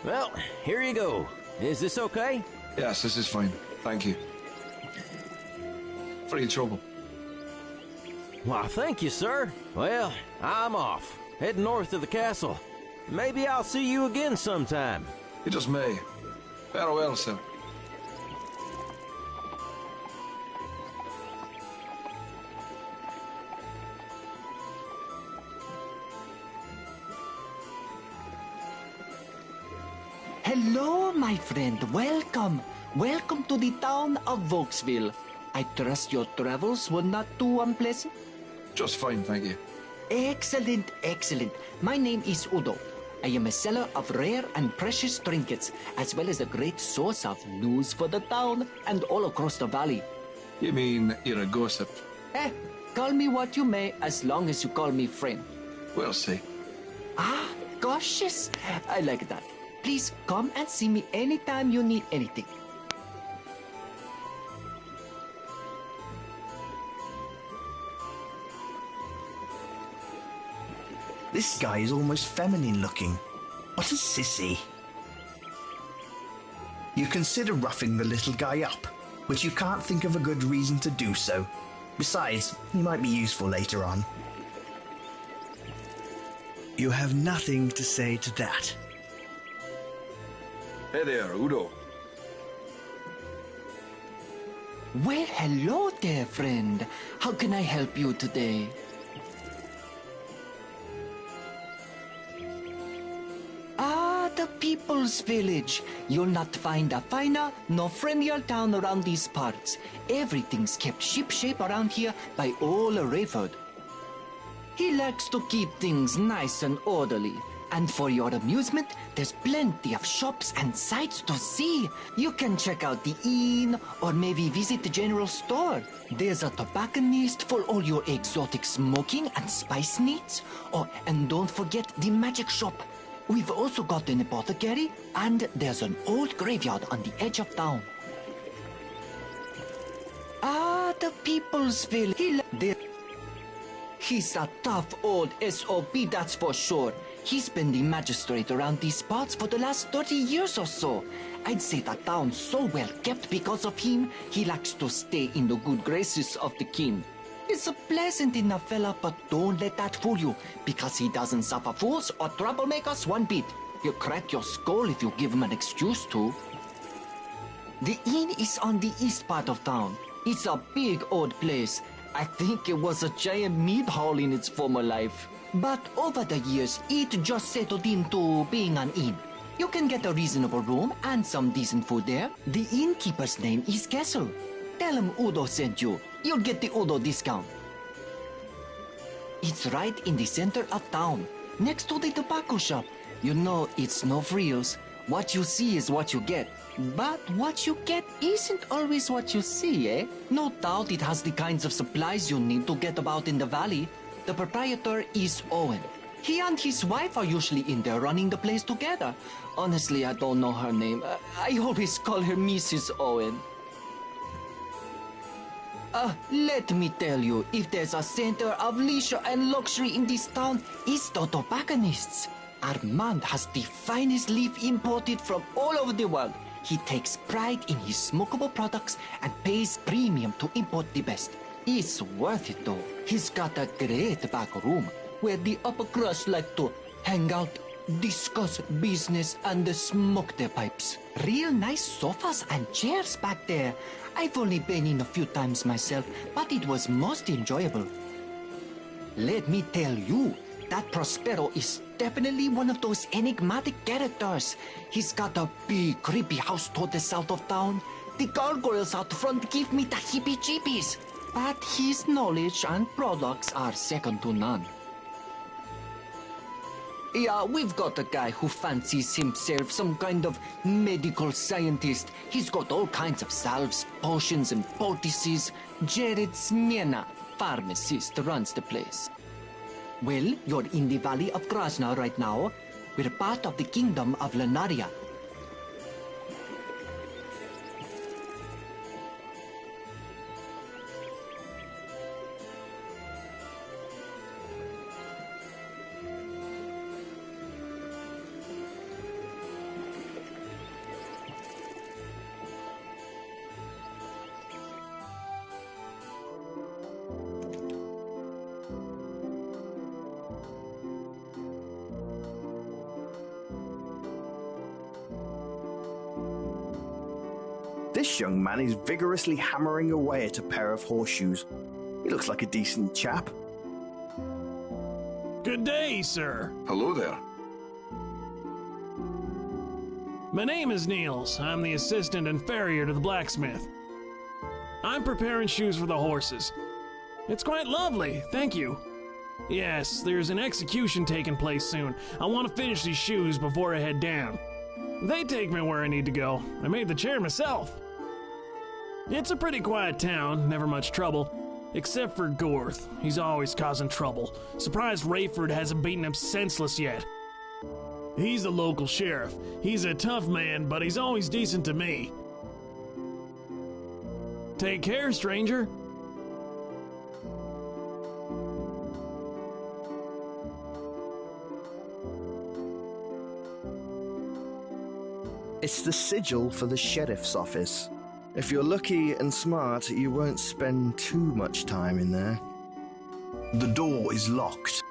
Well, here you go. Is this okay? Yes, this is fine. Thank you. For your trouble. Why, thank you, sir. Well, I'm off. Heading north to the castle. Maybe I'll see you again sometime. You just may. Farewell, sir. Hello, my friend. Welcome. Welcome to the town of Vauxville. I trust your travels were not too unpleasant? Just fine, thank you. Excellent, excellent. My name is Udo. I am a seller of rare and precious trinkets, as well as a great source of news for the town and all across the valley. You mean you're a gossip? Call me what you may, as long as you call me friend. We'll see. Ah, cautious. I like that. Please come and see me anytime you need anything. This guy is almost feminine looking. What a sissy. You consider roughing the little guy up, but you can't think of a good reason to do so. Besides, he might be useful later on. You have nothing to say to that. Hey there, Udo. Well, hello there, friend. How can I help you today? The People's Village. You'll not find a finer nor friendlier town around these parts. Everything's kept shipshape around here by old Rayford. He likes to keep things nice and orderly. And for your amusement, there's plenty of shops and sights to see. You can check out the inn or maybe visit the general store. There's a tobacconist for all your exotic smoking and spice needs. Oh, and don't forget the magic shop. We've also got an apothecary, and there's an old graveyard on the edge of town. The People's Village. He's a tough old SOB, that's for sure. He's been the magistrate around these parts for the last 30 years or so. I'd say the town's so well kept because of him, he likes to stay in the good graces of the king. He's a pleasant enough fella, but don't let that fool you, because he doesn't suffer fools or troublemakers one bit. He'll crack your skull if you give him an excuse to. The inn is on the east part of town. It's a big old place. I think it was a giant meat hall in its former life. But over the years, it just settled into being an inn. You can get a reasonable room and some decent food there. The innkeeper's name is Kessel. Tell him Udo sent you. You'll get the Udo discount. It's right in the center of town, next to the tobacco shop. You know it's no frills. What you see is what you get. But what you get isn't always what you see, eh? No doubt it has the kinds of supplies you need to get about in the valley. The proprietor is Owen. He and his wife are usually in there running the place together. Honestly, I don't know her name. I always call her Mrs. Owen. Let me tell you, if there's a center of leisure and luxury in this town, it's the tobacconists. Armand has the finest leaf imported from all over the world. He takes pride in his smokable products and pays premium to import the best. It's worth it though. He's got a great back room where the upper crust like to hang out, discuss business, and smoke their pipes. Real nice sofas and chairs back there. I've only been in a few times myself, but it was most enjoyable. Let me tell you, that Prospero is definitely one of those enigmatic characters. He's got a big, creepy house toward the south of town. The gargoyles out front give me the heebie-jeebies. But his knowledge and products are second to none. Yeah, we've got a guy who fancies himself some kind of medical scientist. He's got all kinds of salves, potions, and poultices. Jared Smyrna, pharmacist, runs the place. Well, you're in the Valley of Krasna right now. We're part of the Kingdom of Lunaria. This young man is vigorously hammering away at a pair of horseshoes. He looks like a decent chap. Good day, sir. Hello there. My name is Niels. I'm the assistant and farrier to the blacksmith. I'm preparing shoes for the horses. It's quite lovely, thank you. Yes, there's an execution taking place soon. I want to finish these shoes before I head down. They take me where I need to go. I made the chair myself. It's a pretty quiet town, never much trouble. Except for Gorth. He's always causing trouble. Surprised Rayford hasn't beaten him senseless yet. He's the local sheriff. He's a tough man, but he's always decent to me. Take care, stranger. It's the sigil for the sheriff's office. If you're lucky and smart, you won't spend too much time in there. The door is locked.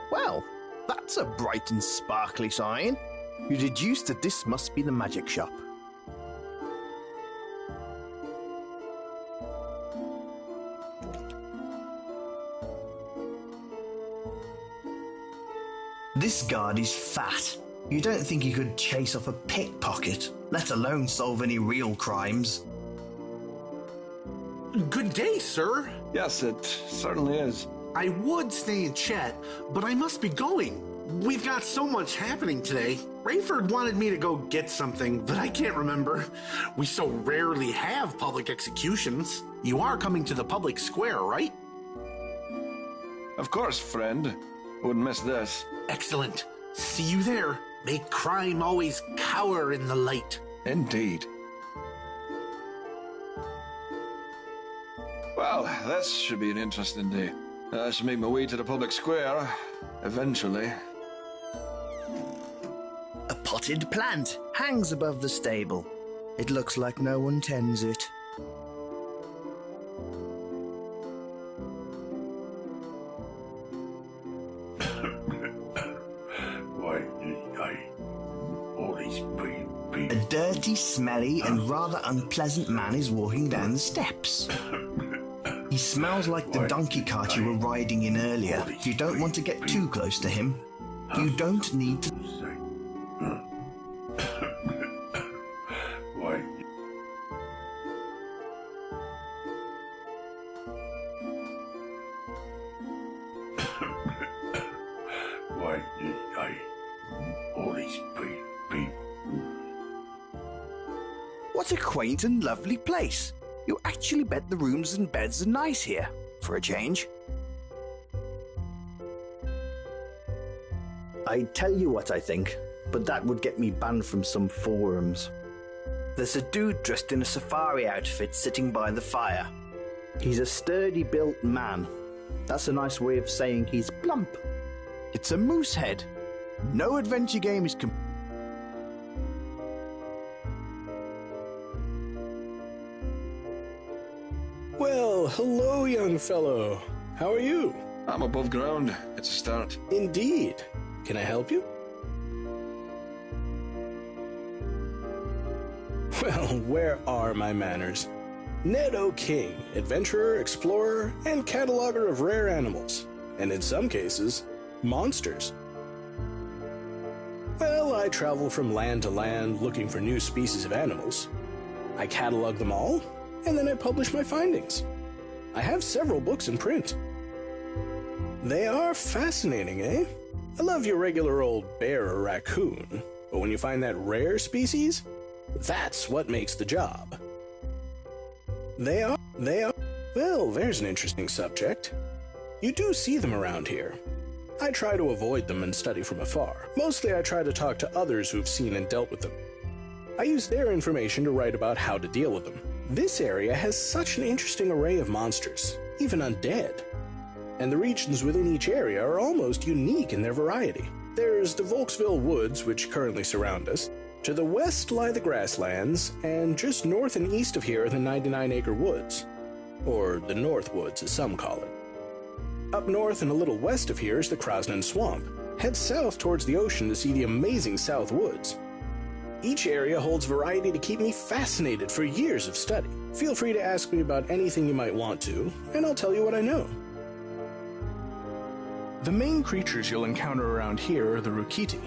Well, that's a bright and sparkly sign. You deduce that this must be the magic shop. This guard is fat. You don't think he could chase off a pickpocket, let alone solve any real crimes. Good day, sir. Yes, it certainly is. I would stay and chat, but I must be going. We've got so much happening today. Rayford wanted me to go get something, but I can't remember. We so rarely have public executions. You are coming to the public square, right? Of course, friend. Wouldn't miss this. Excellent. See you there. Make crime always cower in the light. Indeed. Well, this should be an interesting day. I should make my way to the public square, eventually. A potted plant hangs above the stable. It looks like no one tends it. A dirty, smelly, and rather unpleasant man is walking down the steps. He smells like the donkey cart you were riding in earlier. You don't want to get too close to him. You don't need to... What a quaint and lovely place. You actually bet the rooms and beds are nice here, for a change. I'd tell you what I think, but that would get me banned from some forums. There's a dude dressed in a safari outfit sitting by the fire. He's a sturdy built man. That's a nice way of saying he's plump. It's a moose head. No adventure game is Well, hello, young fellow. How are you? I'm above ground. It's a start. Indeed. Can I help you? Well, where are my manners? Ned O'King, adventurer, explorer, and cataloger of rare animals, and in some cases, monsters. Well, I travel from land to land looking for new species of animals. I catalog them all, and then I publish my findings. I have several books in print. They are fascinating, eh? I love your regular old bear or raccoon, but when you find that rare species, that's what makes the job. They are, well, there's an interesting subject. You do see them around here. I try to avoid them and study from afar. Mostly I try to talk to others who've seen and dealt with them. I use their information to write about how to deal with them. This area has such an interesting array of monsters, even undead. And the regions within each area are almost unique in their variety. There's the Volksville Woods, which currently surround us. To the west lie the grasslands, and just north and east of here are the 99-acre woods. Or the North Woods, as some call it. Up north and a little west of here is the Krasnan Swamp. Head south towards the ocean to see the amazing South Woods. Each area holds variety to keep me fascinated for years of study. Feel free to ask me about anything you might want to, and I'll tell you what I know. The main creatures you'll encounter around here are the Rukiti.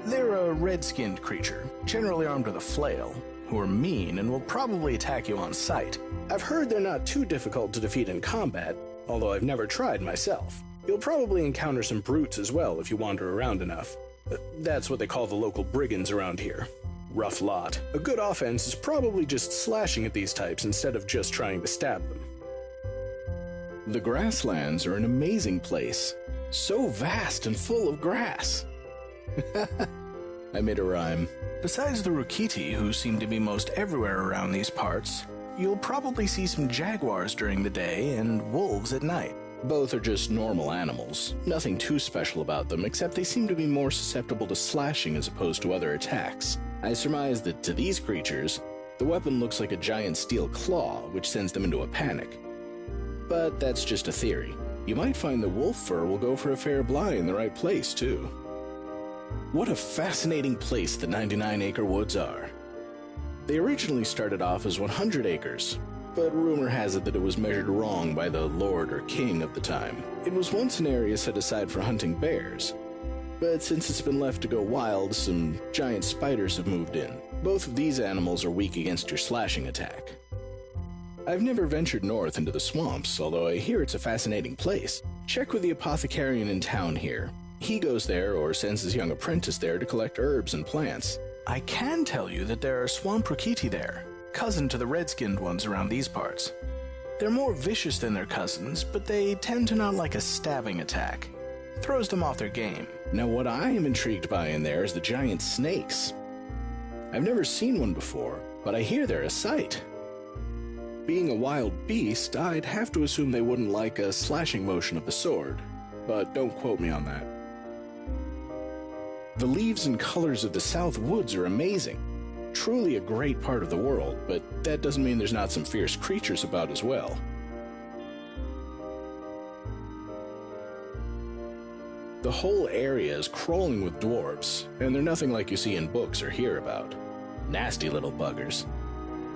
They're a red-skinned creature, generally armed with a flail, who are mean and will probably attack you on sight. I've heard they're not too difficult to defeat in combat, although I've never tried myself. You'll probably encounter some brutes as well if you wander around enough. That's what they call the local brigands around here. Rough lot. A good offense is probably just slashing at these types instead of just trying to stab them. The grasslands are an amazing place. So vast and full of grass. I made a rhyme. Besides the Rukiti, who seem to be most everywhere around these parts, you'll probably see some jaguars during the day and wolves at night. Both are just normal animals. Nothing too special about them, except they seem to be more susceptible to slashing as opposed to other attacks. I surmise that to these creatures, the weapon looks like a giant steel claw, which sends them into a panic. But that's just a theory. You might find the wolf fur will go for a fair bly in the right place, too. What a fascinating place the 99-acre woods are. They originally started off as 100 acres, but rumor has it that it was measured wrong by the lord or king of the time. It was once an area set aside for hunting bears, but since it's been left to go wild, some giant spiders have moved in. Both of these animals are weak against your slashing attack. I've never ventured north into the swamps, although I hear it's a fascinating place. Check with the apothecarian in town here. He goes there or sends his young apprentice there to collect herbs and plants. I can tell you that there are swamp Rukiti there, cousin to the red-skinned ones around these parts. They're more vicious than their cousins, but they tend to not like a stabbing attack. Throws them off their game. Now what I am intrigued by in there is the giant snakes. I've never seen one before, but I hear they're a sight. Being a wild beast, I'd have to assume they wouldn't like a slashing motion of the sword, but don't quote me on that. The leaves and colors of the South Woods are amazing. Truly a great part of the world, but that doesn't mean there's not some fierce creatures about as well. The whole area is crawling with dwarves, and they're nothing like you see in books or hear about. Nasty little buggers.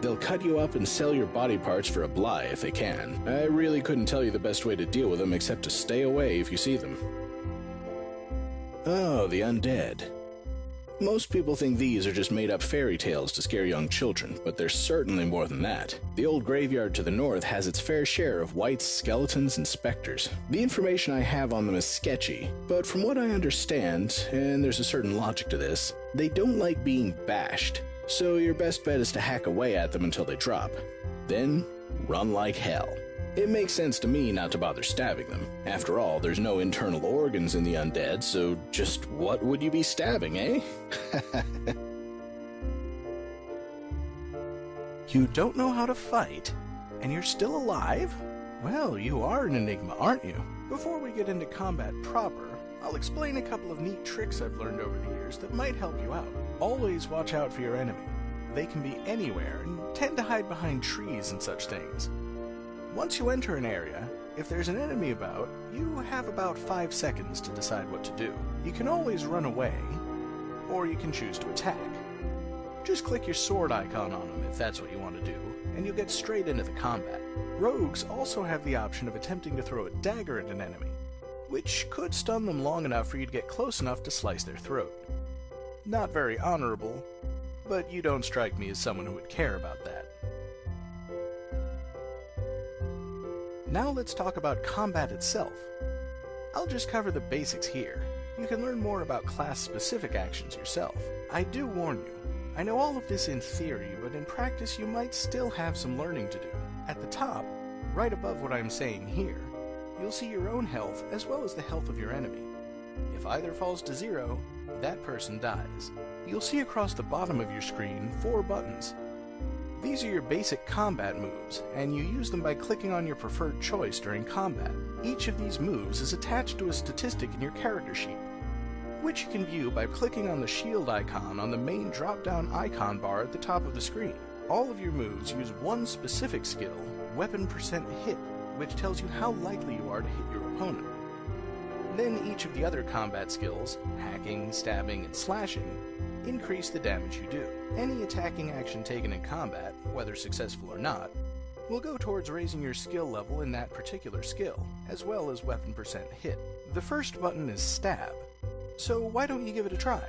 They'll cut you up and sell your body parts for a bly if they can. I really couldn't tell you the best way to deal with them except to stay away if you see them. Oh, the undead. Most people think these are just made-up fairy tales to scare young children, but they're certainly more than that. The old graveyard to the north has its fair share of wights, skeletons, and specters. The information I have on them is sketchy, but from what I understand, and there's a certain logic to this, they don't like being bashed, so your best bet is to hack away at them until they drop. Then, run like hell. It makes sense to me not to bother stabbing them. After all, there's no internal organs in the undead, so just what would you be stabbing, eh? You don't know how to fight, and you're still alive? Well, you are an enigma, aren't you? Before we get into combat proper, I'll explain a couple of neat tricks I've learned over the years that might help you out. Always watch out for your enemy. They can be anywhere and tend to hide behind trees and such things. Once you enter an area, if there's an enemy about, you have about 5 seconds to decide what to do. You can always run away, or you can choose to attack. Just click your sword icon on them if that's what you want to do, and you'll get straight into the combat. Rogues also have the option of attempting to throw a dagger at an enemy, which could stun them long enough for you to get close enough to slice their throat. Not very honorable, but you don't strike me as someone who would care about that. Now let's talk about combat itself. I'll just cover the basics here. You can learn more about class-specific actions yourself. I do warn you, I know all of this in theory, but in practice you might still have some learning to do. At the top, right above what I'm saying here, you'll see your own health as well as the health of your enemy. If either falls to 0, that person dies. You'll see across the bottom of your screen 4 buttons. These are your basic combat moves, and you use them by clicking on your preferred choice during combat. Each of these moves is attached to a statistic in your character sheet, which you can view by clicking on the shield icon on the main drop-down icon bar at the top of the screen. All of your moves use one specific skill, weapon % hit, which tells you how likely you are to hit your opponent. Then each of the other combat skills, hacking, stabbing, and slashing, increase the damage you do. Any attacking action taken in combat, whether successful or not, will go towards raising your skill level in that particular skill, as well as weapon percent hit. The first button is stab, so why don't you give it a try?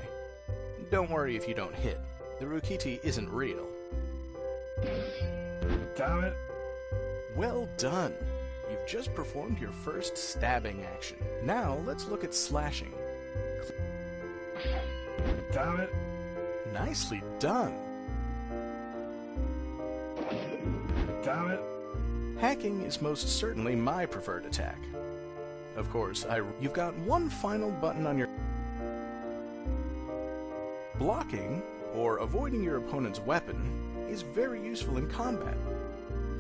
Don't worry if you don't hit. The Rukiti isn't real. Damn it. Well done! You've just performed your first stabbing action. Now let's look at slashing. Damn it. Nicely done! Damn it. Hacking is most certainly my preferred attack. Of course, you've got one final button on your... Blocking, or avoiding your opponent's weapon, is very useful in combat.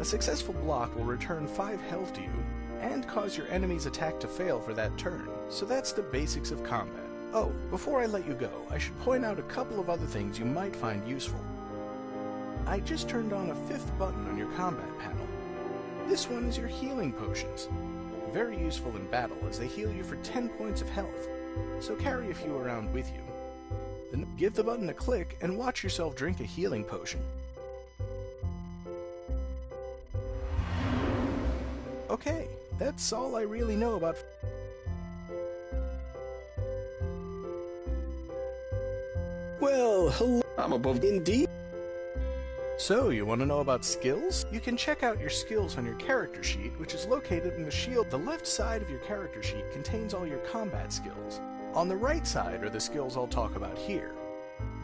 A successful block will return 5 health to you, and cause your enemy's attack to fail for that turn. So that's the basics of combat. Oh, before I let you go, I should point out a couple of other things you might find useful. I just turned on a 5th button on your combat panel. This one is your healing potions. Very useful in battle as they heal you for 10 points of health, so carry a few around with you. Then give the button a click and watch yourself drink a healing potion. Okay, that's all I really know about... Well, hello... I'm above... Indeed. So, you want to know about skills? You can check out your skills on your character sheet, which is located in the shield. The left side of your character sheet contains all your combat skills. On the right side are the skills I'll talk about here.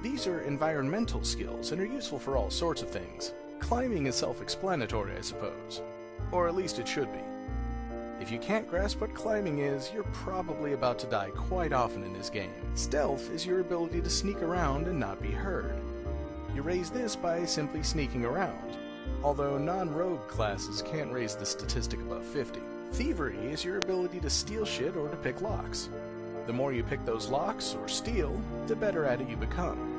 These are environmental skills and are useful for all sorts of things. Climbing is self-explanatory, I suppose. Or at least it should be. If you can't grasp what climbing is, you're probably about to die quite often in this game. Stealth is your ability to sneak around and not be heard. You raise this by simply sneaking around, although non-rogue classes can't raise the statistic above 50. Thievery is your ability to steal shit or to pick locks. The more you pick those locks or steal, the better at it you become.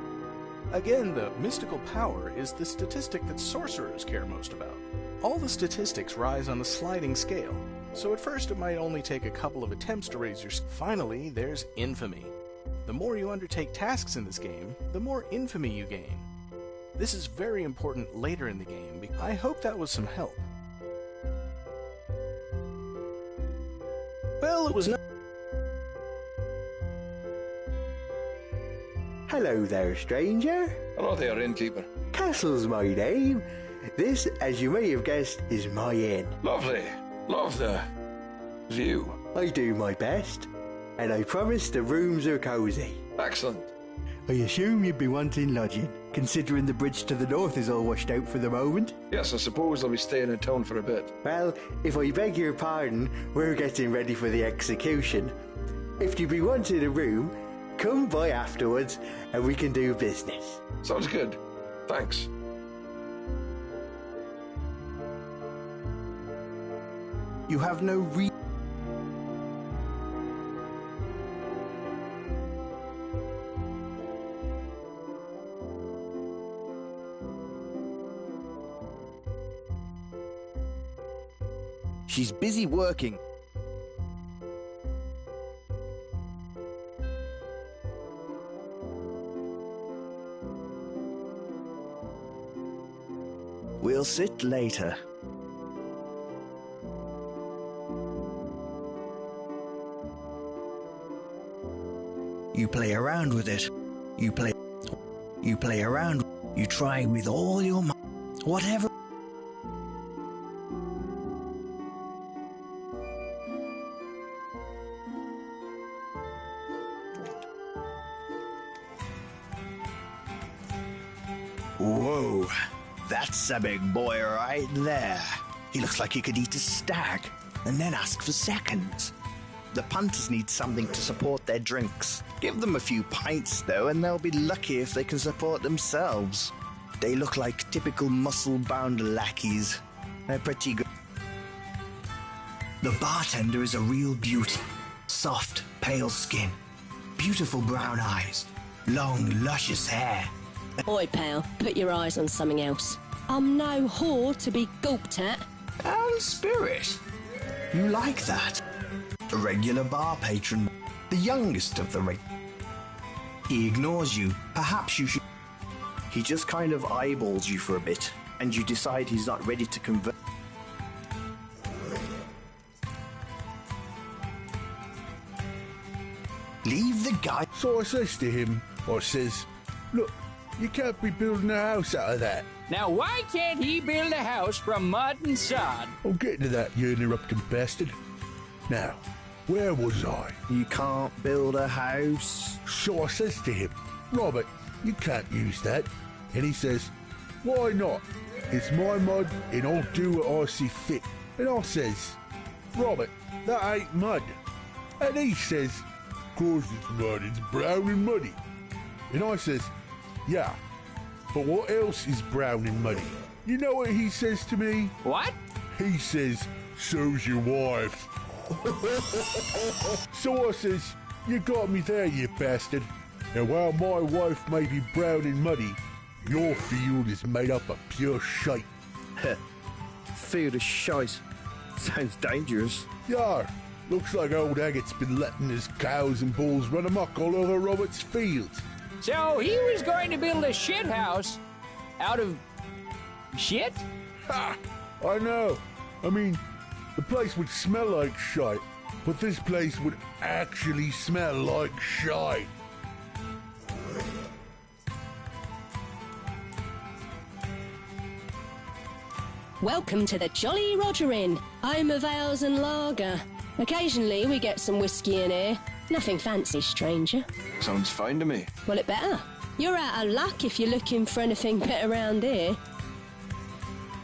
Again, the mystical power is the statistic that sorcerers care most about. All the statistics rise on a sliding scale, so at first it might only take a couple of attempts to raise your... Finally, there's Infamy. The more you undertake tasks in this game, the more infamy you gain. This is very important later in the game. I hope that was some help. Well, it was not... Hello there, stranger. Hello there, innkeeper. Castle's my name. This, as you may have guessed, is my inn. Lovely. Love the view. I do my best, and I promise the rooms are cozy. Excellent. I assume you'd be wanting lodging, considering the bridge to the north is all washed out for the moment? Yes, I suppose I'll be staying in town for a bit. Well, if I beg your pardon, we're getting ready for the execution. If you'd be wanting a room, come by afterwards, and we can do business. Sounds good. Thanks. You have no reason. She's busy working. We'll sit later. You play around with it. You play around. You try with all your might. Whatever. Whoa, that's a big boy right there. He looks like he could eat a stag and then ask for seconds. The punters need something to support their drinks. Give them a few pints, though, and they'll be lucky if they can support themselves. They look like typical muscle-bound lackeys. They're pretty good. The bartender is a real beauty. Soft, pale skin, beautiful brown eyes, long, luscious hair. Oi, pal, put your eyes on something else. I'm no whore to be gulped at. And spirit. You like that? A regular bar patron, the youngest of the He ignores you. Perhaps you should. He just kind of eyeballs you for a bit, and you decide he's not ready to convert. Leave the guy. So I says to him, I says, look, you can't be building a house out of that. Now why can't he build a house from mud and sod? I'm getting to that, you interrupting bastard. Now, where was I? You can't build a house. So I says to him, Robert, you can't use that. And he says, why not? It's my mud and I'll do what I see fit. And I says, Robert, that ain't mud. And he says, course it's mud, it's brown and muddy. And I says, yeah, but what else is brown and muddy? You know what he says to me? What? He says, so's your wife. So I says, you got me there, you bastard. And while my wife may be brown and muddy, your field is made up of pure shite. Field of shite. Sounds dangerous. Yar, looks like old Agat's been letting his cows and bulls run amok all over Robert's fields. So he was going to build a shit house out of shit? Ha! I know. I mean, the place would smell like shite, but this place would actually smell like shite. Welcome to the Jolly Roger Inn, home of ales and lager. Occasionally we get some whiskey in here. Nothing fancy, stranger. Sounds fine to me. Well, it better. You're out of luck if you're looking for anything better around here.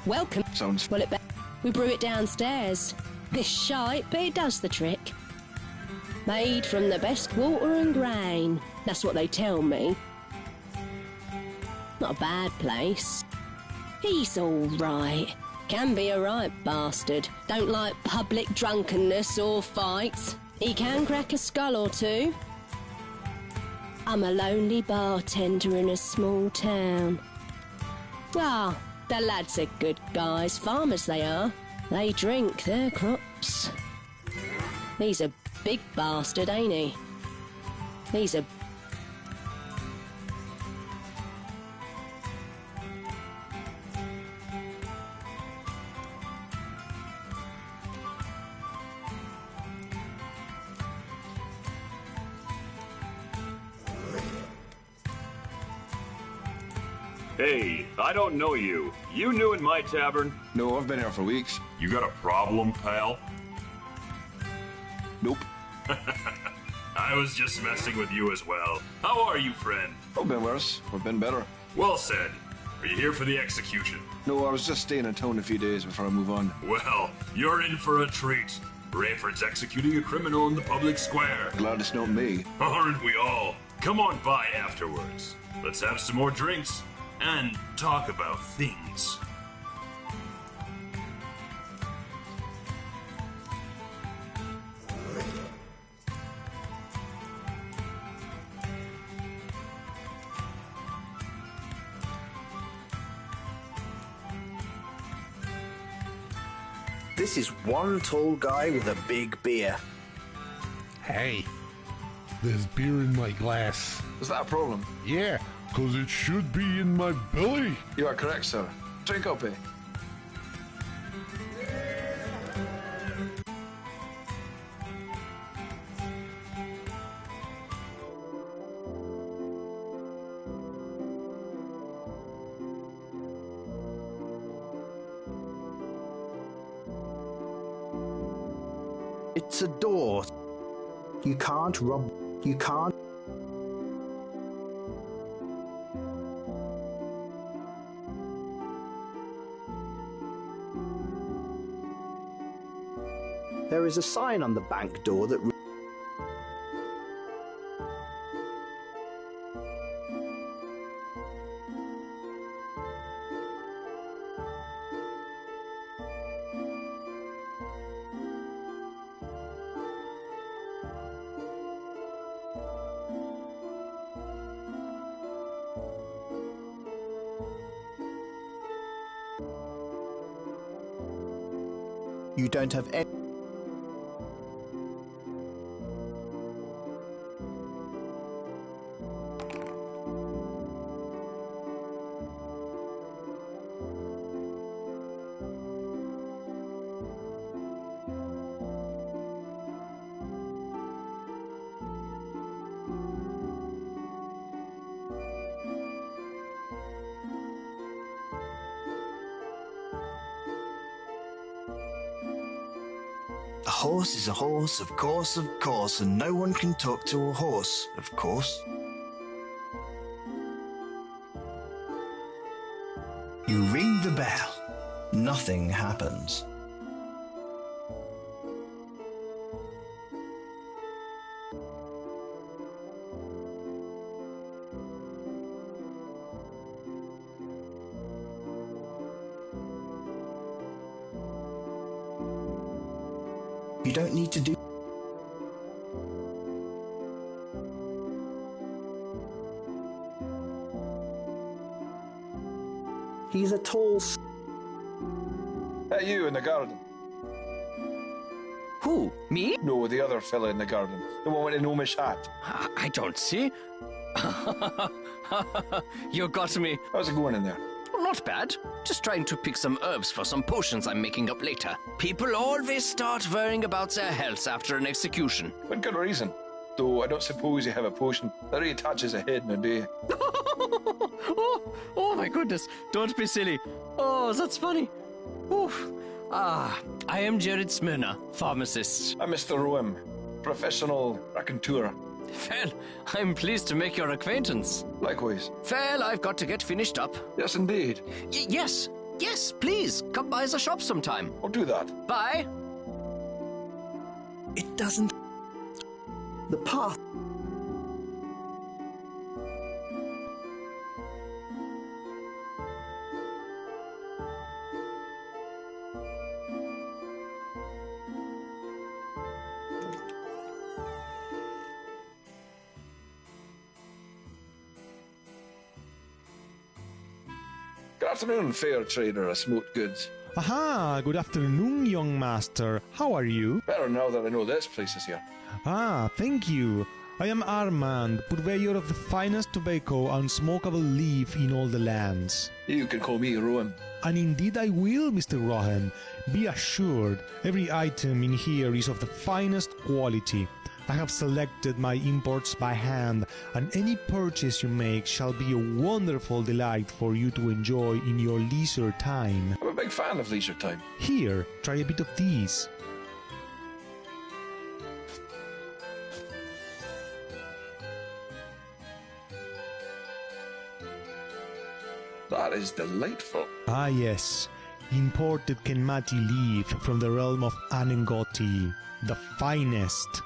Welcome. Sounds... Well, it better. We brew it downstairs. This shite, but it does the trick. Made from the best water and grain. That's what they tell me. Not a bad place. He's all right. Can be a right bastard. Don't like public drunkenness or fights. He can crack a skull or two. I'm a lonely bartender in a small town. Ah, the lads are good guys, farmers they are. They drink their crops. He's a big bastard, ain't he? He's a... Hey, I don't know you. You new in my tavern? No, I've been here for weeks. You got a problem, pal? Nope. I was just messing with you as well. How are you, friend? I've been worse. I've been better. Well said. Are you here for the execution? No, I was just staying in town a few days before I move on. Well, you're in for a treat. Rayford's executing a criminal in the public square. Glad it's not me. Aren't we all? Come on by afterwards. Let's have some more drinks and talk about things. This is one tall guy with a big beer. Hey, there's beer in my glass. Is that a problem? Yeah, 'cause it should be in my belly. You are correct, sir. Drink up, eh? It's a door. You can't rob. You can't. There is a sign on the bank door that. You don't have any. horse is a horse, of course, and no one can talk to a horse, of course. You ring the bell. Nothing happens. You don't need to do. He's a tall. Hey, you in the garden. Who? Me? No, the other fella in the garden. The one with the gnomish hat. I don't see. You got me. How's it going in there? Not bad. Just trying to pick some herbs for some potions I'm making up later. People always start worrying about their health after an execution. With good reason. Though I don't suppose you have a potion that reattaches a head in a day. Oh my goodness. Don't be silly. Oh, that's funny. Oof. I am Jared Smyrna, pharmacist. I'm Mr. Roem, professional raconteur. Well, I'm pleased to make your acquaintance. Likewise. Well, I've got to get finished up. Yes, indeed. Yes, please. Come by the shop sometime. I'll do that. Bye. It doesn't. The path. Good afternoon, fair trader of smoked goods. Aha, good afternoon, young master. How are you? Better now that I know this place is here. Ah, thank you. I am Armand, purveyor of the finest tobacco and smokable leaf in all the lands. You can call me Rowan. And indeed I will, Mr. Rohan. Be assured, every item in here is of the finest quality. I have selected my imports by hand, and any purchase you make shall be a wonderful delight for you to enjoy in your leisure time. I'm a big fan of leisure time. Here, try a bit of these. That is delightful. Ah yes, imported Kenmati leaf from the realm of Anengoti, the finest.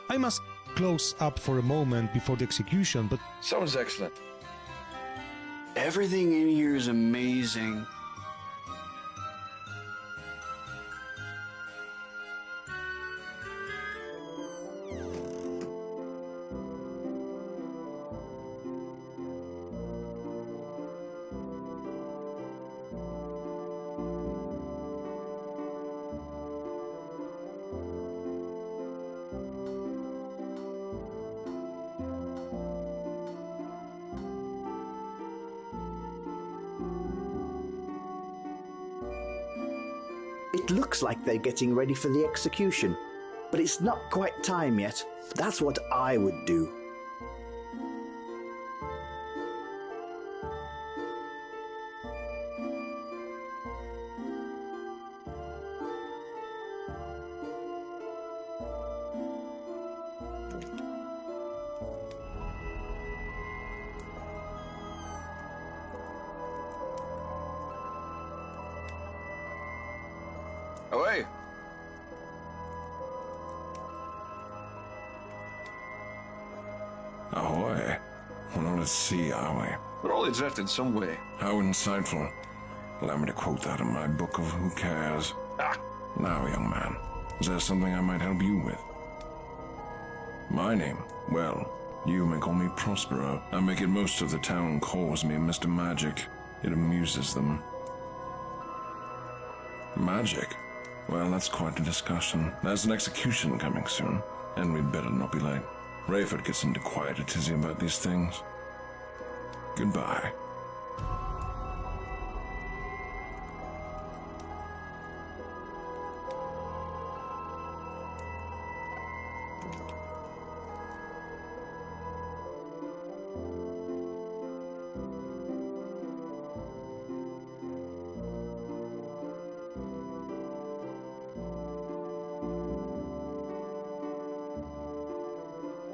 I must close up for a moment before the execution, but... Sounds excellent. Everything in here is amazing. It looks like they're getting ready for the execution, but it's not quite time yet. That's what I would do. Away! Ahoy. Well, let's see, are we? We're all adrift in some way. How insightful. Allow me to quote that in my book of Who Cares. Ah! Now, young man, is there something I might help you with? My name? Well, you may call me Prospero. I make it most of the town calls me Mr. Magic. It amuses them. Magic? Well, that's quite a discussion. There's an execution coming soon, and we'd better not be late. Rayford gets into quite a tizzy about these things. Goodbye.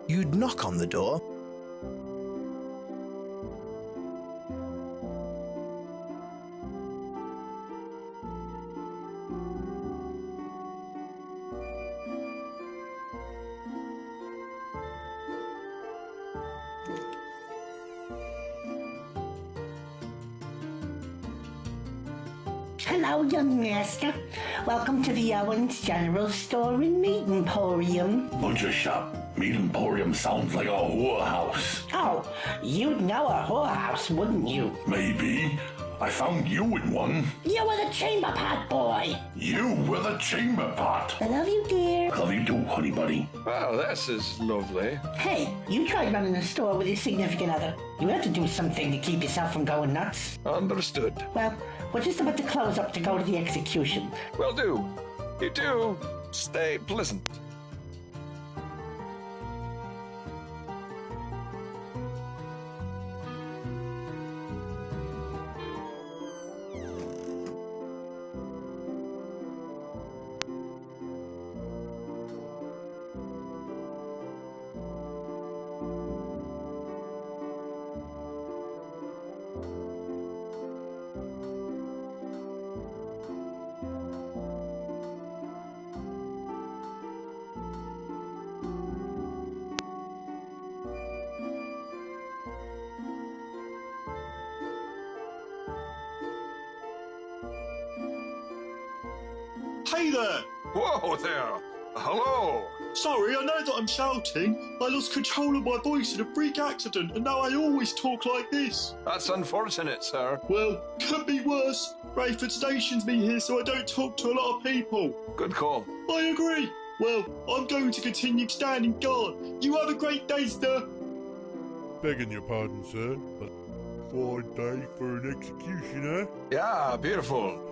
You'd knock on the door. Hello, young master. Welcome to the Owens General Store and Meat Emporium. Butcher shop. Meat Emporium sounds like a whorehouse. Oh, you'd know a whorehouse, wouldn't you? Maybe. I found you in one. You were the chamber pot boy. You were the chamber pot. I love you, dear. Love you too, honey buddy. Well, this is lovely. Hey, you tried running a store with your significant other. You have to do something to keep yourself from going nuts. Understood. Well, we're just about to close up to go to the execution. Will do. You do. Stay pleasant. Hey there! Whoa there! Hello! Sorry, I know that I'm shouting. I lost control of my voice in a freak accident, and now I always talk like this. That's unfortunate, sir. Well, could be worse. Rayford stations me here so I don't talk to a lot of people. Good call. I agree. Well, I'm going to continue standing guard. You have a great day, sir. Begging your pardon, sir, but fine day for an execution, eh? Yeah, beautiful.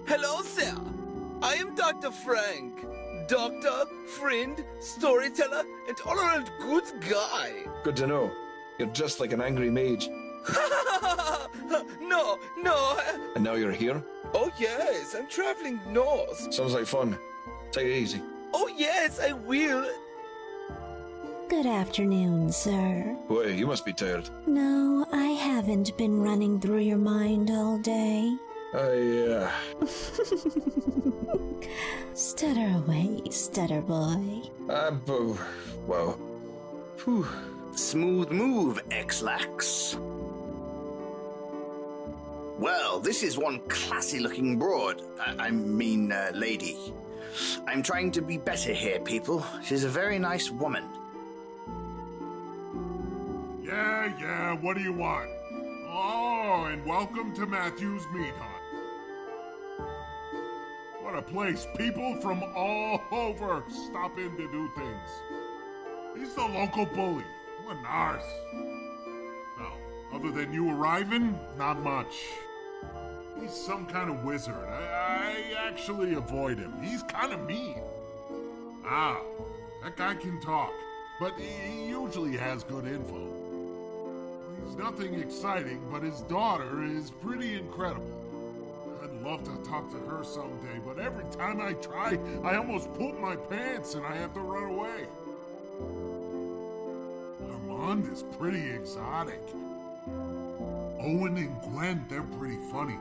Hello, sir. I am Dr. Frank. Doctor, friend, storyteller, and all-around good guy. Good to know. You're just like an angry mage. No. And now you're here? Oh, yes, I'm traveling north. Sounds like fun. Take it easy. Oh, yes, I will. Good afternoon, sir. Wait, you must be tired. No, I haven't been running through your mind all day. Stutter away, stutter boy. Well. Whew. Smooth move, X-Lax. Well, this is one classy-looking broad. I mean, lady. I'm trying to be better here, people. She's a very nice woman. Yeah, what do you want? Oh, and welcome to Matthew's Meat Hut. What a place. People from all over stop in to do things. He's the local bully. What an arse. Well, other than you arriving, not much. He's some kind of wizard. I actually avoid him. He's kind of mean. That guy can talk, but he usually has good info. He's nothing exciting, but his daughter is pretty incredible. I'd love to talk to her someday, but every time I try, I almost poop my pants and I have to run away. Armand is pretty exotic. Owen and Gwen, they're pretty funny.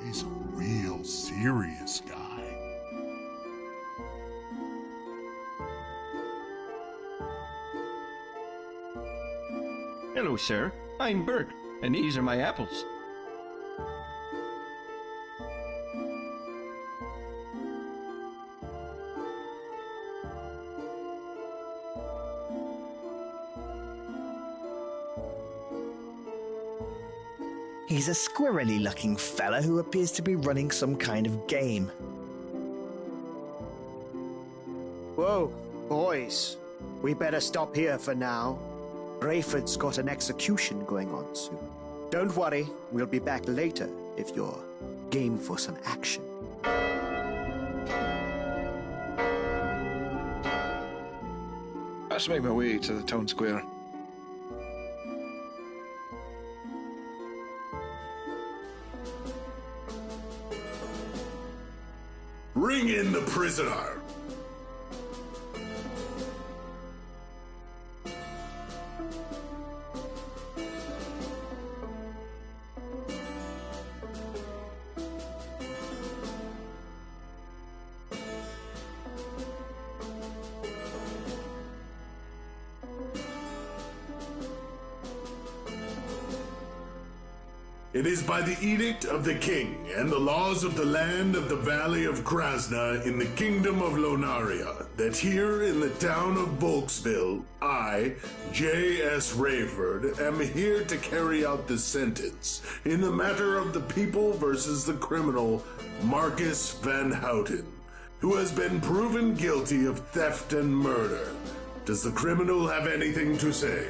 He's a real serious guy. Hello, sir. I'm Bert, and these are my apples. He's a squirrely-looking fella who appears to be running some kind of game. Whoa, boys. We better stop here for now. Rayford's got an execution going on soon. Don't worry, we'll be back later if you're game for some action. I should make my way to the town square. in the prisoner. It is by the edict of the king and the laws of the land of the Valley of Krasna in the kingdom of Lonaria that here in the town of Volksville, I, J.S. Rayford, am here to carry out the sentence in the matter of the people versus the criminal Marcus Van Houten, who has been proven guilty of theft and murder. Does the criminal have anything to say?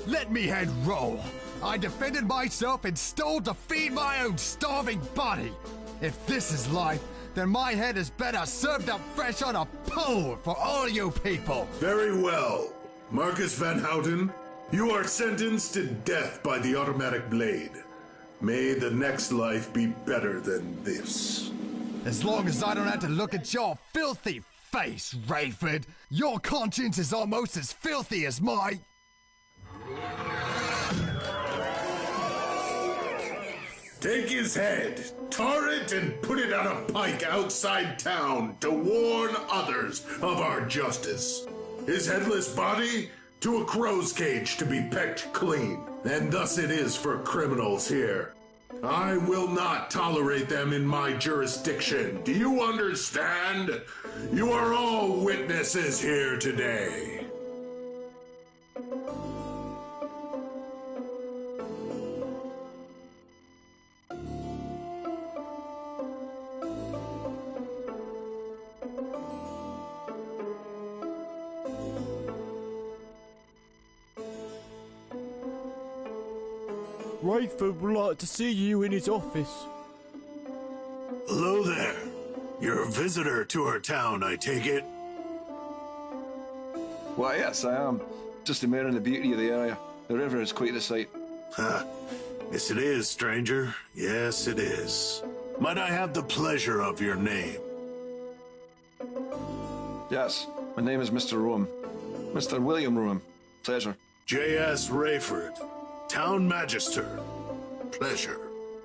Let me head roll. I defended myself and stole to feed my own starving body. If this is life, then my head is better served up fresh on a pole for all you people. Very well. Marcus Van Houten, you are sentenced to death by the automatic blade. May the next life be better than this. As long as I don't have to look at your filthy face, Rayford, your conscience is almost as filthy as my... Take his head, tar it, and put it on a pike outside town to warn others of our justice. His headless body to a crow's cage to be pecked clean. And thus it is for criminals here. I will not tolerate them in my jurisdiction. Do you understand? You are all witnesses here today. Rayford would like to see you in his office. Hello there. You're a visitor to our town, I take it? Why, yes, I am. Just admiring the beauty of the area. The river is quite a sight. Huh. Yes, it is, stranger. Yes, it is. Might I have the pleasure of your name? Yes, my name is Mr. Rome. Mr. William Rome. Pleasure. J.S. Rayford, Town Magister. Pleasure.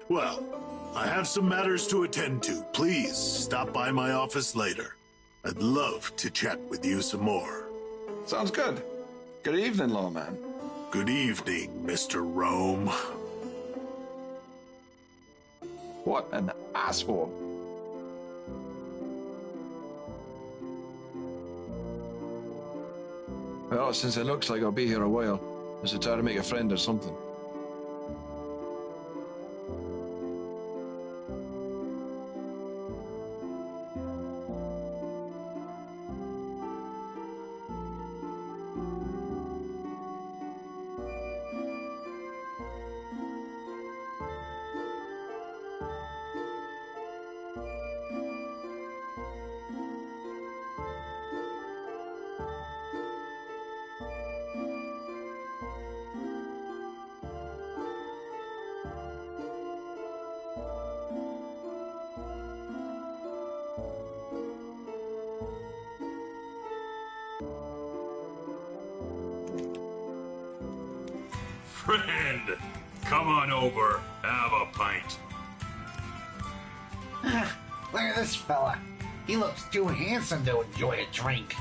Well, I have some matters to attend to. Please stop by my office later. I'd love to chat with you some more. Sounds good. Good evening, lawman. Good evening, Mr. Rome. What an asshole. Well, since it looks like I'll be here a while, I should try to make a friend or something. Friend, come on over. Have a pint. Look at this fella. He looks too handsome to enjoy a drink.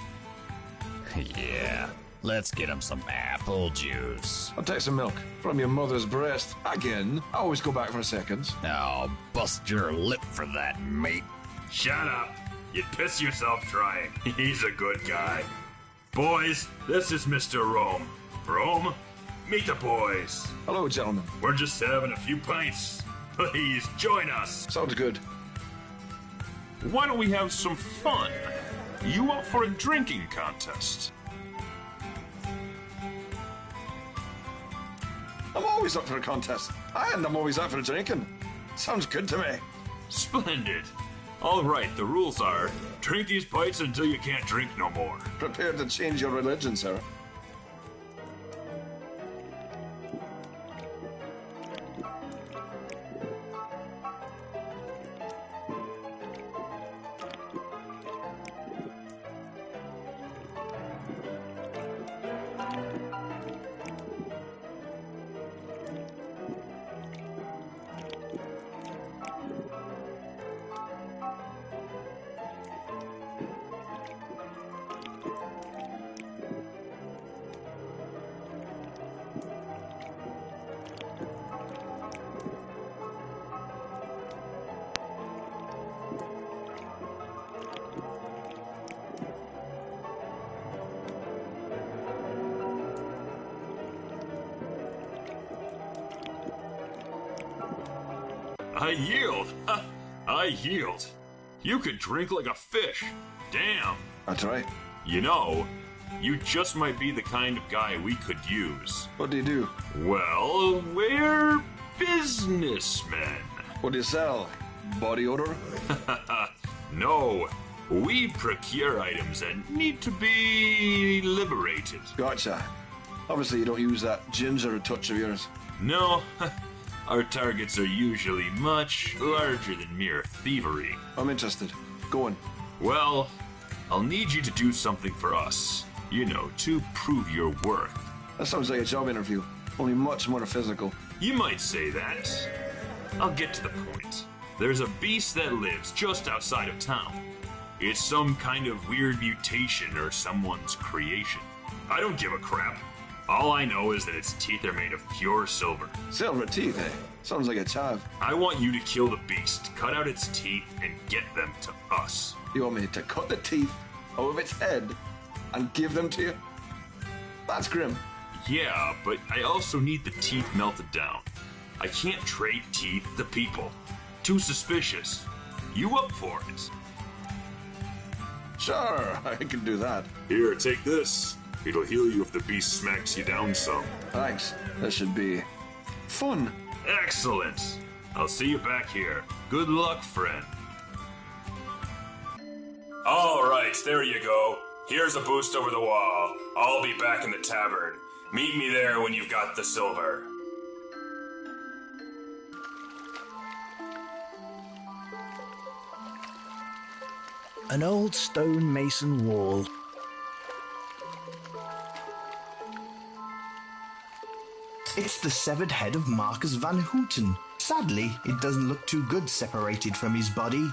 Yeah, let's get him some apple juice. I'll take some milk from your mother's breast. Again, I always go back for seconds. Now, bust your lip for that, mate. Shut up. You'd piss yourself trying. He's a good guy. Boys, this is Mr. Rome. Rome, meet the boys. Hello, gentlemen. We're just having a few pints. Please join us. Sounds good. Why don't we have some fun? You up for a drinking contest? I'm always up for a contest. And I'm always up for drinking. Sounds good to me. Splendid. All right, the rules are, drink these pints until you can't drink no more. Prepared to change your religion, sir. I yield. I yield. You could drink like a fish. Damn. That's right. You know, you just might be the kind of guy we could use. What do you do? Well, we're businessmen. What do you sell? Body odor? No. We procure items that need to be liberated. Gotcha. Obviously you don't use that ginger touch of yours. No. Our targets are usually much larger than mere thievery. I'm interested. Go on. Well, I'll need you to do something for us. You know, to prove your worth. That sounds like a job interview, only much more physical. You might say that. I'll get to the point. There's a beast that lives just outside of town. It's some kind of weird mutation or someone's creation. I don't give a crap. All I know is that its teeth are made of pure silver. Silver teeth, eh? Sounds like a chav. I want you to kill the beast, cut out its teeth, and get them to us. You want me to cut the teeth out of its head and give them to you? That's grim. Yeah, but I also need the teeth melted down. I can't trade teeth to people. Too suspicious. You up for it? Sure, I can do that. Here, take this. It'll heal you if the beast smacks you down some. Thanks. This should be fun. Excellent. I'll see you back here. Good luck, friend. All right, there you go. Here's a boost over the wall. I'll be back in the tavern. Meet me there when you've got the silver. An old stone mason wall. It's the severed head of Marcus van Houten. Sadly, it doesn't look too good separated from his body.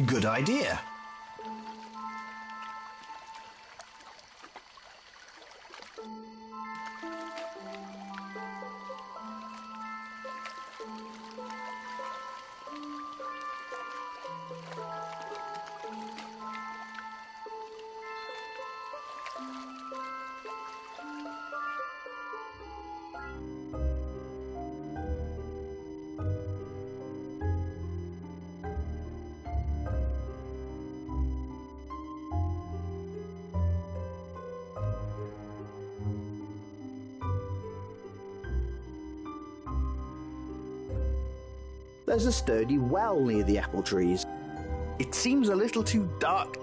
Good idea. There's a sturdy well near the apple trees. It seems a little too dark.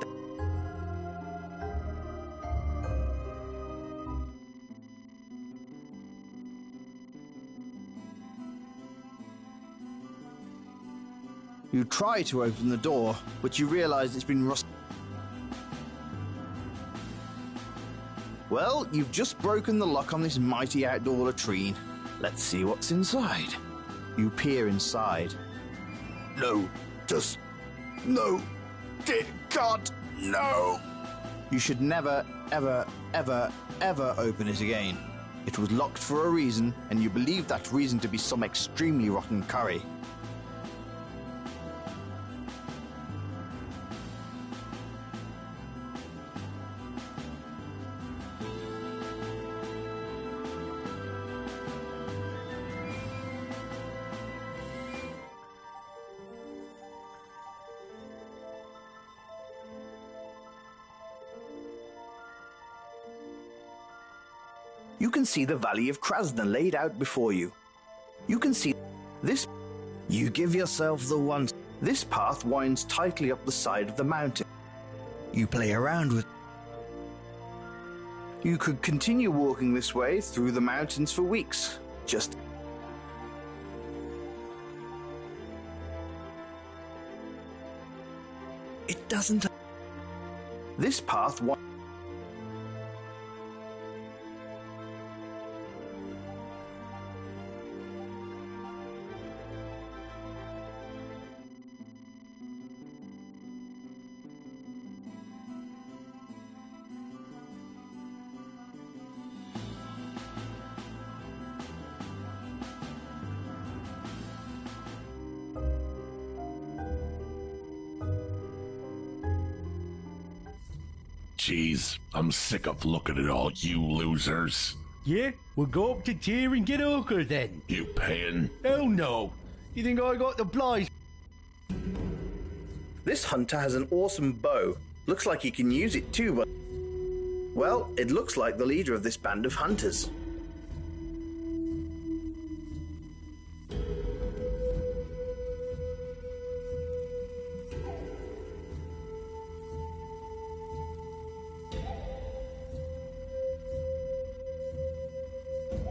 You try to open the door, but you realise it's been rusted. Well, you've just broken the lock on this mighty outdoor latrine. Let's see what's inside. You peer inside. No, just... no. Dear God, no! You should never, ever, ever, ever open it again. It was locked for a reason, and you believe that reason to be some extremely rotten curry. You can see the valley of Krasna laid out before you. You can see this. You give yourself the one. This path winds tightly up the side of the mountain. You play around with. You could continue walking this way through the mountains for weeks. Just. It doesn't. This path. Jeez, I'm sick of looking at all you losers. Yeah, we'll go up to tier and get ochre then. You paying? Oh no. You think I got the blight? This hunter has an awesome bow. Looks like he can use it too, but... Well, it looks like the leader of this band of hunters.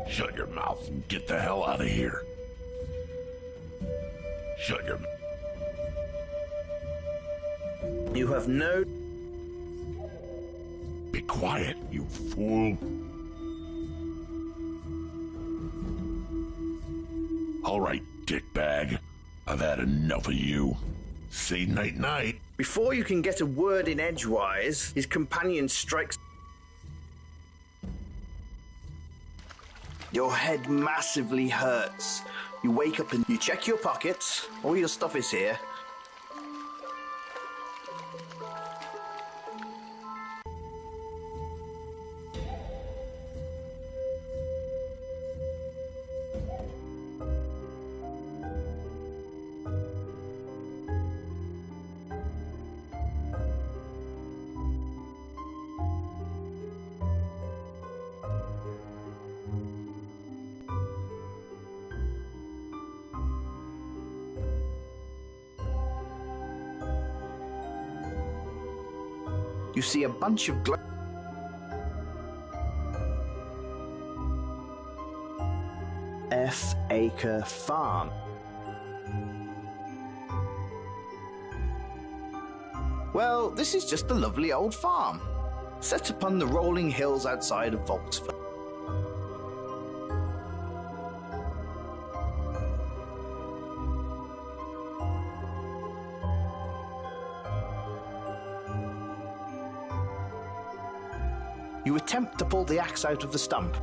Shut your mouth and get the hell out of here. Shut your... You have no... Be quiet, you fool. All right, dickbag. I've had enough of you. Say night-night. Before you can get a word in edgewise, his companion strikes... Your head massively hurts. You wake up and you check your pockets. All your stuff is here. You see a bunch of F-acre farm. Well, this is just a lovely old farm, set upon the rolling hills outside of Volksville. You attempt to pull the axe out of the stump.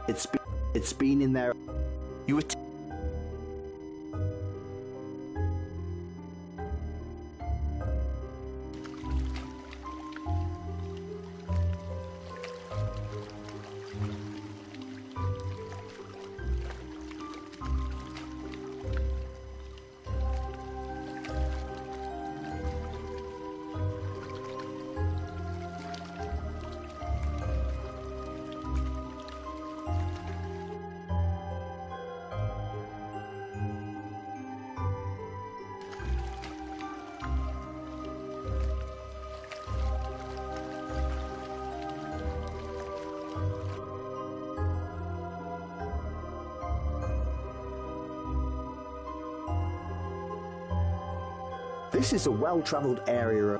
It's been in there. You This is a well-traveled area.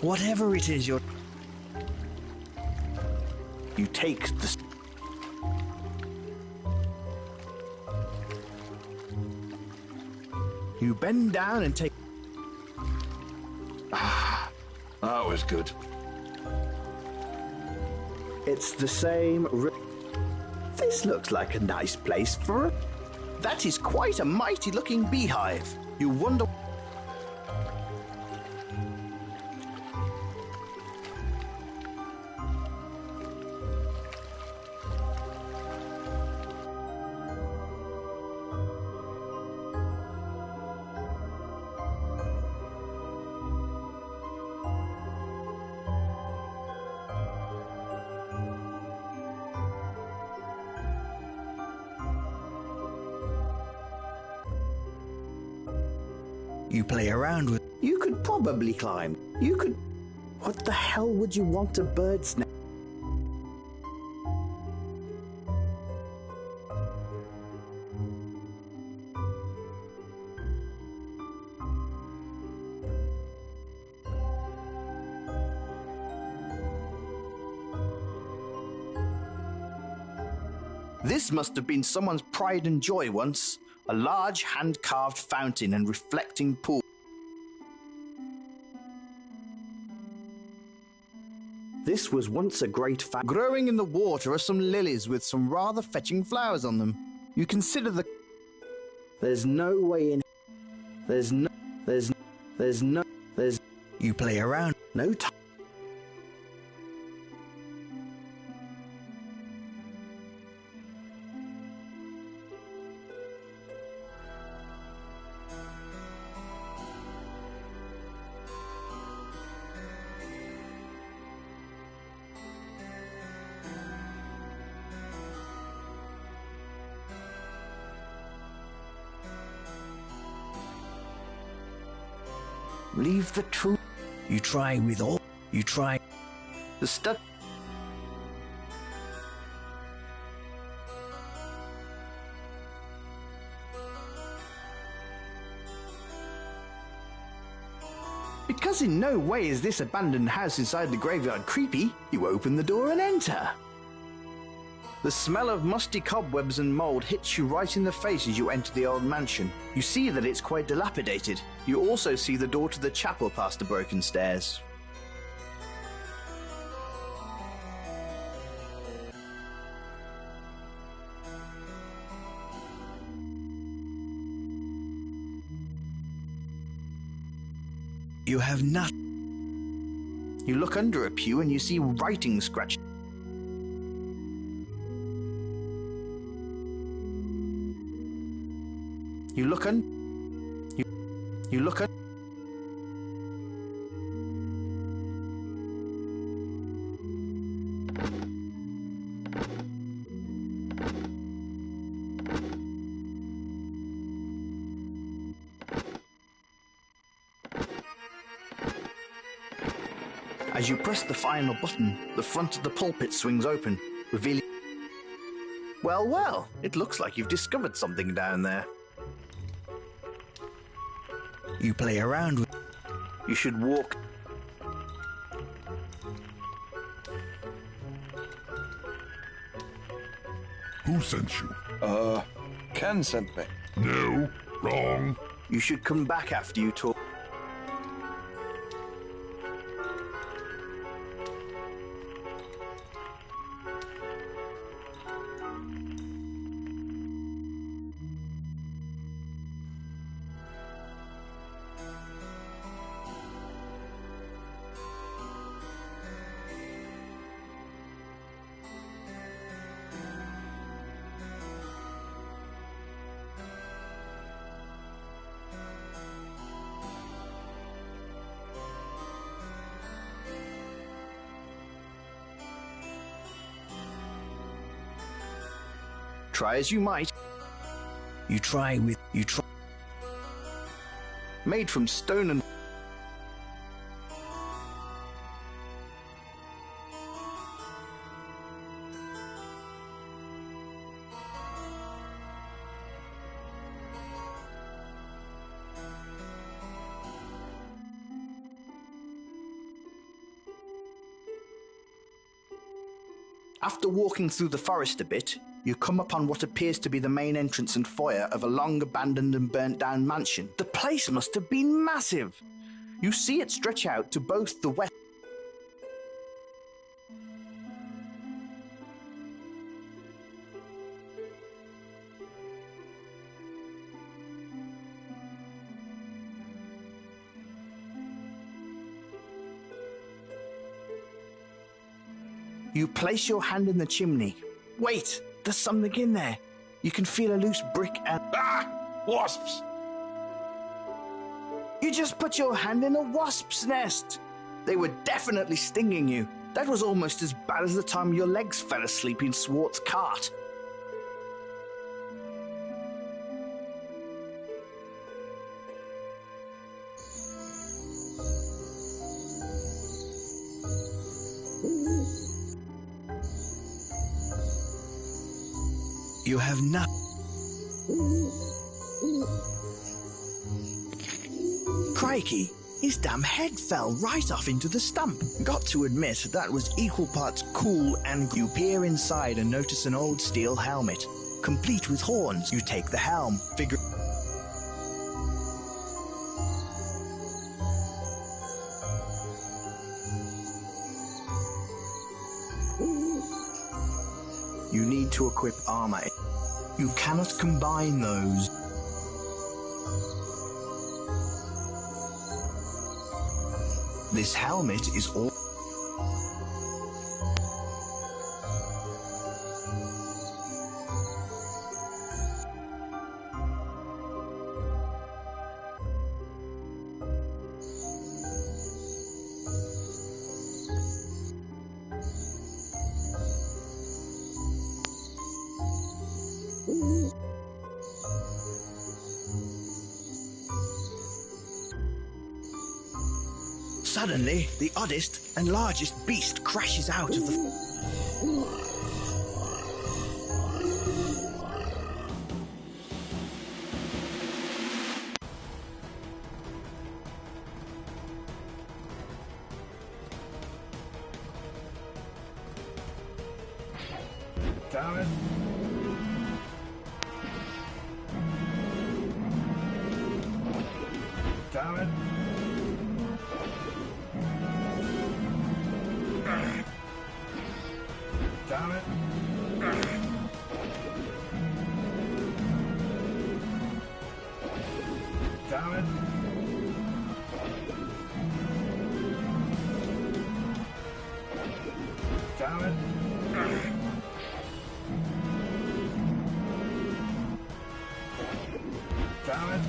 Whatever it is you take the... You bend down and take... Ah, that was good. It's the same... This looks like a nice place for it. That is quite a mighty-looking beehive. You wonder... You play around with... You could probably climb. You could... What the hell would you want a bird's nest? This must have been someone's pride and joy once. A large hand-carved fountain and reflecting pool. This was once a great fountain. Growing in the water are some lilies with some rather fetching flowers on them. You consider the... There's no way in... You play around. No time. Leave the truth. You try with all. You try. The stuff. Because in no way is this abandoned house inside the graveyard creepy, you open the door and enter. The smell of musty cobwebs and mold hits you right in the face as you enter the old mansion. You see that it's quite dilapidated. You also see the door to the chapel past the broken stairs. You have nothing. You look under a pew and you see writing scratched. You look You look at. As you press the final button, the front of the pulpit swings open, revealing... Well, well, it looks like you've discovered something down there. You play around with... You should walk... Who sent you? Ken sent me. No, wrong. You should come back after you talk. Try as you might. You try with... You try... Made from stone and... After walking through the forest a bit, you come upon what appears to be the main entrance and foyer of a long abandoned and burnt down mansion. The place must have been massive. You see it stretch out to both the west. You place your hand in the chimney. Wait! There's something in there. You can feel a loose brick and... Ah! Wasps! You just put your hand in a wasp's nest. They were definitely stinging you. That was almost as bad as the time your legs fell asleep in Swart's cart. You have not. Crikey, his damn head fell right off into the stump. Got to admit, that was equal parts cool and... You peer inside and notice an old steel helmet, complete with horns. You take the helm, figure... You need to equip armor. You cannot combine those. This helmet is all... Suddenly, the oddest and largest beast crashes out of the... Damn it. Damn it. Damn it. Damn it. Damn it. Damn it.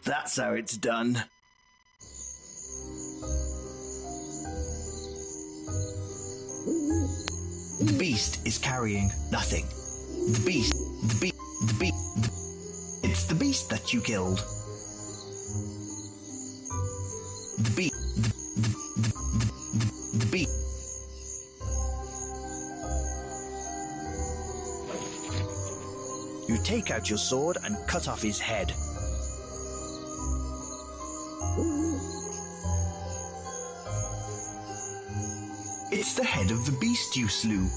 That's how it's done. The beast is carrying nothing. The beast, it's the beast that you killed. The beast, the beast. You take out your sword and cut off his head. It's the head of the beast you slew.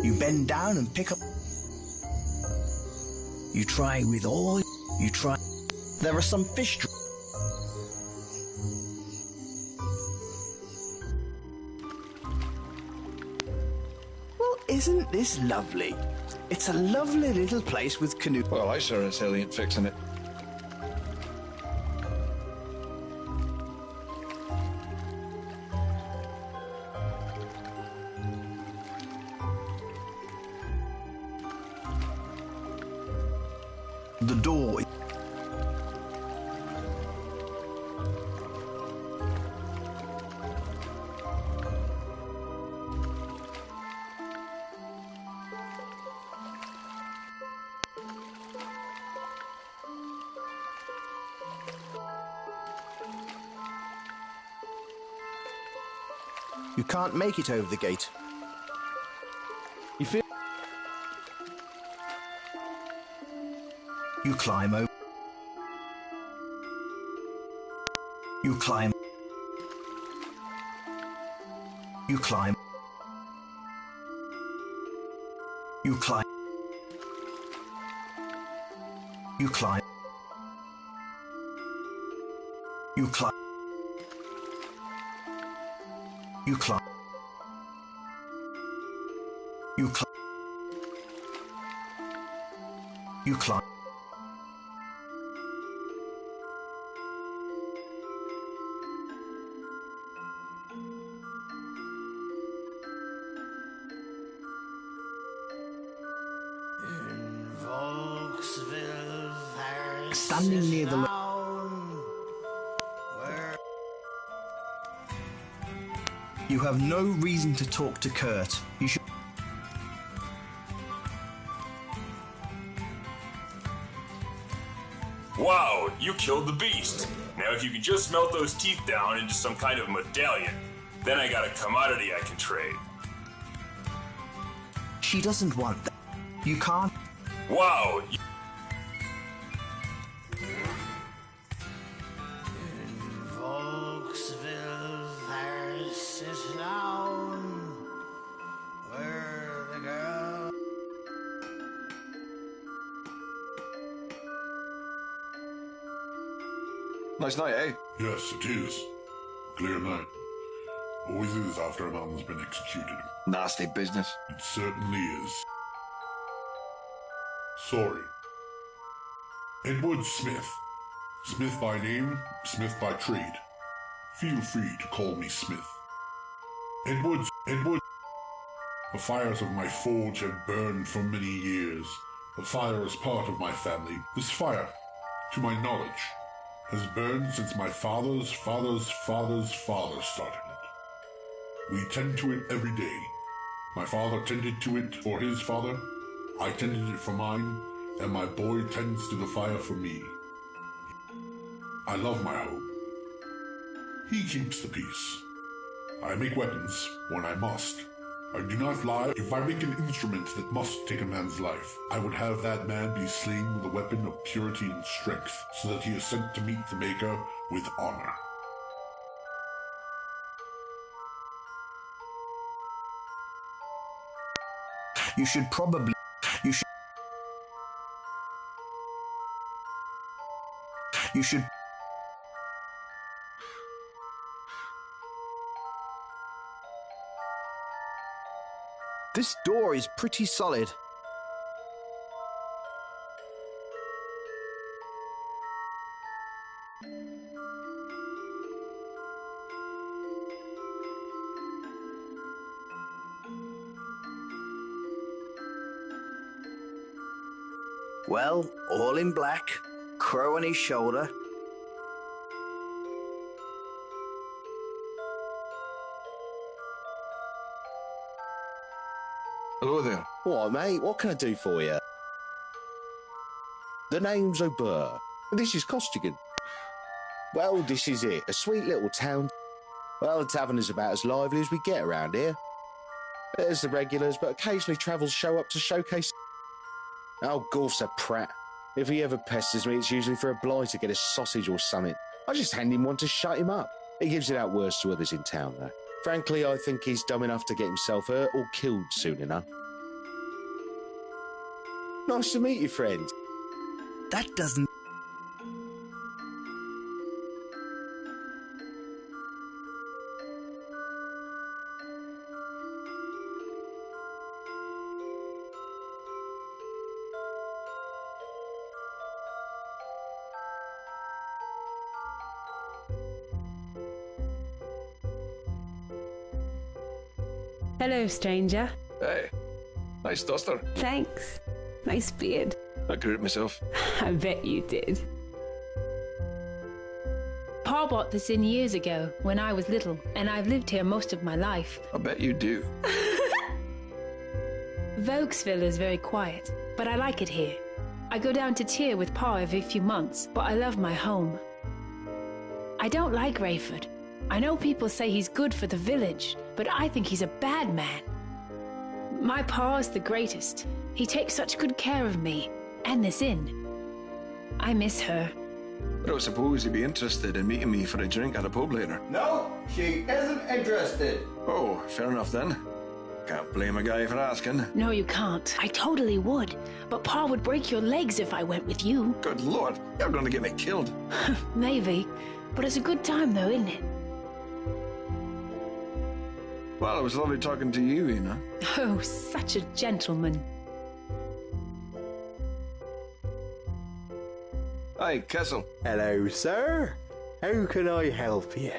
You bend down and pick up. You try with all. You try. There are some fish. Well, isn't this lovely? It's a lovely little place with canoe. Well, I sure as hell ain't fixing it. The door. You can't make it over the gate. You feel... You climb over. You climb. You climb. You climb. You climb. You climb. You climb. You climb. You climb. Standing near the... You have no reason to talk to Kurt. You should... Wow, you killed the beast. Now if you can just melt those teeth down into some kind of medallion, then I got a commodity I can trade. She doesn't want that. You can't... Wow. Nice night, eh? Yes, it is. Clear night. Always is after a man's been executed. Nasty business. It certainly is. Sorry. Edward Smith. Smith by name, Smith by trade. Feel free to call me Smith. Edward. The fires of my forge have burned for many years. The fire is part of my family. This fire, to my knowledge, has burned since my father's father's father's father started it. We tend to it every day. My father tended to it for his father, I tended it for mine, and my boy tends to the fire for me. I love my home. He keeps the peace. I make weapons when I must. I do not lie. If I make an instrument that must take a man's life, I would have that man be slain with a weapon of purity and strength, so that he is sent to meet the Maker with honor. You should probably... You should... This door is pretty solid. Well, all in black, crow on his shoulder. Hello there. What, mate? What can I do for you? The name's O'Burr. This is Costigan. Well, this is it. A sweet little town. Well, the tavern is about as lively as we get around here. There's the regulars, but occasionally travellers show up to showcase. Oh, Gorf's a prat. If he ever pesters me, it's usually for a blight to get a sausage or something. I just hand him one to shut him up. He gives it out worse to others in town, though. Frankly, I think he's dumb enough to get himself hurt or killed soon enough. Nice to meet you, friend. That doesn't... Hello, stranger. Hey. Nice duster. Thanks. Nice beard. I grew it myself. I bet you did. Pa bought this in years ago, when I was little, and I've lived here most of my life. I bet you do. Vokesville is very quiet, but I like it here. I go down to Tyr with Pa every few months, but I love my home. I don't like Rayford. I know people say he's good for the village, but I think he's a bad man. My pa's the greatest. He takes such good care of me, and this inn. I miss her. I don't suppose you'd be interested in meeting me for a drink at a pub later. No, she isn't interested. Oh, fair enough then. Can't blame a guy for asking. No, you can't. I totally would. But Pa would break your legs if I went with you. Good lord, you're going to get me killed. Maybe. But it's a good time though, isn't it? Well, it was lovely talking to you, Ina. Oh, such a gentleman. Hi, Kessel. Hello, sir. How can I help you?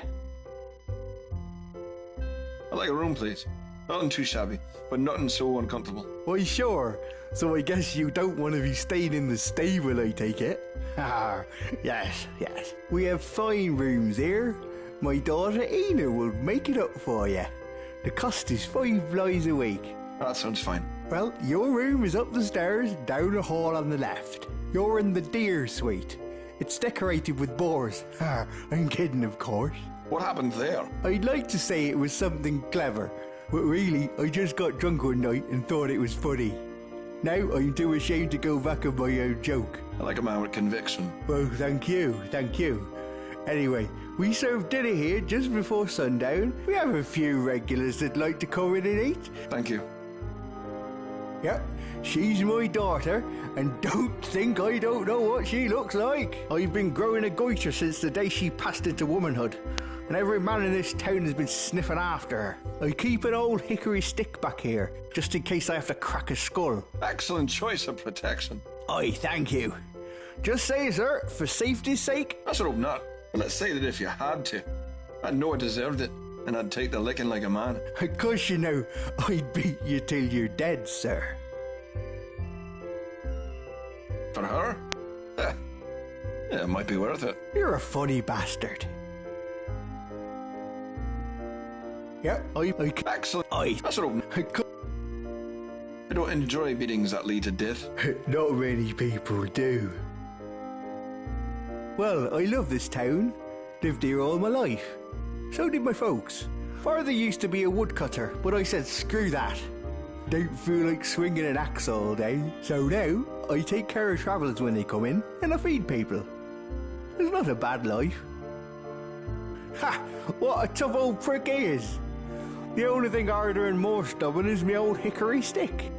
I'd like a room, please. Nothing too shabby, but nothing so uncomfortable. Why, sure. So I guess you don't want to be staying in the stable, I take it? Yes. We have fine rooms here. My daughter Ina will make it up for you. The cost is $5 a week. That sounds fine. Well, your room is up the stairs, down the hall on the left. You're in the deer suite. It's decorated with boars. I'm kidding, of course. What happened there? I'd like to say it was something clever, but really, I just got drunk one night and thought it was funny. Now I'm too ashamed to go back on my own joke. I like a man with conviction. Well, thank you. Anyway, we serve dinner here just before sundown. We have a few regulars that'd like to come in and eat. Thank you. Yep, she's my daughter, and don't think I don't know what she looks like. I've been growing a goiter since the day she passed into womanhood, and every man in this town has been sniffing after her. I keep an old hickory stick back here, just in case I have to crack a skull. Excellent choice of protection. Aye, thank you. Just say, sir, for safety's sake. I should hope not. But let's say that if you had to, I'd know I deserved it, and I'd take the licking like a man. Of course you know, I'd beat you till you're dead, sir. For her? Yeah, it might be worth it. You're a funny bastard. Yeah, I excellent. I should hope. I don't enjoy beatings that lead to death. Not many people do. Well, I love this town. Lived here all my life. So did my folks. Father used to be a woodcutter, but I said screw that. Don't feel like swinging an axe all day. So now, I take care of travellers when they come in, and I feed people. It's not a bad life. Ha! What a tough old prick he is. The only thing harder and more stubborn is my old hickory stick.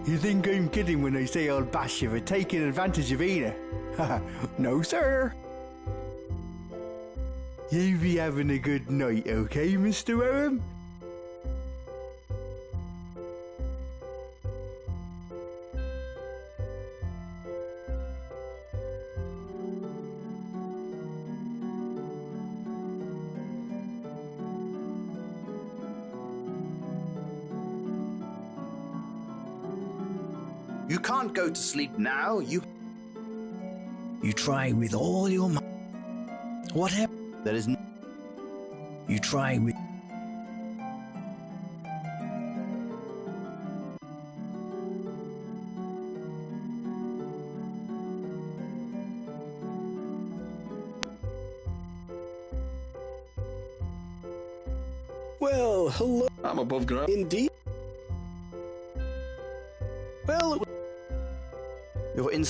You think I'm kidding when I say I'll bash you for taking advantage of Ina? No, sir. You be having a good night, okay, Mr. Owen? You can't go to sleep now. You try with all your might. Whatever there is. You try with. Well, hello. I'm above ground. Indeed. Well, you're in.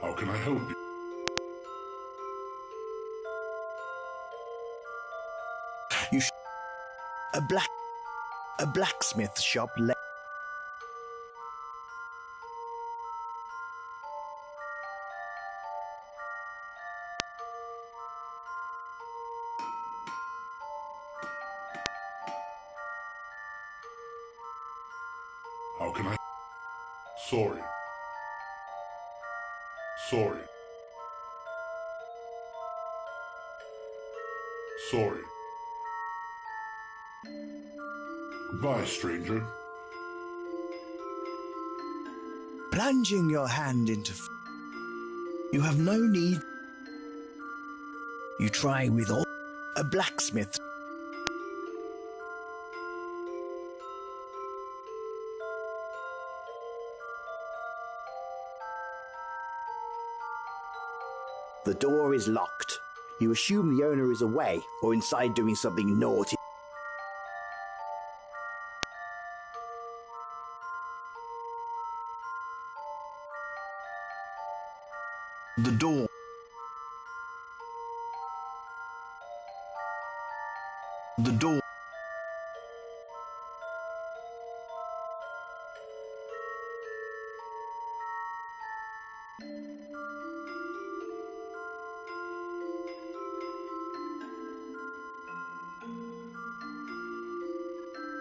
How can I help you? A blacksmith shop. How can I? Sorry. Sorry. Sorry. Goodbye, stranger. Plunging your hand into. You have no need. You try with all. A blacksmith. The door is locked. You assume the owner is away or inside doing something naughty. The door. The door.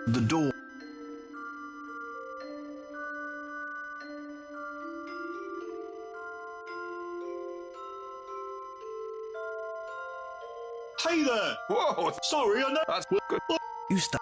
The door. Hey there! Whoa! Sorry, I know. That's good. You stop.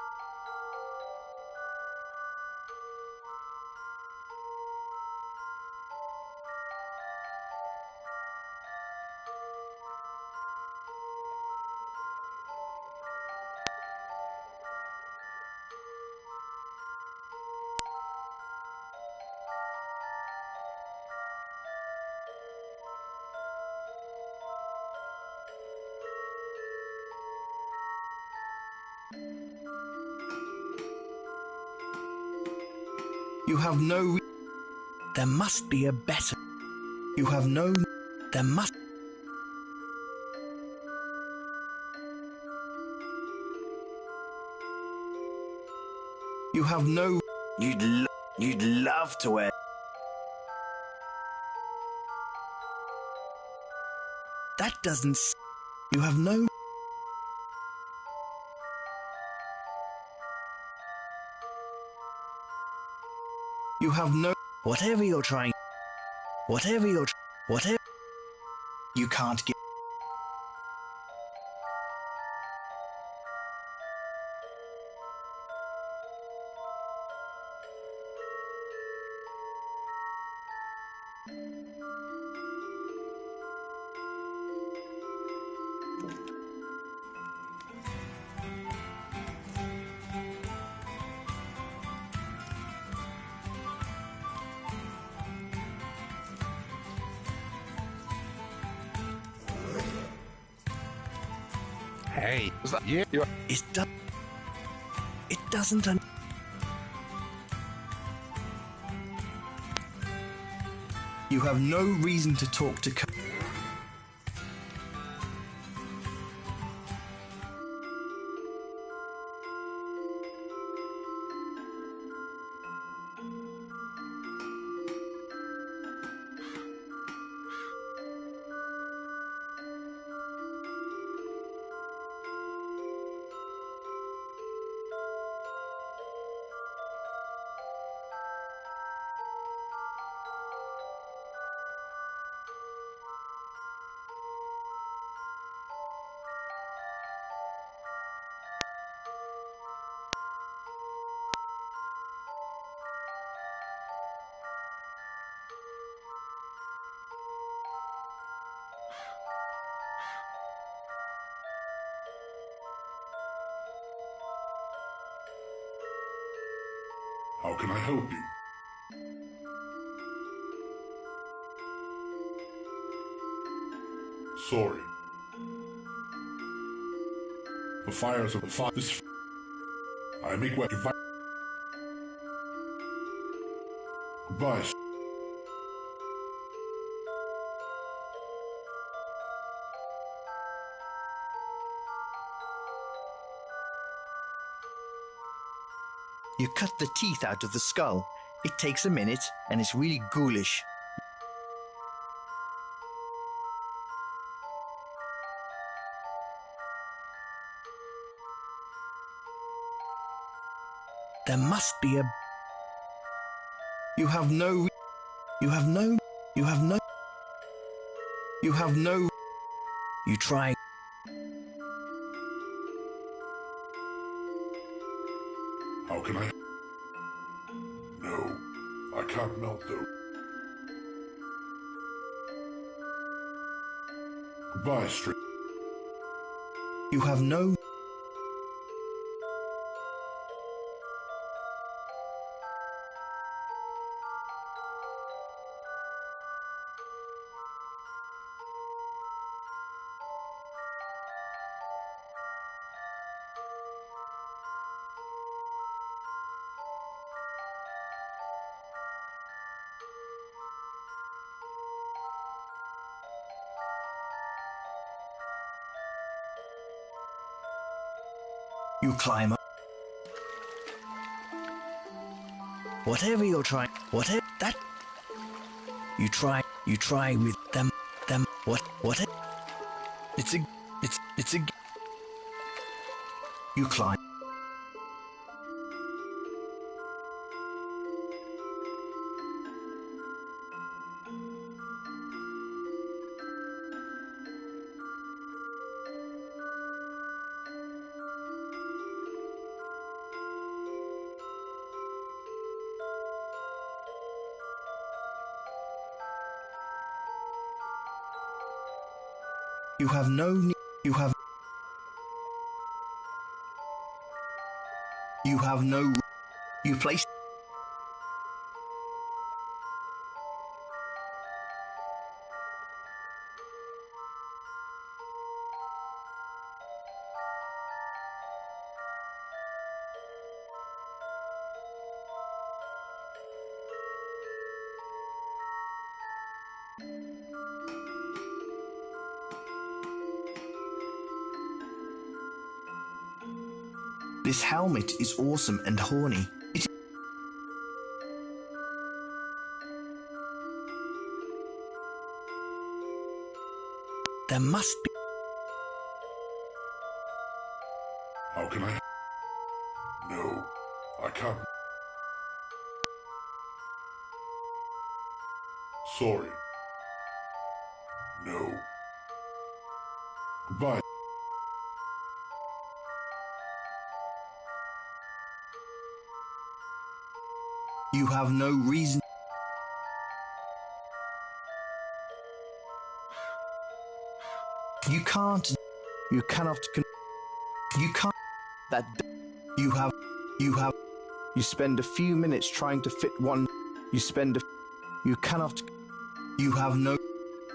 You have no... There must be a better... You have no... There must... You have no... You'd love to wear... That doesn't... You have no... You have no... Whatever you're trying... Whatever you're... Whatever... You can't get... Hey, is that you? It doesn't... You have no reason to talk to... How can I help you? Sorry. The fires of the fire. I make what you fight. Goodbye. You cut the teeth out of the skull. It takes a minute, and it's really ghoulish. There must be a... You have no... You have no... You have no... You have no... You try... How can I? No, I can't melt though. Goodbye, Street. You have no... You climb up. Whatever you're trying, whatever that you try with them, what it's a you climb. You have no need. You have no. You place. This helmet is awesome and horny. There must be... How can I? No, I can't. Sorry. No. Goodbye. You have no reason... You can't... You cannot... You can't... That... You have... You spend a few minutes trying to fit one... You spend a... You cannot... You have no...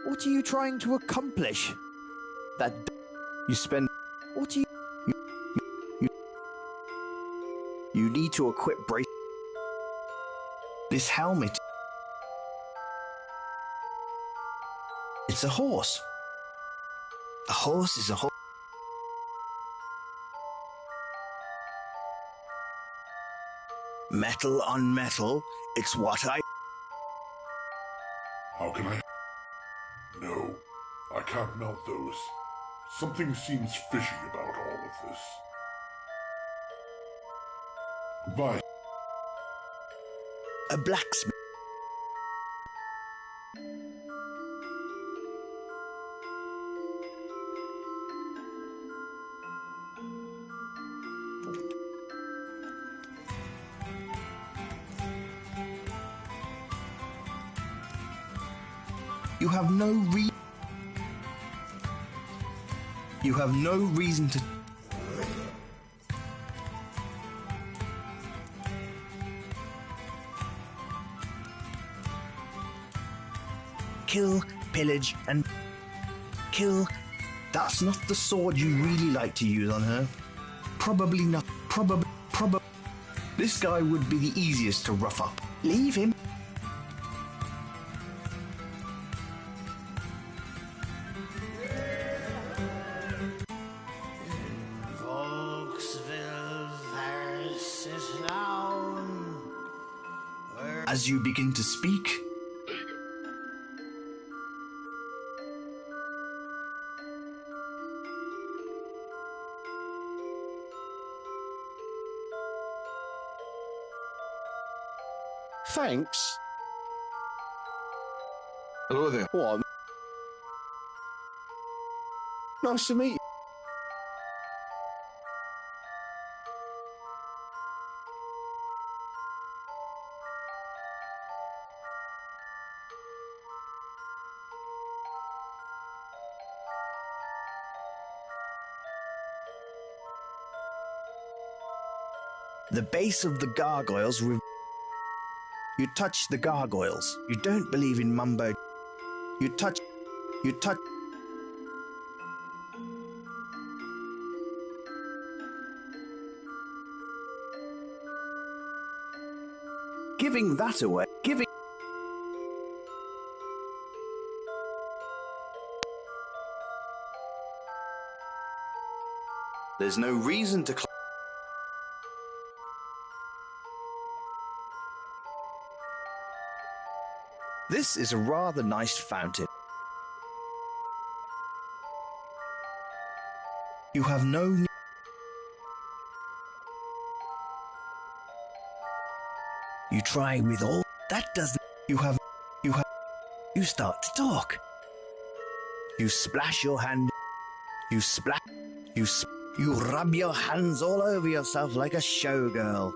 What are you trying to accomplish? That... You spend... What are you... You need to equip brace... This helmet... It's a horse. A horse is a horse. Metal on metal, it's what I... How can I? No, I can't melt those. Something seems fishy about all of this. Goodbye. A blacksmith. You have no You have no reason to... Kill, pillage, and... Kill... That's not the sword you really like to use on her. Probably not. Probably... This guy would be the easiest to rough up. Leave him. As you begin to speak, Thanks. Hello there. What? Nice to meet you. the base of the gargoyles... You touch the gargoyles. You don't believe in mumbo... You touch... Giving that away. There's no reason to... This is a rather nice fountain. You have no... You try with all... That doesn't... You start to talk. You splash your hand... You rub your hands all over yourself like a showgirl.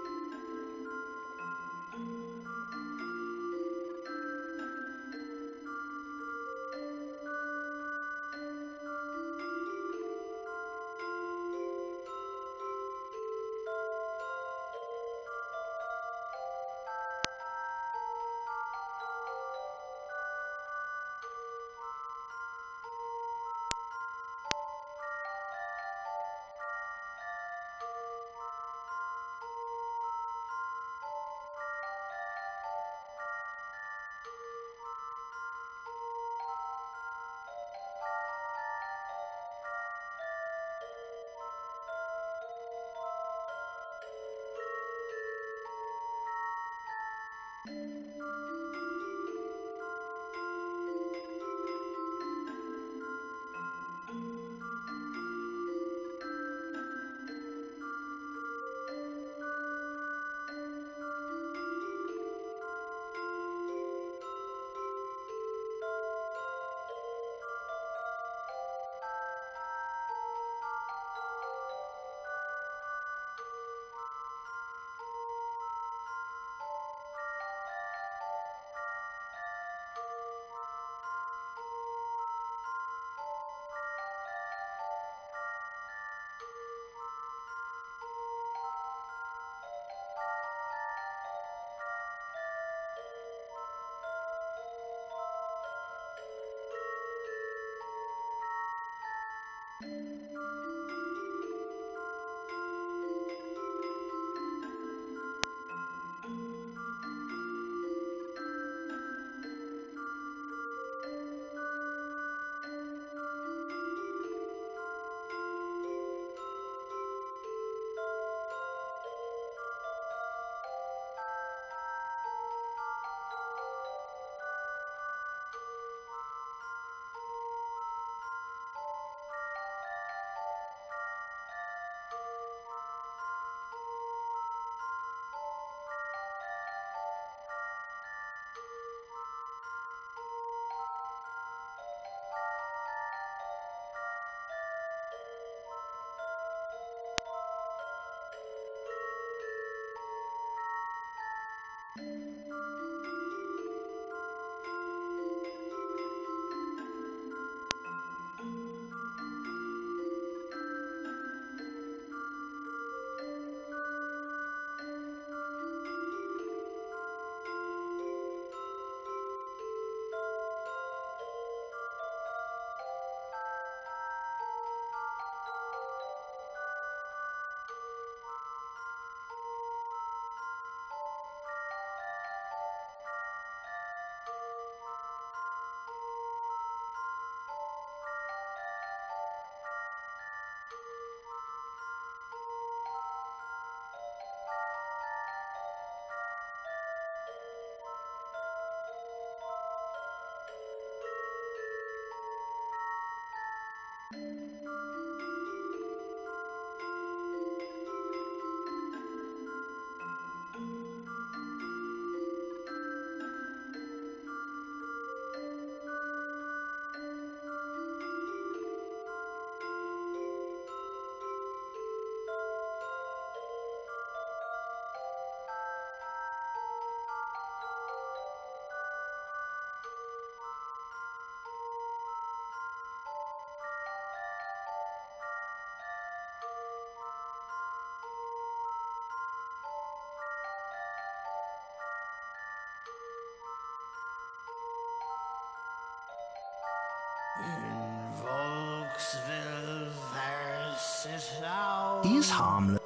He is harmless.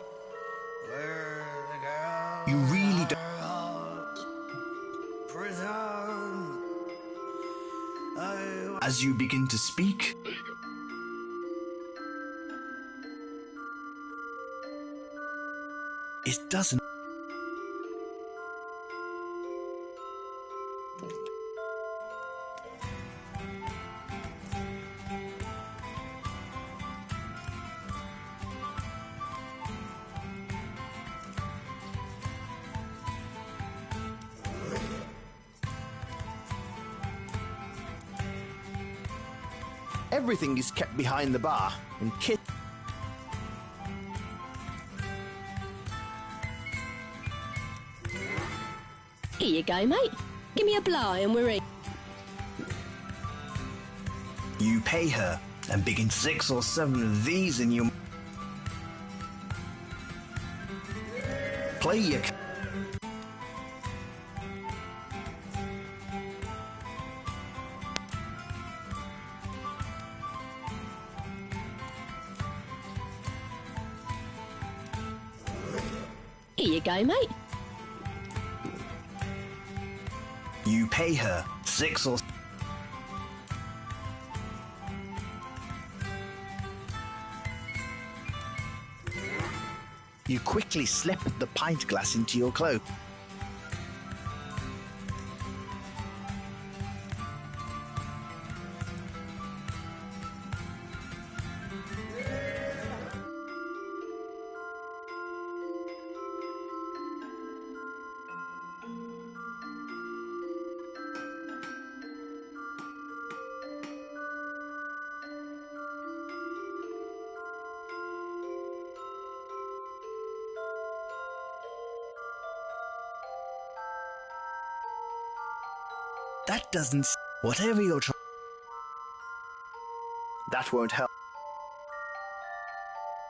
You really don't. As you begin to speak, it doesn't. Everything is kept behind the bar, and Kit. Here you go, mate. Give me a blow and we're in. You pay her and begin 6 or 7 of these in your. Play your. Here you go, mate. You pay her 6 or. You quickly slip the pint glass into your cloak. That doesn't... Whatever you're trying... That won't help.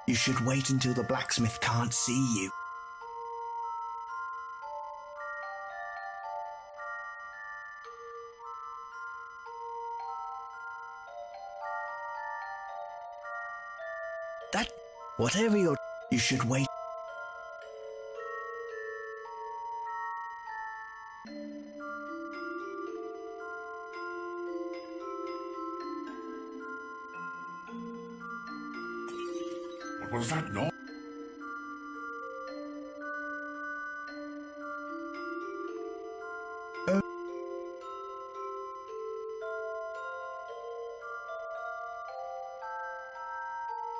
You should wait until the blacksmith can't see you. That... Whatever you're... You should wait... What was that noise?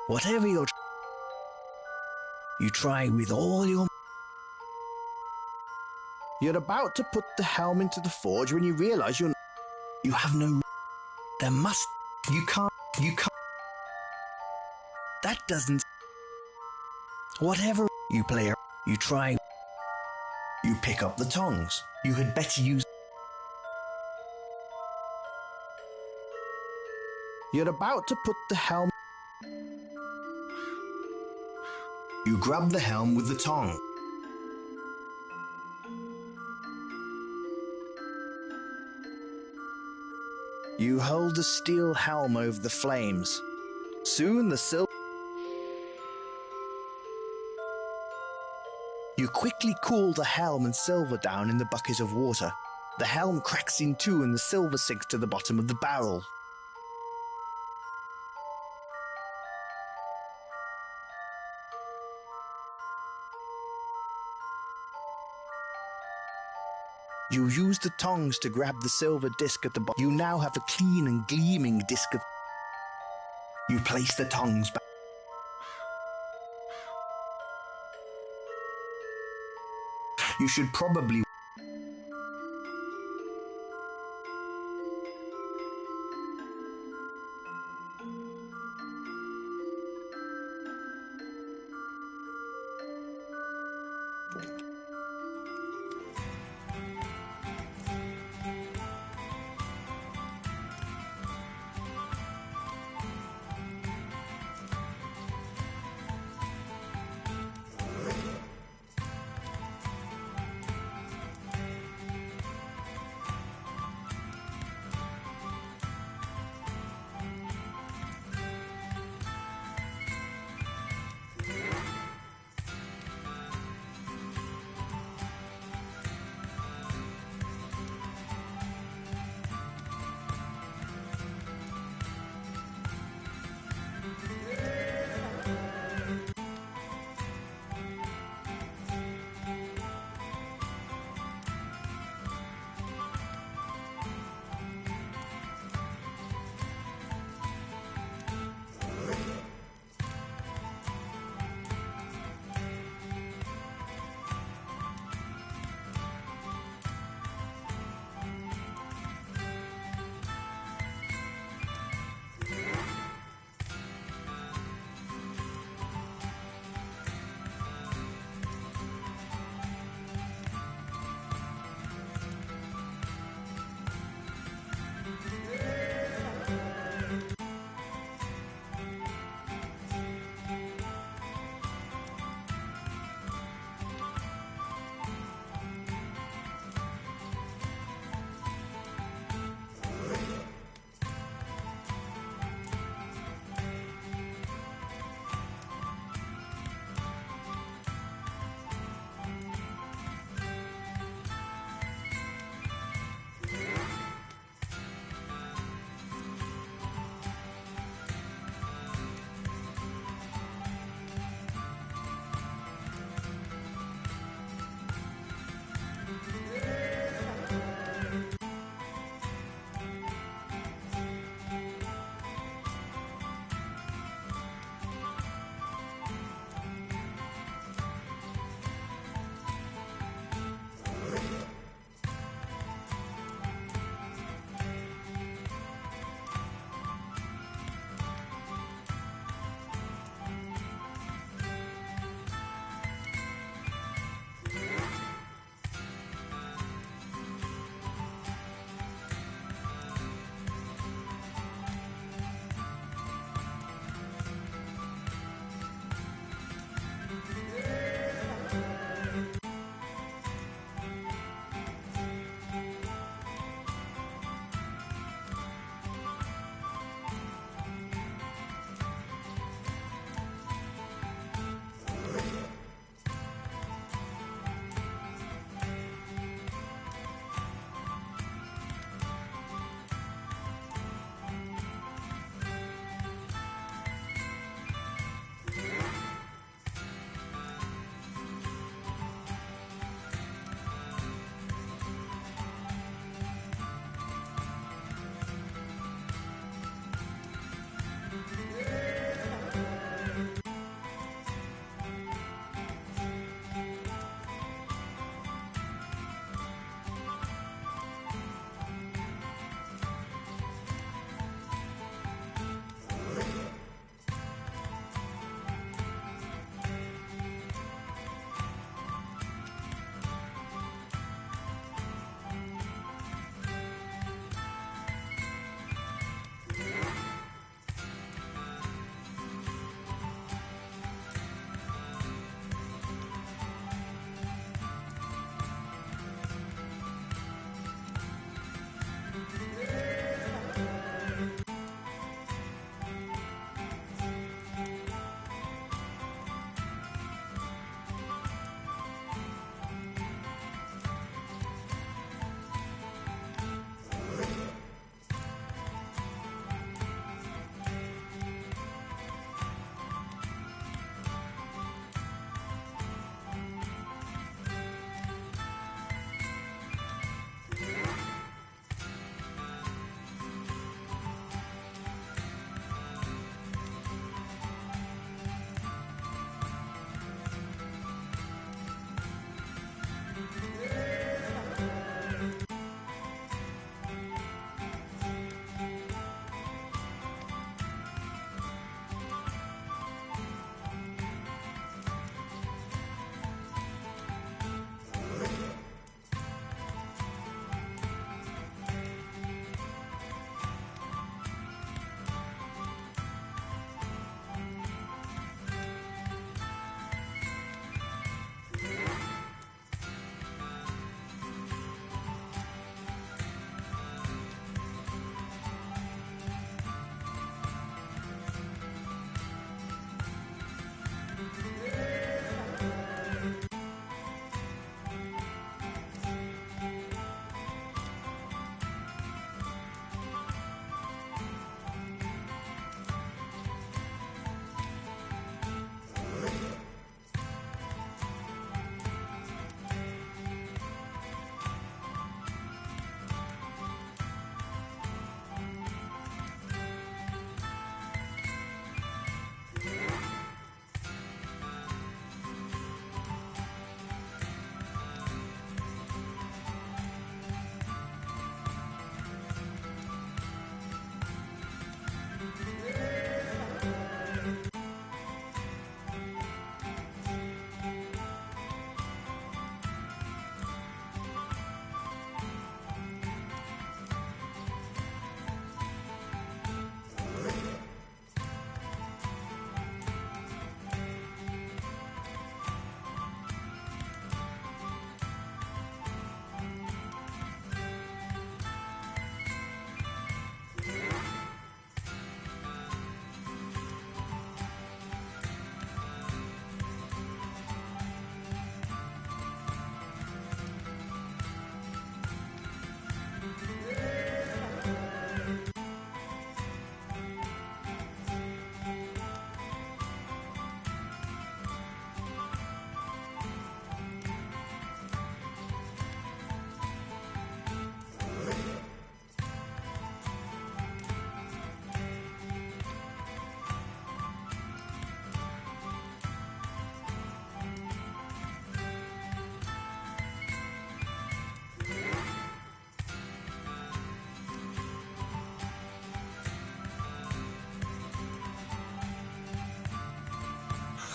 Whatever you're... You try with all your... You're about to put the helm into the forge when you realize you're... You have no... There must... You can't... That doesn't... Whatever you play... You try... You pick up the tongs. You had better use... You're about to put the helm... You grab the helm with the tong. You hold the steel helm over the flames. Soon the silver... You quickly cool the helm and silver down in the bucket of water. The helm cracks in two and the silver sinks to the bottom of the barrel. You use the tongs to grab the silver disc at the bottom. You now have a clean and gleaming disc of... You place the tongs back. You should probably...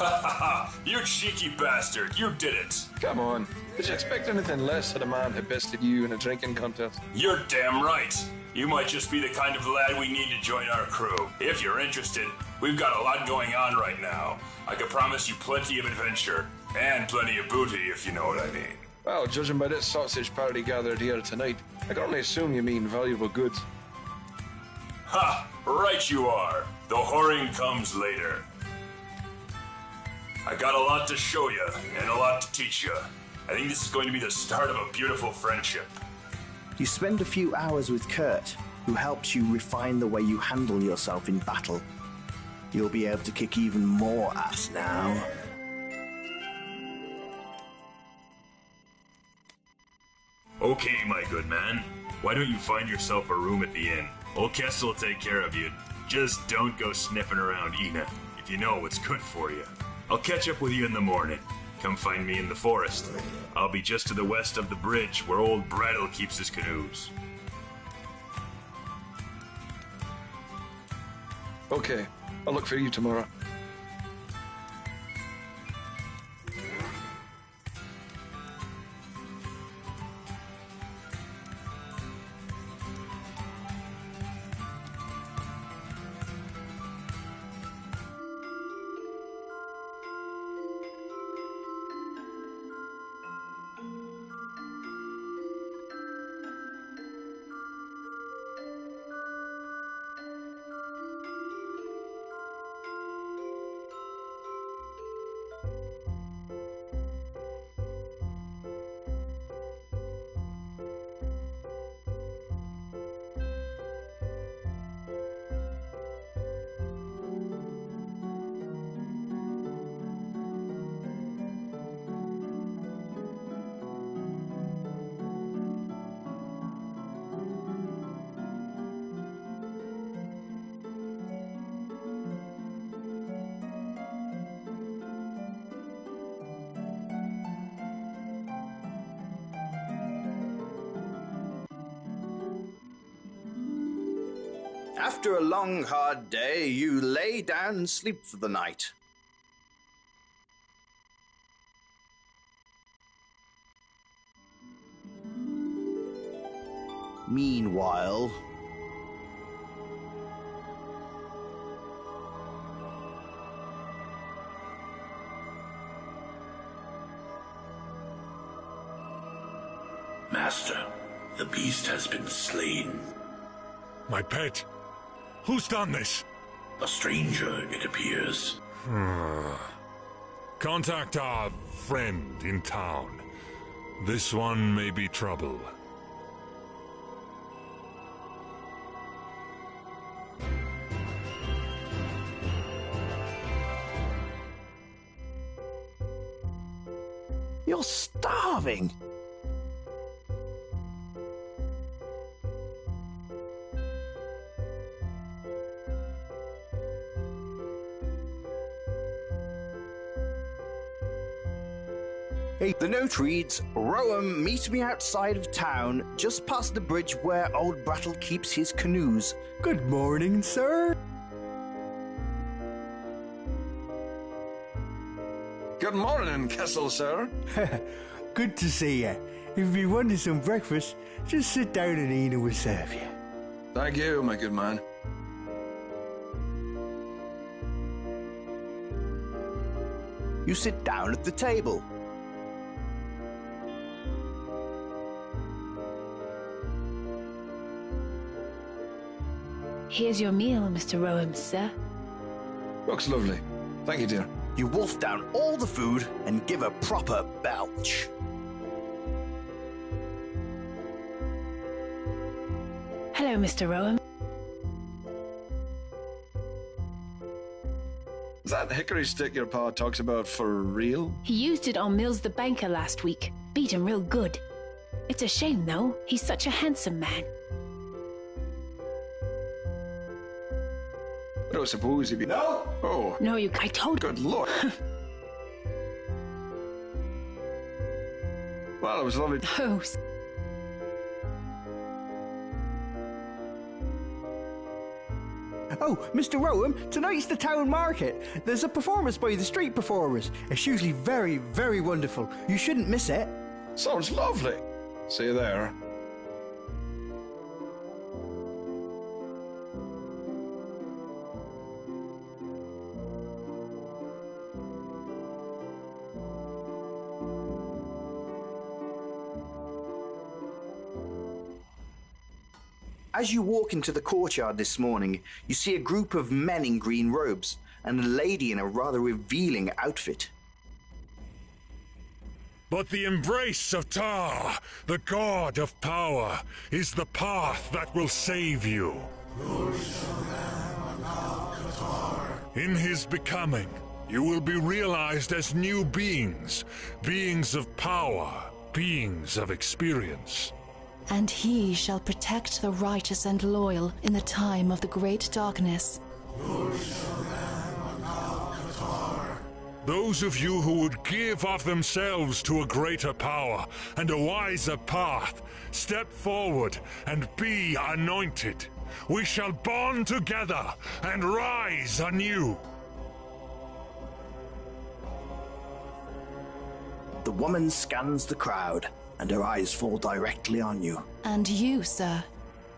Ha ha ha! You cheeky bastard! You did it! Come on. Did you expect anything less of the man who bested you in a drinking contest? You're damn right! You might just be the kind of lad we need to join our crew. If you're interested, we've got a lot going on right now. I can promise you plenty of adventure, and plenty of booty, if you know what I mean. Well, judging by this sausage party gathered here tonight, I can only assume you mean valuable goods. Ha! Right you are. The whoring comes later. I got a lot to show you, and a lot to teach you. I think this is going to be the start of a beautiful friendship. You spend a few hours with Kurt, who helps you refine the way you handle yourself in battle. You'll be able to kick even more ass now. Okay, my good man. Why don't you find yourself a room at the inn? Old Kessel will take care of you. Just don't go sniffing around Ina, if you know what's good for you. I'll catch up with you in the morning. Come find me in the forest. I'll be just to the west of the bridge where old Brattle keeps his canoes. Okay, I'll look for you tomorrow. After a long, hard day, you lay down and sleep for the night. Meanwhile, Master, the beast has been slain. My pet? Who's done this? A stranger, it appears. Contact our friend in town. This one may be trouble. you're starving. The note reads, Roam, meet me outside of town, just past the bridge where old Brattle keeps his canoes. Good morning, sir. Good morning, Kessel, sir. Good to see you. If you wanted some breakfast, just sit down and Ina will serve you. Thank you, my good man. You sit down at the table. Here's your meal, Mr. Rowan, sir. Looks lovely. Thank you, dear. You wolf down all the food and give a proper belch. Hello, Mr. Rowan. Is that hickory stick your pa talks about for real? He used it on Mills the banker last week. Beat him real good. It's a shame, though. He's such a handsome man. I don't suppose he'd be... No! Oh. No, I told... Good lord. Well, it was lovely... Oh. Oh, Mr. Rowan, tonight's the town market. There's a performance by the street performers. It's usually very, very wonderful. You shouldn't miss it. Sounds lovely. See you there. As you walk into the courtyard this morning, you see a group of men in green robes and a lady in a rather revealing outfit. But the embrace of Tar, the god of power, is the path that will save you. In his becoming, you will be realized as new beings, beings of power, beings of experience. And he shall protect the righteous and loyal in the time of the great darkness. Those of you who would give of themselves to a greater power and a wiser path, step forward and be anointed. We shall bond together and rise anew. The woman scans the crowd, and her eyes fall directly on you. And you, sir,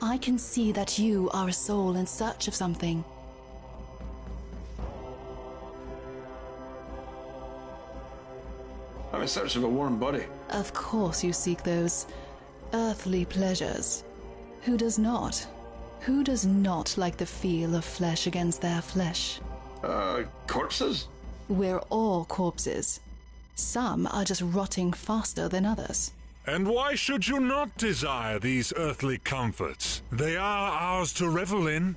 I can see that you are a soul in search of something. I'm in search of a warm body. Of course you seek those earthly pleasures. Who does not? Who does not like the feel of flesh against their flesh? Corpses? We're all corpses. Some are just rotting faster than others. And why should you not desire these earthly comforts? They are ours to revel in.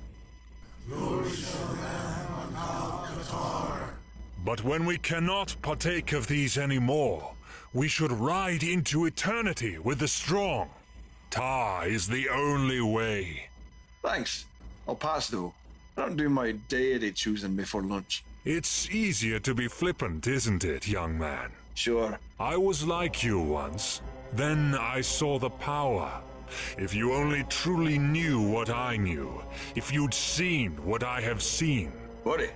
But when we cannot partake of these anymore, we should ride into eternity with the strong. Tar is the only way. Thanks. I'll pass, though. I don't do my deity choosing before lunch. It's easier to be flippant, isn't it, young man? Sure. I was like you once. Then I saw the power. If you only truly knew what I knew, if you'd seen what I have seen. Buddy,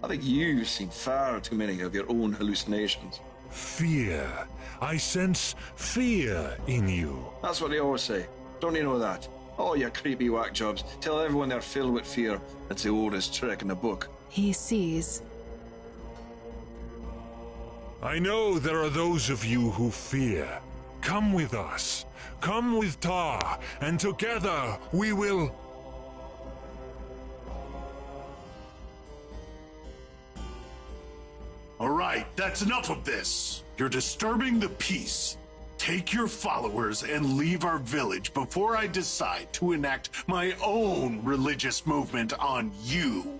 I think you've seen far too many of your own hallucinations. Fear. I sense fear in you. That's what they always say. Don't you know that? Oh, you creepy whack jobs. Tell everyone they're filled with fear. That's the oldest trick in the book. He sees. I know there are those of you who fear. Come with us. Come with Tar, and together we will... All right, that's enough of this. You're disturbing the peace. Take your followers and leave our village before I decide to enact my own religious movement on you.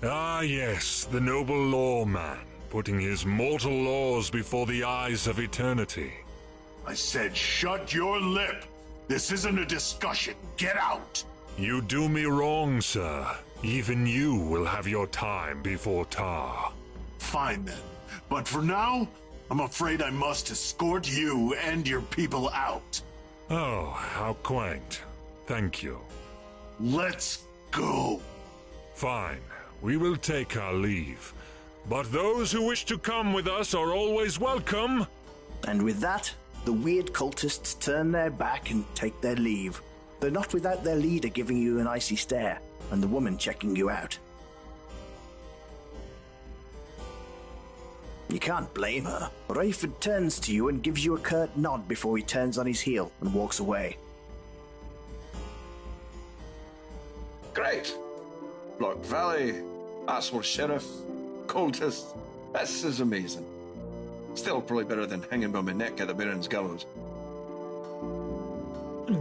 Ah, yes, the noble lawman, putting his mortal laws before the eyes of eternity. I said shut your lip. This isn't a discussion. Get out. You do me wrong, sir. Even you will have your time before Tar. Fine then. But for now, I'm afraid I must escort you and your people out. Oh, how quaint. Thank you. Let's go. Fine. We will take our leave. But those who wish to come with us are always welcome. And with that, the weird cultists turn their back and take their leave. They're not without their leader giving you an icy stare, and the woman checking you out. You can't blame her. Rayford turns to you and gives you a curt nod before he turns on his heel and walks away. Great! Block Valley, asshole sheriff, cultist. This is amazing. Still probably better than hanging by my neck at the Baron's gallows.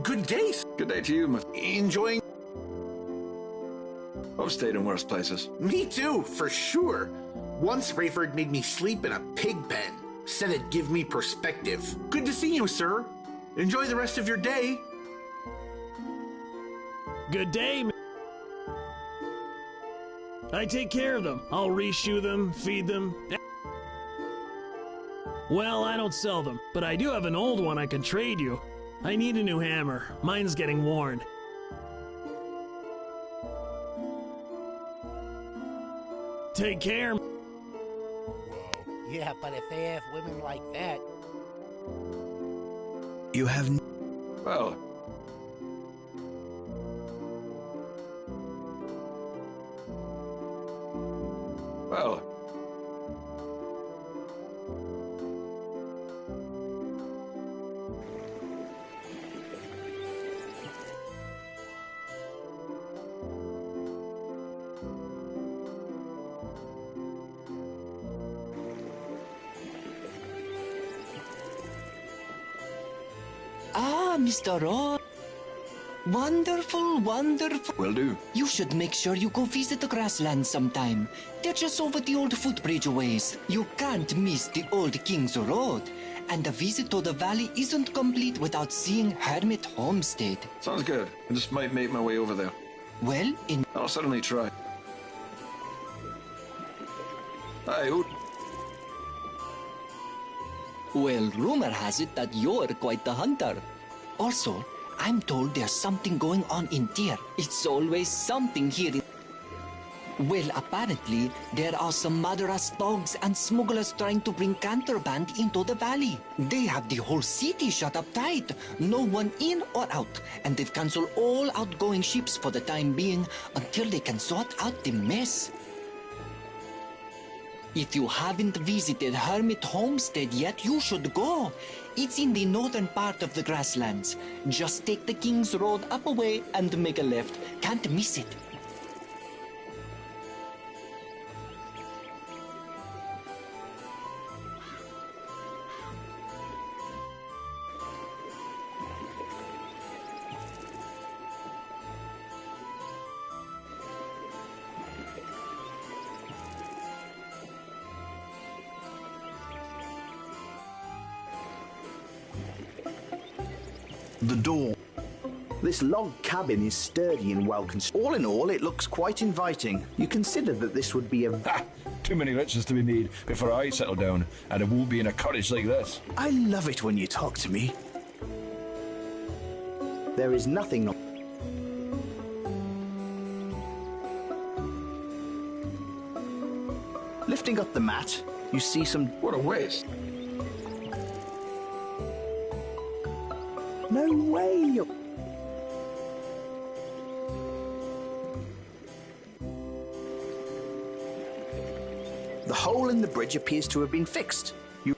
Good day. Good day to you, my... Enjoying... I've stayed in worse places. Me too, for sure. Once Rayford made me sleep in a pig pen. Said it'd give me perspective. Good to see you, sir. Enjoy the rest of your day. Good day. I take care of them. I'll reshoe them, feed them. Well, I don't sell them, but I do have an old one I can trade you. I need a new hammer. Mine's getting worn. Take care. Yeah, but if they have women like that... You have... Well... Well... Ah, Mr. Ron. Wonderful, wonderful. Will do. You should make sure you go visit the grasslands sometime. They're just over the old footbridge a ways. You can't miss the old King's Road. And a visit to the valley isn't complete without seeing Hermit Homestead. Sounds good. I just might make my way over there. Well, I'll certainly try. Hey, who... Well, rumor has it that you're quite the hunter. Also, I'm told there's something going on in Tyr. It's always something here. Well, apparently, there are some murderous dogs and smugglers trying to bring contraband into the valley. They have the whole city shut up tight. No one in or out. And they've cancelled all outgoing ships for the time being until they can sort out the mess. If you haven't visited Hermit Homestead yet, you should go. It's in the northern part of the grasslands. Just take the King's Road up a way and make a left. Can't miss it. The door. This log cabin is sturdy and well constructed. All in all, it looks quite inviting. You consider that this would be a... Too many riches to be made before I settle down, and it won't be in a cottage like this. I love it when you talk to me. There is nothing... Lifting up the mat, you see some... What a waste. No way! The hole in the bridge appears to have been fixed. You...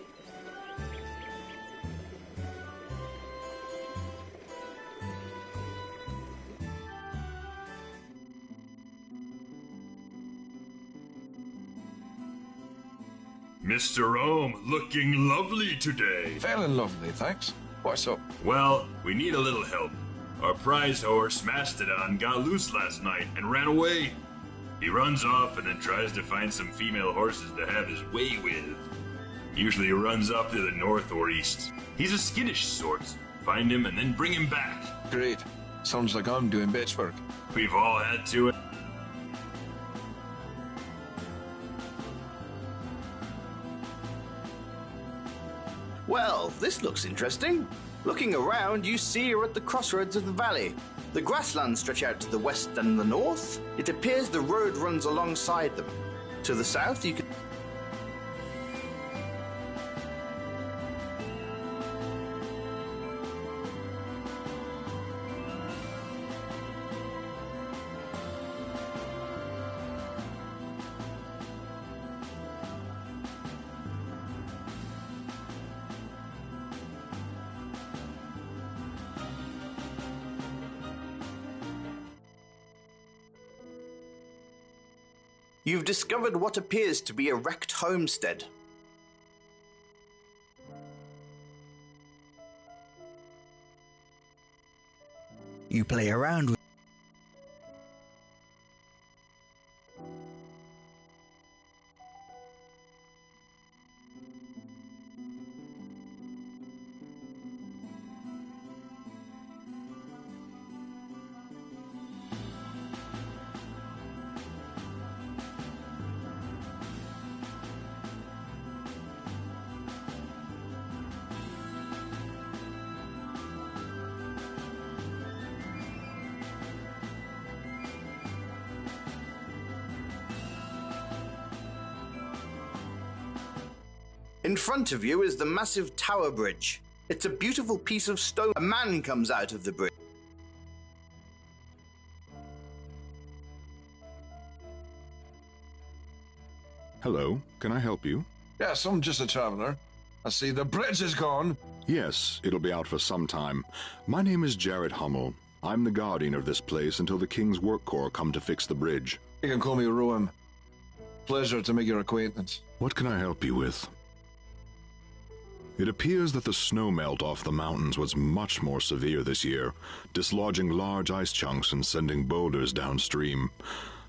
Mr. Rome, looking lovely today. Feeling lovely, thanks. What's up? Well, we need a little help. Our prize horse, Mastodon, got loose last night and ran away. He runs off and then tries to find some female horses to have his way with. Usually he runs up to the north or east. He's a skittish sort. Find him and then bring him back. Great. Sounds like I'm doing bitch work. We've all had to it. Well, this looks interesting. Looking around, you see you're at the crossroads of the valley. The grasslands stretch out to the west and the north. It appears the road runs alongside them. To the south, you can... You've discovered what appears to be a wrecked homestead. You play around with... In front of you is the massive tower bridge. It's a beautiful piece of stone. A man comes out of the bridge. Hello, can I help you? Yes, I'm just a traveler. I see the bridge is gone. Yes, it'll be out for some time. My name is Jared Hummel. I'm the guardian of this place until the King's Work Corps come to fix the bridge. You can call me Rowan. Pleasure to make your acquaintance. What can I help you with? It appears that the snow melt off the mountains was much more severe this year, dislodging large ice chunks and sending boulders downstream.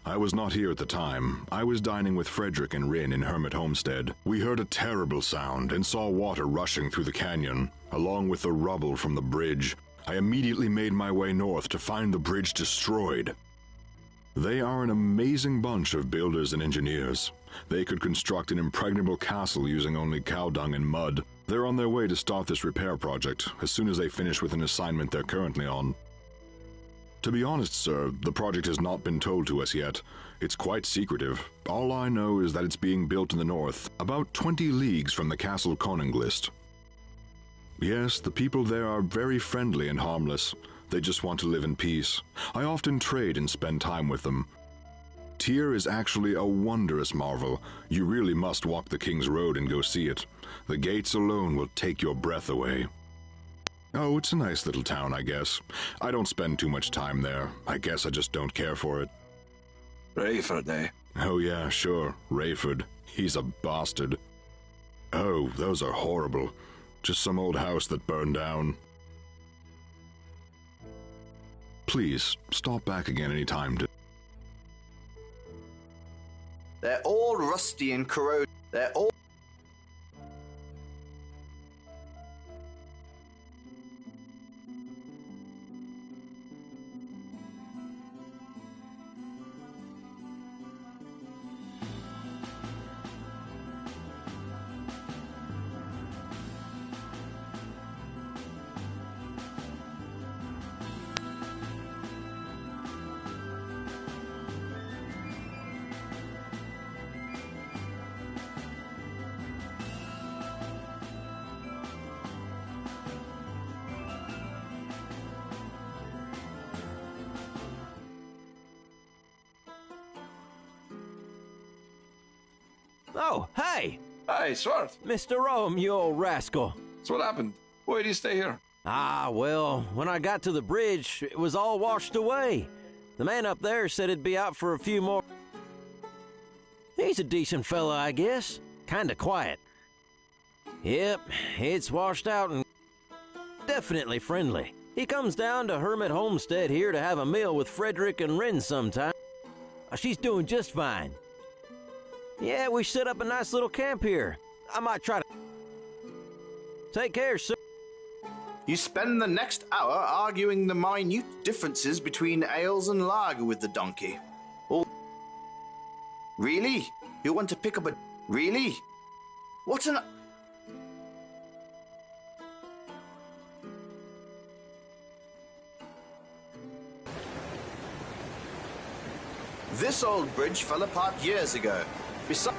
I was not here at the time. I was dining with Frederick and Rin in Hermit Homestead. We heard a terrible sound and saw water rushing through the canyon, along with the rubble from the bridge. I immediately made my way north to find the bridge destroyed. They are an amazing bunch of builders and engineers. They could construct an impregnable castle using only cow dung and mud. They're on their way to start this repair project as soon as they finish with an assignment they're currently on. To be honest, sir, the project has not been told to us yet. It's quite secretive. All I know is that it's being built in the north, about 20 leagues from the Castle Koninglist. Yes, the people there are very friendly and harmless. They just want to live in peace. I often trade and spend time with them. Tyr is actually a wondrous marvel. You really must walk the King's Road and go see it. The gates alone will take your breath away. Oh, it's a nice little town, I guess. I don't spend too much time there. I guess I just don't care for it. Rayford, eh? Oh yeah, sure. Rayford. He's a bastard. Oh, those are horrible. Just some old house that burned down. Please, stop back again any time to... They're all rusty and corroded. They're all... Oh, hey! Hey, Swart! Mr. Rome, you old rascal. So what happened? Why do you stay here? Ah, well, when I got to the bridge, it was all washed away. The man up there said it'd be out for a few more... He's a decent fella, I guess. Kinda quiet. Yep, it's washed out and definitely friendly. He comes down to Hermit Homestead here to have a meal with Frederick and Rin sometime. She's doing just fine. Yeah, we set up a nice little camp here. I might try to... Take care, sir. You spend the next hour arguing the minute differences between ales and lager with the donkey. Oh, really? You want to pick up a... Really? What an... This old bridge fell apart years ago. Besides...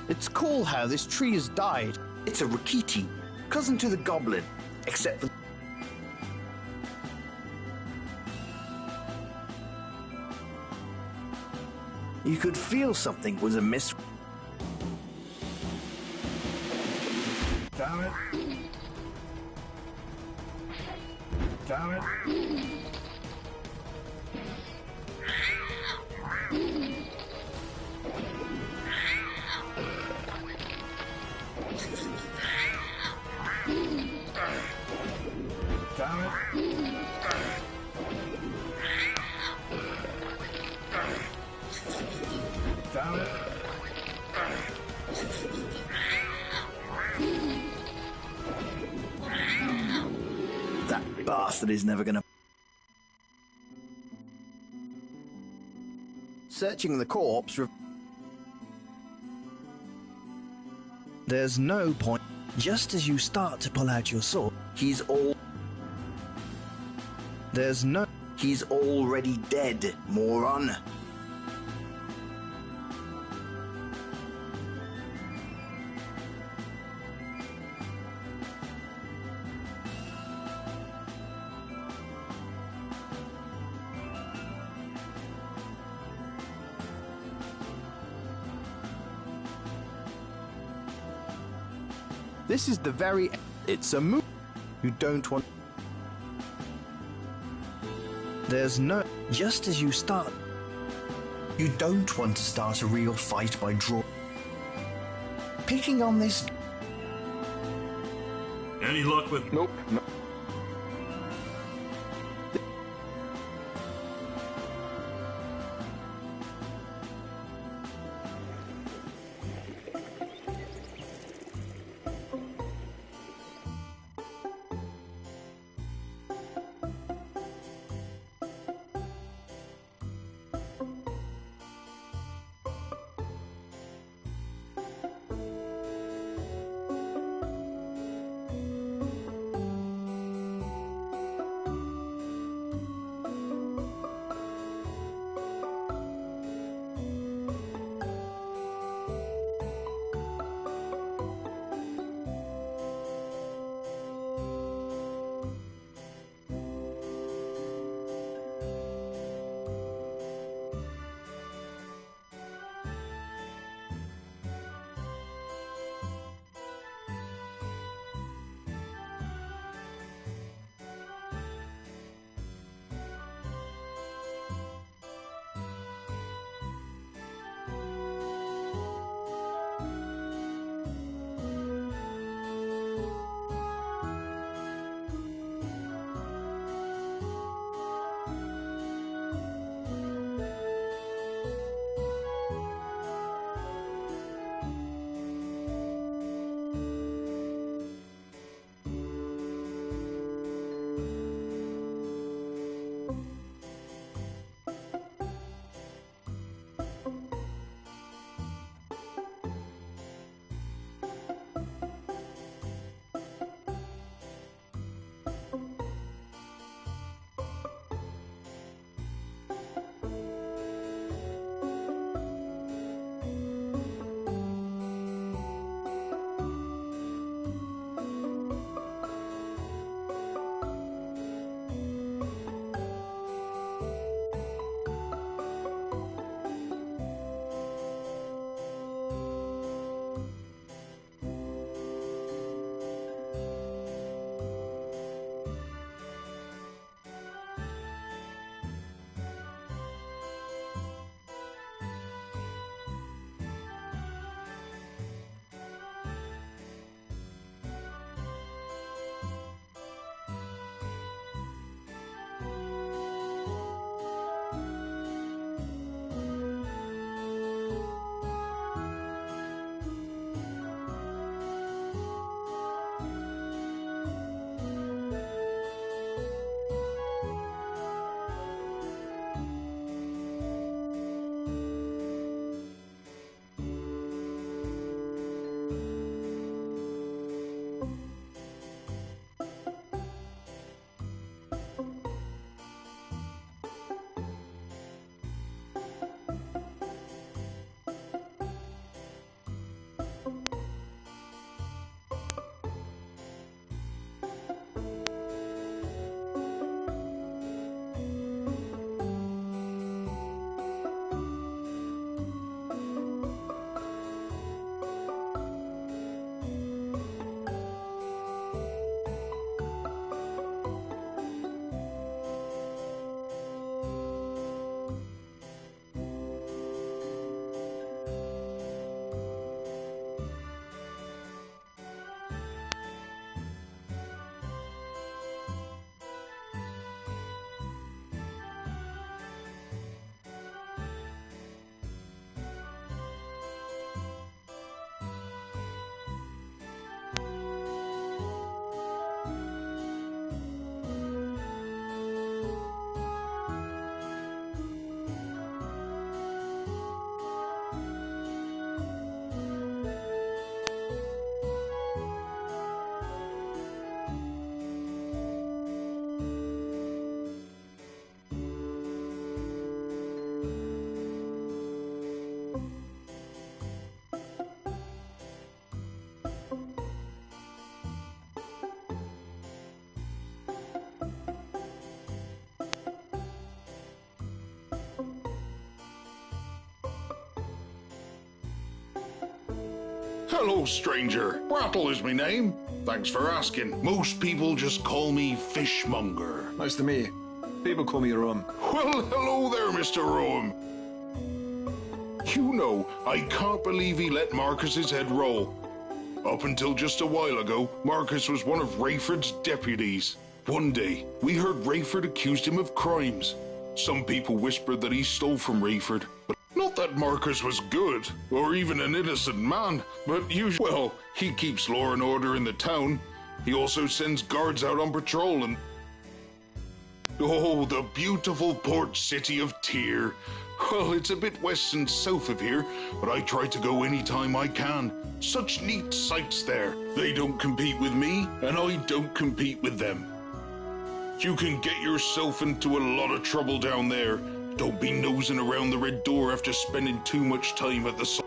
It's cool how this tree has died. It's a Rikiti, cousin to the goblin, except for... You could feel something was amiss. Damn it. Damn it. bastard is never gonna... Searching the corpse... There's no point. Just as you start to pull out your sword, he's already dead, moron. This is the very... It's a move. You don't want... There's no... Just as you start... You don't want to start a real fight by draw... Picking on this... Any luck with... Nope. No. Hello, stranger. Rattle is my name. Thanks for asking. Most people just call me Fishmonger. Nice to meet you. People call me Rum. Well, hello there, Mr. Rum. You know, I can't believe he let Marcus's head roll. Up until just a while ago, Marcus was one of Rayford's deputies. One day, we heard Rayford accused him of crimes. Some people whispered that he stole from Rayford, but not that Marcus was good, or even an innocent man, but usually, well, he keeps law and order in the town. He also sends guards out on patrol and... Oh, the beautiful port city of Tyr. Well, it's a bit west and south of here, but I try to go any time I can. Such neat sights there. They don't compete with me, and I don't compete with them. You can get yourself into a lot of trouble down there. Don't be nosing around the Red Door after spending too much time at the...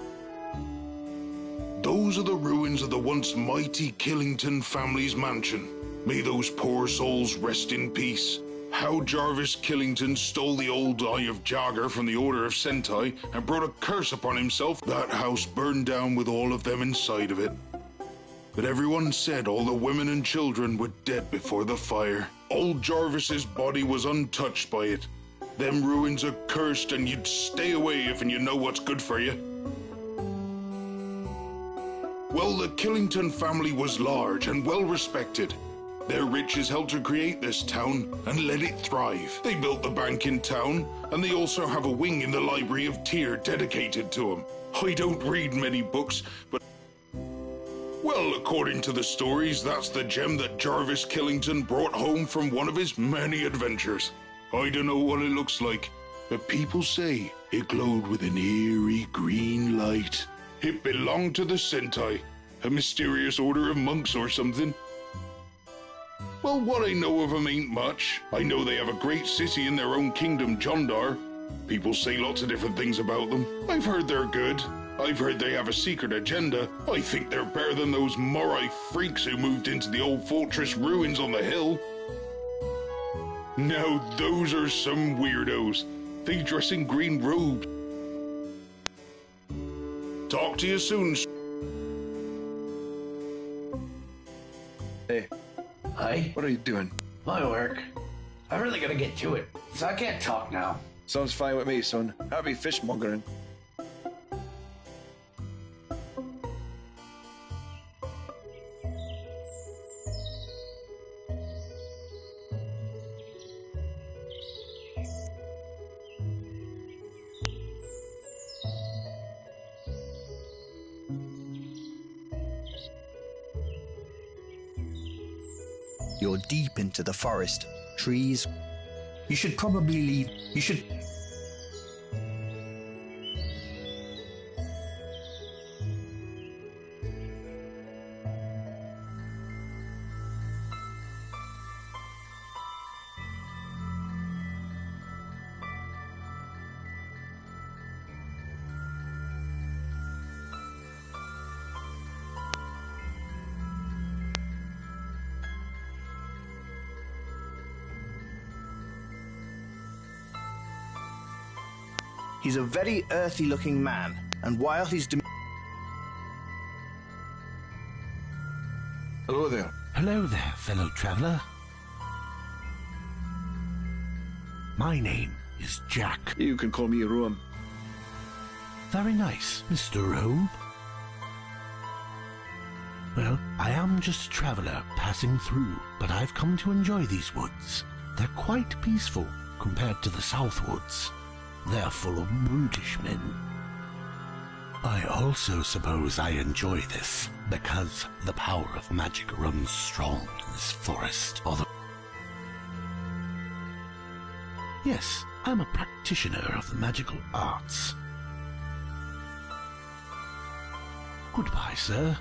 Those are the ruins of the once mighty Killington family's mansion. May those poor souls rest in peace. How Jarvis Killington stole the old Eye of Jagger from the Order of Sentai and brought a curse upon himself, that house burned down with all of them inside of it. But everyone said all the women and children were dead before the fire. Old Jarvis's body was untouched by it. Them ruins are cursed and you'd stay away if you know what's good for you. Well, the Killington family was large and well respected. Their riches helped to create this town and let it thrive. They built the bank in town, and they also have a wing in the Library of Tyr dedicated to him. I don't read many books, but... Well, according to the stories, that's the gem that Jarvis Killington brought home from one of his many adventures. I don't know what it looks like, but people say it glowed with an eerie green light. It belonged to the Sentai, a mysterious order of monks or something. Well, what I know of them ain't much. I know they have a great city in their own kingdom, Jondar. People say lots of different things about them. I've heard they're good. I've heard they have a secret agenda. I think they're better than those Morai freaks who moved into the old fortress ruins on the hill. Now, those are some weirdos. They dress in green robes. Talk to you soon. Hey. Hi. What are you doing? My work. I really gotta get to it, so I can't talk now. Sounds fine with me, son. Happy fishmongering. You're deep into the forest. Trees. You should probably leave. You should... He's a very earthy-looking man, and while he's... Hello there. Hello there, fellow traveler. My name is Jack. You can call me Rome. Very nice, Mr. Rome. Well, I am just a traveler passing through, but I've come to enjoy these woods. They're quite peaceful compared to the South Woods. They're full of brutish men. I also suppose I enjoy this because the power of magic runs strong in this forest. Yes, I'm a practitioner of the magical arts. Goodbye, sir.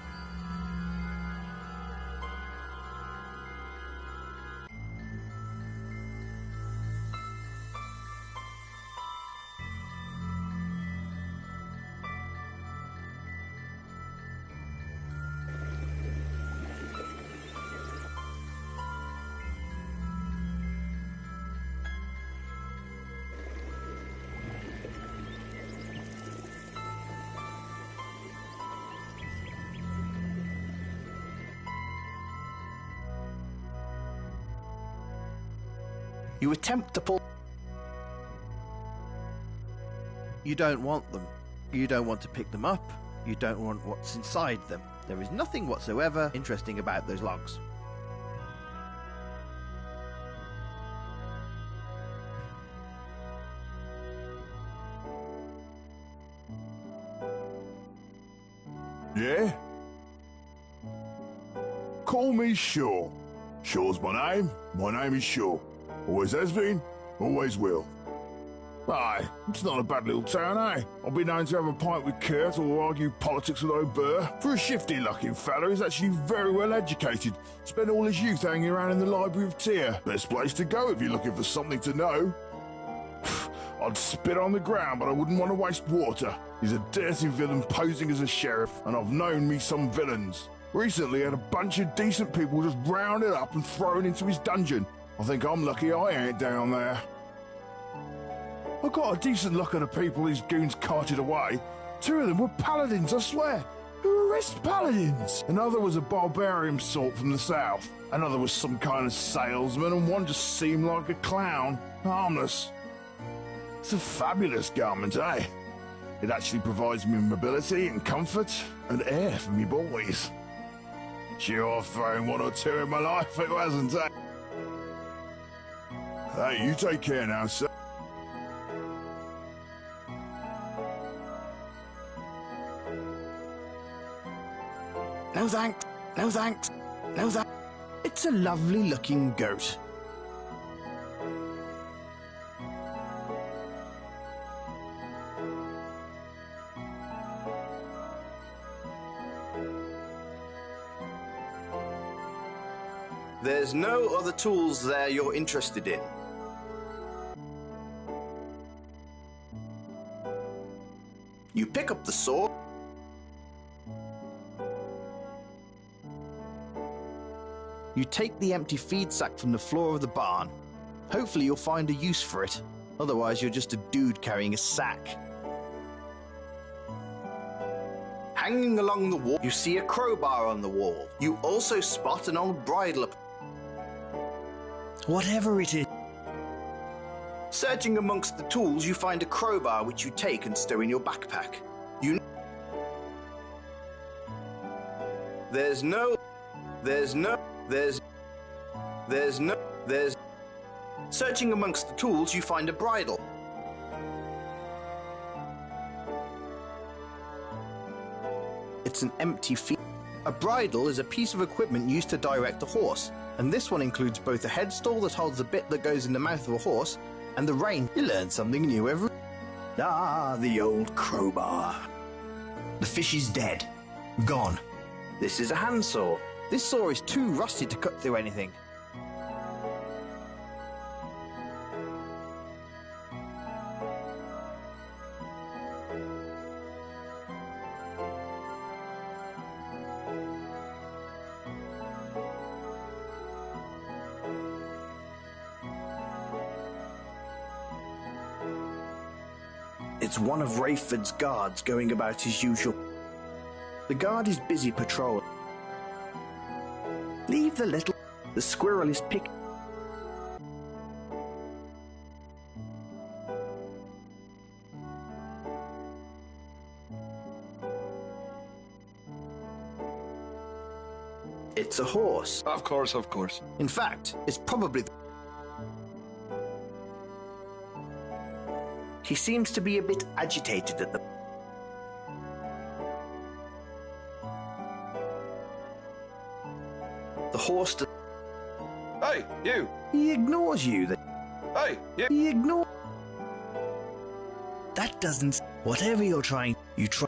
You attempt to pull... You don't want them. You don't want to pick them up. You don't want what's inside them. There is nothing whatsoever interesting about those logs. Yeah? Call me Shaw. Shaw's my name. My name is Shaw. Always has been, always will. Aye, it's not a bad little town, eh? I've been known to have a pint with Kurt or argue politics with O'Burr. For a shifty-looking fella, he's actually very well educated. Spent all his youth hanging around in the Library of Tyr. Best place to go if you're looking for something to know. I'd spit on the ground, but I wouldn't want to waste water. He's a dirty villain posing as a sheriff, and I've known me some villains. Recently had a bunch of decent people just rounded up and thrown into his dungeon. I think I'm lucky I ain't down there. I got a decent look at the people these goons carted away. 2 of them were paladins, I swear. Who arrest paladins? Another was a barbarian sort from the south. Another was some kind of salesman, and one just seemed like a clown. Harmless. It's a fabulous garment, eh? It actually provides me mobility and comfort and air for me boys. Sure, I've thrown 1 or 2 in my life, it hasn't, eh? Hey, you take care now, sir. No thanks, no thanks, no thanks. It's a lovely looking goat. There's no other tools there you're interested in. You pick up the sword. You take the empty feed sack from the floor of the barn. Hopefully you'll find a use for it. Otherwise you're just a dude carrying a sack. Hanging along the wall, you see a crowbar on the wall. You also spot an old bridle. Whatever it is. Searching amongst the tools, you find a crowbar which you take and stow in your backpack. Searching amongst the tools, you find a bridle. It's an empty feed. A bridle is a piece of equipment used to direct a horse, and this one includes both a headstall that holds the bit that goes in the mouth of a horse, and the rein. You learn something new every... Ah, the old crowbar. The fish is dead. Gone. This is a handsaw. This saw is too rusty to cut through anything. It's one of Rayford's guards going about his usual. The guard is busy patrolling. Leave the little... The squirrel is picked. It's a horse. Of course, of course. In fact, it's probably... He seems to be a bit agitated at the... The horse... Hey, you! He ignores you. Hey, you! He ignores... That doesn't... Whatever you're trying, you try...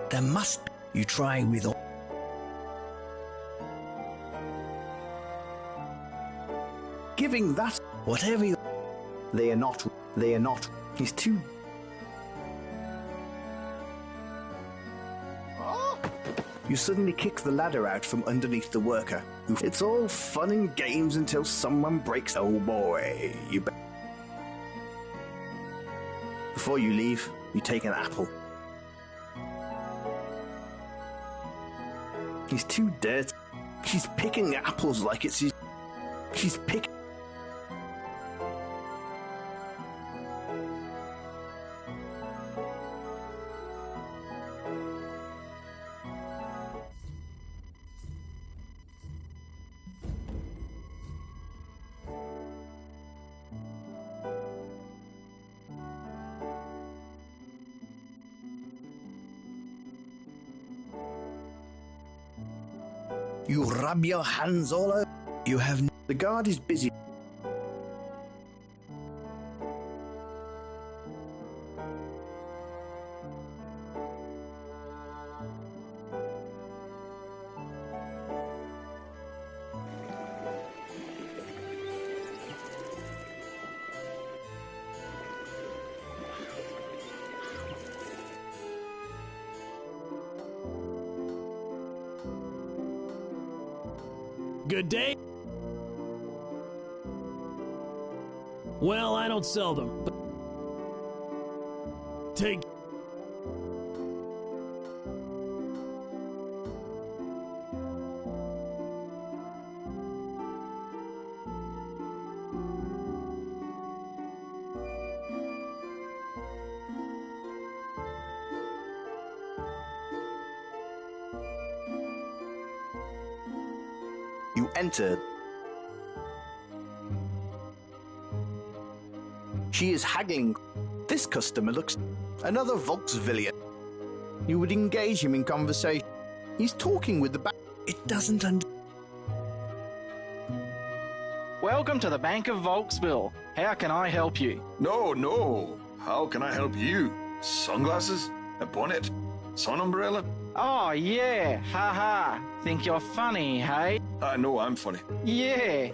There must be... You try with all... Giving that... Whatever you... They are not... They are not... He's too... You suddenly kick the ladder out from underneath the worker. It's all fun and games until someone breaks... Oh boy, you... Before you leave, you take an apple. He's too dirty. She's picking apples like it's his... She's picking... You rub your hands all over. You have... The guard is busy. Good day. Well, I don't sell them, but take... You enter. She is haggling. This customer looks... Another Volksvillian. You would engage him in conversation. He's talking with the back. It doesn't Welcome to the Bank of Volksville. How can I help you? No. How can I help you? Sunglasses? A bonnet? Sun umbrella? Oh, yeah. Ha. Think you're funny, hey? I know I'm funny. Yeah.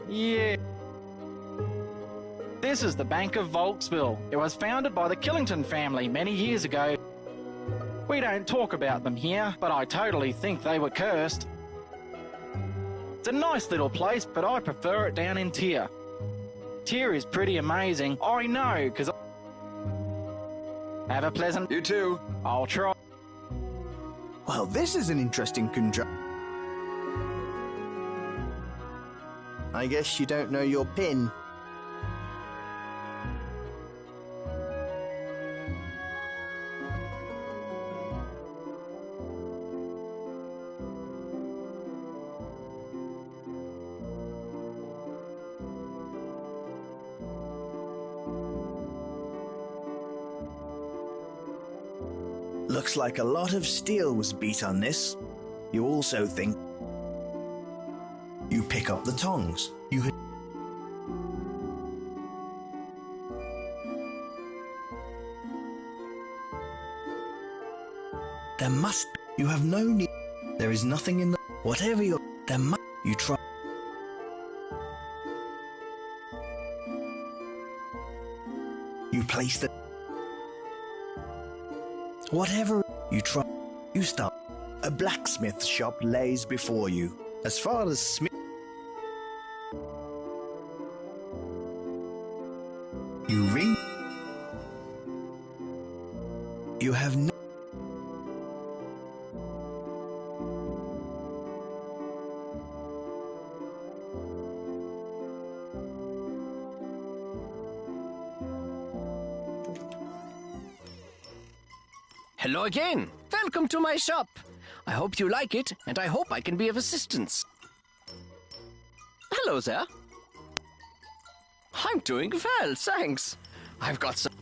This is the Bank of Volksville. It was founded by the Killington family many years ago. We don't talk about them here, but I totally think they were cursed. It's a nice little place, but I prefer it down in Tyr. Tyr is pretty amazing. I know, because... Have a pleasant... You too. I'll try. Well, this is an interesting conjunction. I guess you don't know your pin. Looks like a lot of steel was beat on this. You also think... You pick up the tongs. You hit... There must... You have no need... There is nothing in the... Whatever you're... There must... You try... You place the... Whatever you try, you start. A blacksmith shop lays before you. As far as smith... You ring. You have no... Hello again. Welcome to my shop. I hope you like it, and I hope I can be of assistance. Hello there. I'm doing well, thanks. I've got some...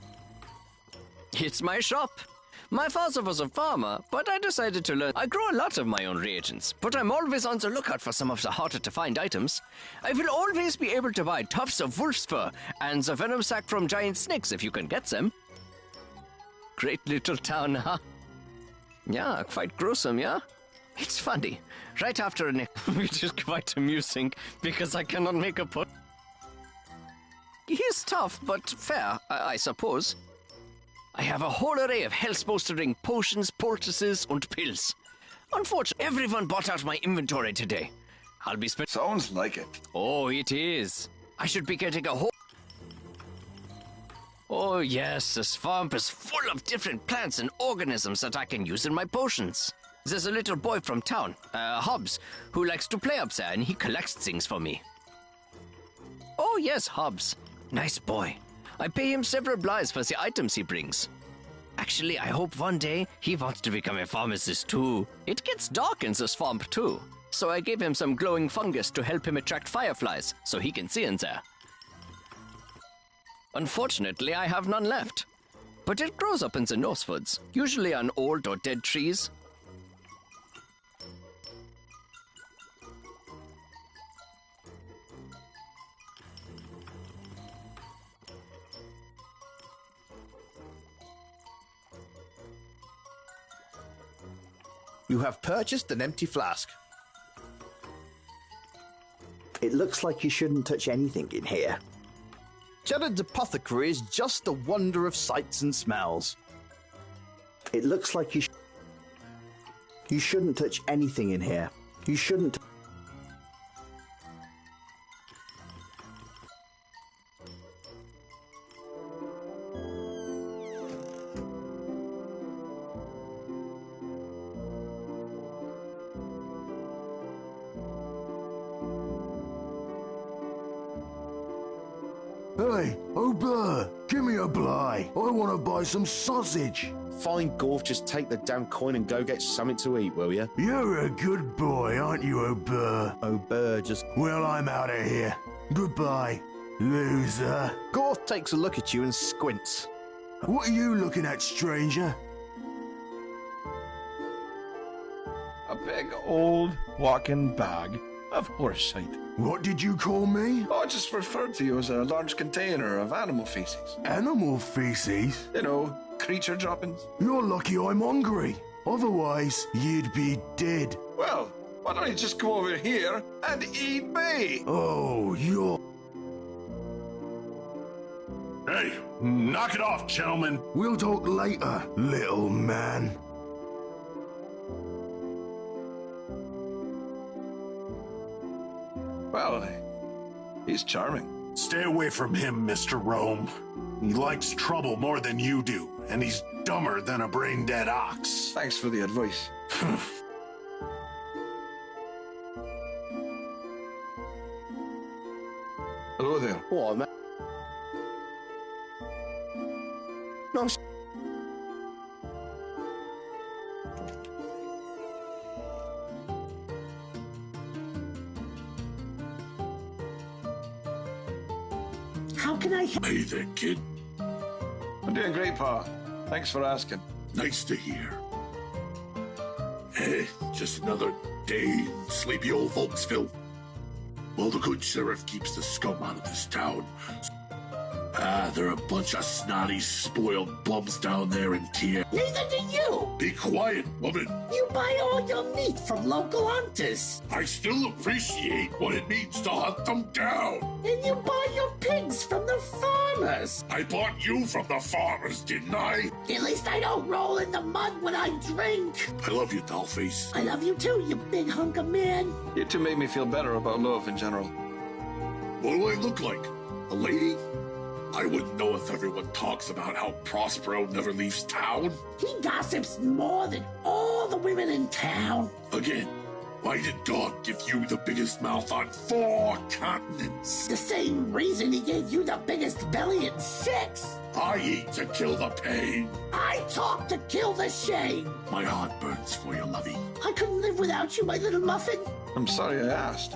It's my shop. My father was a farmer, but I decided to learn. I grow a lot of my own reagents, but I'm always on the lookout for some of the harder to find items. I will always be able to buy tufts of wolf's fur and the venom sac from giant snakes if you can get them. Great little town, huh? Yeah, quite gruesome, yeah? It's funny. Right after an... which is quite amusing, because I cannot make a put. He's tough, but fair, I suppose. I have a whole array of health-bolstering potions, poultices, and pills. Unfortunately, everyone bought out my inventory today. I'll be spending... Sounds like it. Oh, it is. I should be getting a whole... Oh yes, the swamp is full of different plants and organisms that I can use in my potions. There's a little boy from town, Hobbs, who likes to play up there, and he collects things for me. Oh, yes, Hobbs. Nice boy. I pay him several blighs for the items he brings. Actually, I hope one day he wants to become a pharmacist too. It gets dark in the swamp too. So I gave him some glowing fungus to help him attract fireflies, so he can see in there. Unfortunately, I have none left. But it grows up in the Northwoods, usually on old or dead trees. You have purchased an empty flask. It looks like you shouldn't touch anything in here. Jared's apothecary is just a wonder of sights and smells. It looks like you shouldn't touch anything in here. You shouldn't. Hey, Blur, give me a bly. I want to buy some sausage. Fine, Gorf, just take the damn coin and go get something to eat, will you? You're a good boy, aren't you, O'Burr just... Well, I'm out of here. Goodbye, loser. Gorf takes a look at you and squints. What are you looking at, stranger? A big, old, walking bag of horse shite. What did you call me? Oh, I just referred to you as a large container of animal feces. Animal feces? You know, creature droppings. You're lucky I'm hungry. Otherwise, you'd be dead. Well, why don't you just come over here and eat me? Oh, you're... Hey, knock it off, gentlemen. We'll talk later, little man. Well, he's charming. Stay away from him, Mr. Rome. He likes trouble more than you do, and he's dumber than a brain-dead ox. Thanks for the advice. Hello there. What, man? No. How can I help? Hey there, kid. I'm doing great, Pa. Thanks for asking. Nice to hear. Hey, just another day in sleepy old Volksville. Well, the good sheriff keeps the scum out of this town. They're a bunch of snotty, spoiled bums down there in Kiev. Neither do you! Be quiet, woman. You buy all your meat from local hunters. I still appreciate what it means to hunt them down. And you buy your pigs from the farmers. I bought you from the farmers, didn't I? At least I don't roll in the mud when I drink. I love you, Dollface. I love you too, you big hunk of man. You two make me feel better about love in general. What do I look like? A lady? I wouldn't know if everyone talks about how Prospero never leaves town. He gossips more than all the women in town. Again, why did Dog give you the biggest mouth on 4 continents? The same reason he gave you the biggest belly in 6. I eat to kill the pain. I talk to kill the shame. My heart burns for you, lovey. I couldn't live without you, my little muffin. I'm sorry I asked.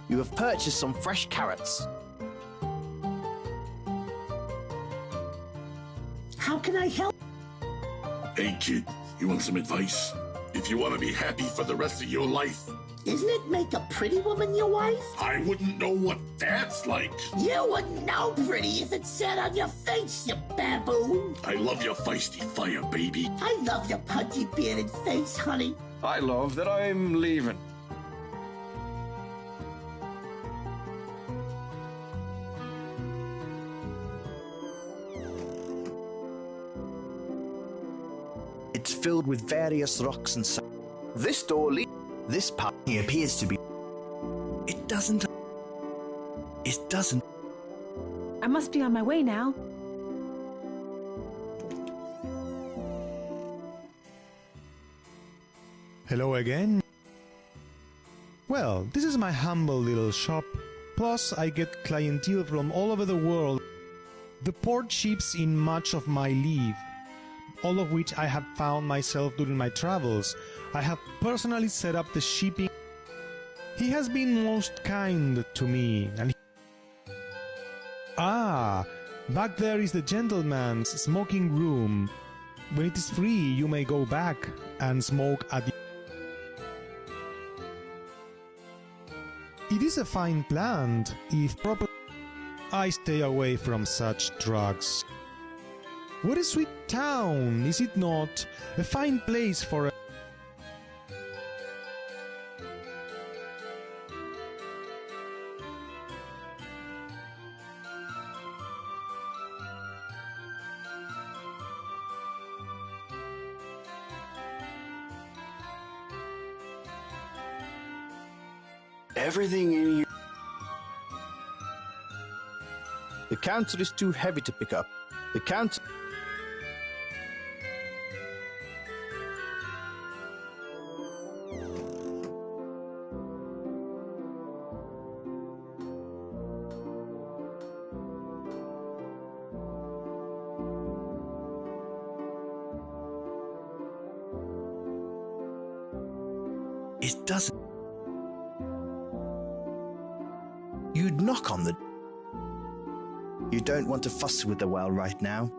You have purchased some fresh carrots. How can I help? Hey, kid, you want some advice? If you want to be happy for the rest of your life, Isn't it make a pretty woman your wife? I wouldn't know what that's like. You wouldn't know pretty if it sat on your face, you baboon. I love your feisty fire, baby. I love your pudgy bearded face, honey. I love that I'm leaving. It's filled with various rocks and so. This door leads. This path he appears to be. It doesn't. I must be on my way now. Hello again. Well, this is my humble little shop. Plus, I get clientele from all over the world. The port ships in much of my leave, all of which I have found myself during my travels. I have personally set up the shipping. He has been most kind to me, and back there is the gentleman's smoking room. When it is free, you may go back and smoke at the... It is a fine plant, if proper. I stay away from such drugs. What a sweet town, is it not? A fine place for a... Everything in here. The counter is too heavy to pick up. The counter. It doesn't. You'd knock on the... You don't want to fuss with the well right now.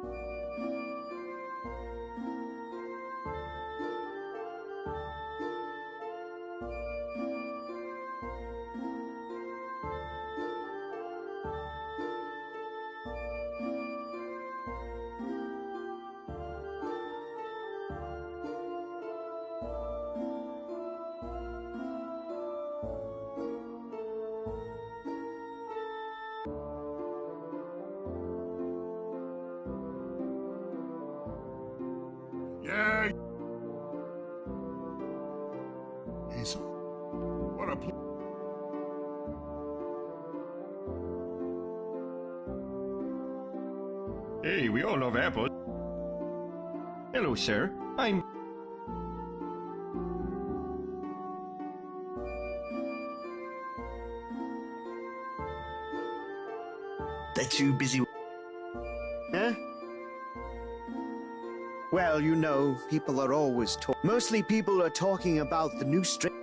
Yeah. Hazel, what a Hey, we all love apples. Hello, sir. I'm... They're too busy. Huh? Well, you know, people are always mostly people are talking about the new string.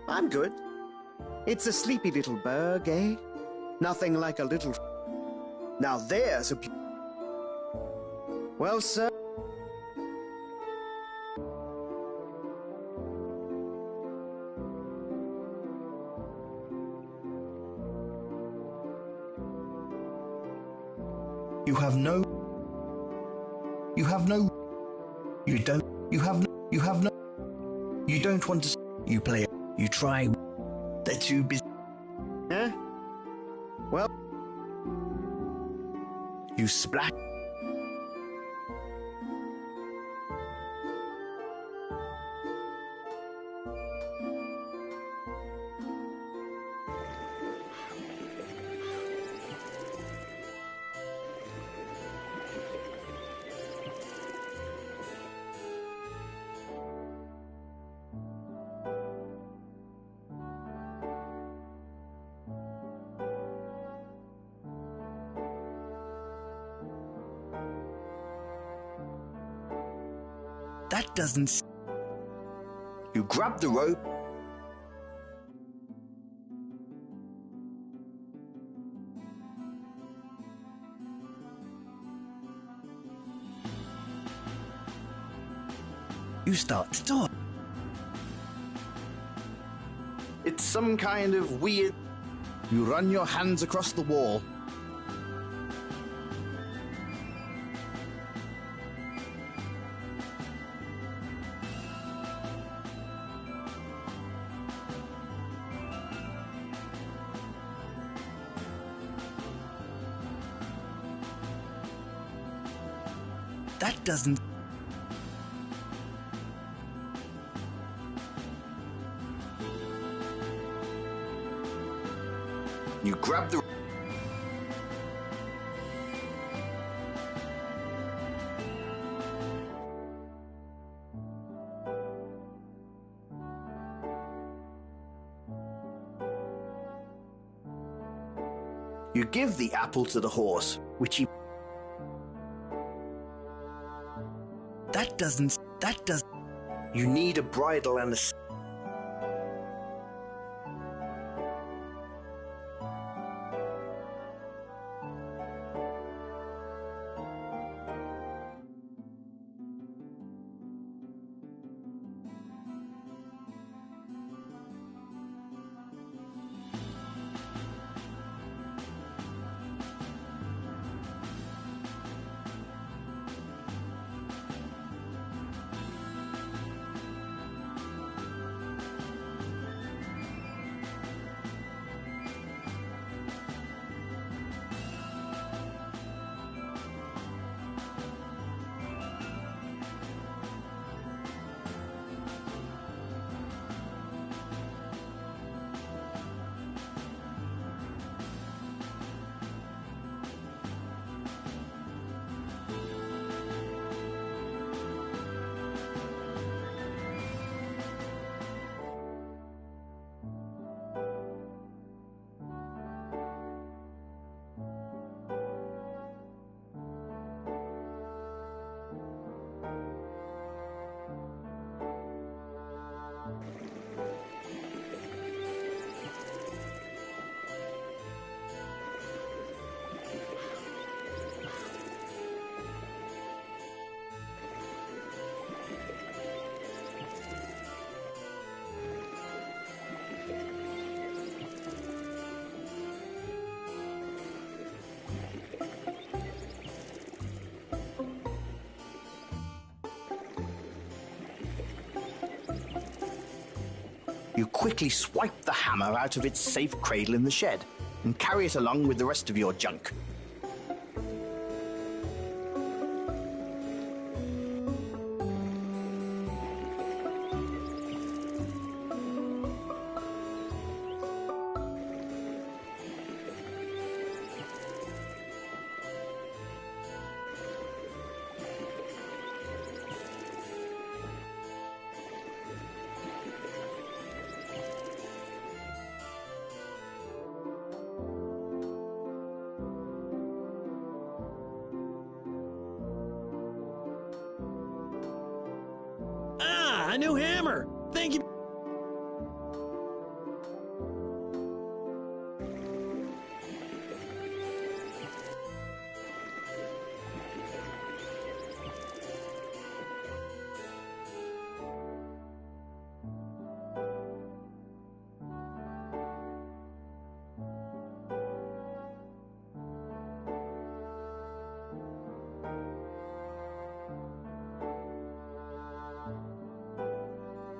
I'm good. It's a sleepy little burg, eh? Nothing like a little... Now there's a... Well, sir... You have no... You don't... You don't want to... You play... You try... They're too busy. Huh? Well... You splat... That doesn't... You grab the rope. You start to talk. It's some kind of weird... You run your hands across the wall. That doesn't... You grab the... You give the apple to the horse, which he... That does... You need a bridle and a... You quickly swipe the hammer out of its safe cradle in the shed and carry it along with the rest of your junk. A new hammer! Thank you.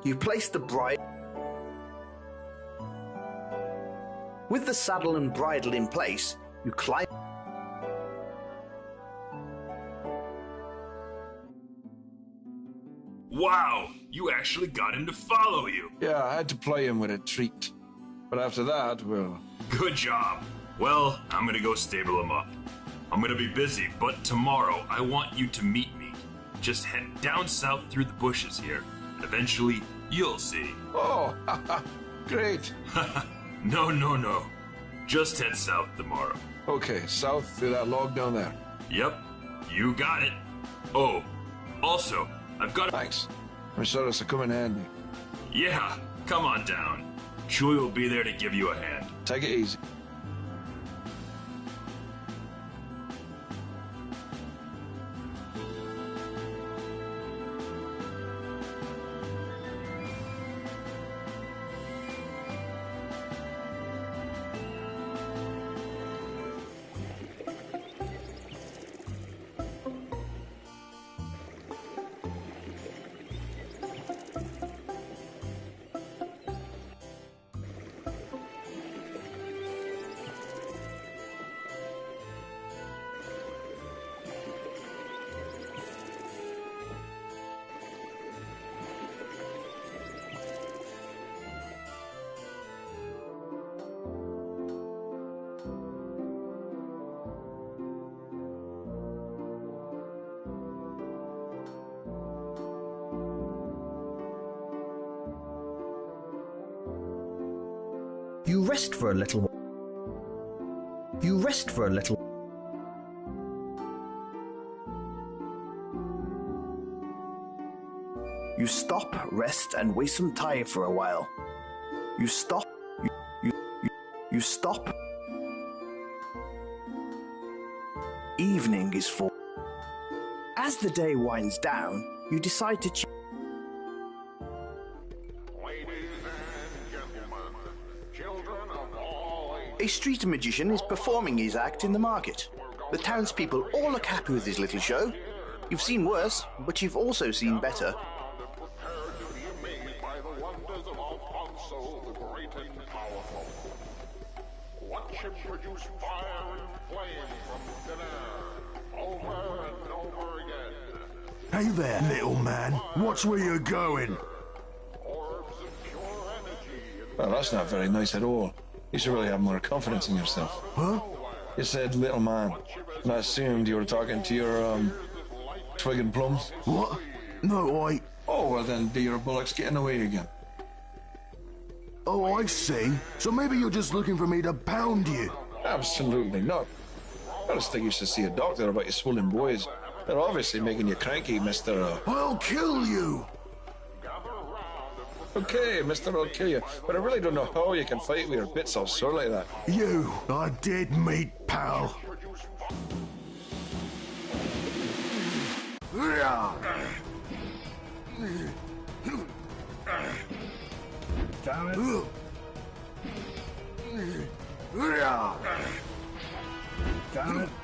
You place the bride... With the saddle and bridle in place, you climb... Wow! You actually got him to follow you! Yeah, I had to play him with a treat. But after that, well... Good job! Well, I'm gonna go stable him up. I'm gonna be busy, but tomorrow I want you to meet me. Just head down south through the bushes here. Eventually, you'll see. Oh, great. No. Just head south tomorrow. Okay, south through that log down there. Yep, you got it. Oh, also, I've got... Thanks. I'm sure this will come in handy. Yeah, come on down. Chewie will be there to give you a hand. Take it easy. You rest for a little while. You rest for a little. You stop, rest, and waste some time for a while. You stop. You stop. Evening is full. As the day winds down, you decide to A street magician is performing his act in the market. The townspeople all look happy with his little show. You've seen worse, but you've also seen better. Watch him produce fire and flame from thin air, over and over again. Hey there, little man. Watch where you're going. Well, that's not very nice at all. You should really have more confidence in yourself. Huh? You said little man, and I assumed you were talking to your, twig and plums. What? No, I... Oh, well then, do your bullocks getting away again? Oh, I see. So maybe you're just looking for me to pound you. Absolutely not. I just think you should see a doctor about your swollen boys. They're obviously making you cranky, Mr. I'll kill you! Okay, Mr. I'll kill you, but I really don't know how you can fight with your bits all sore like that. You are dead meat, pal. Damn it. Damn it. Damn it.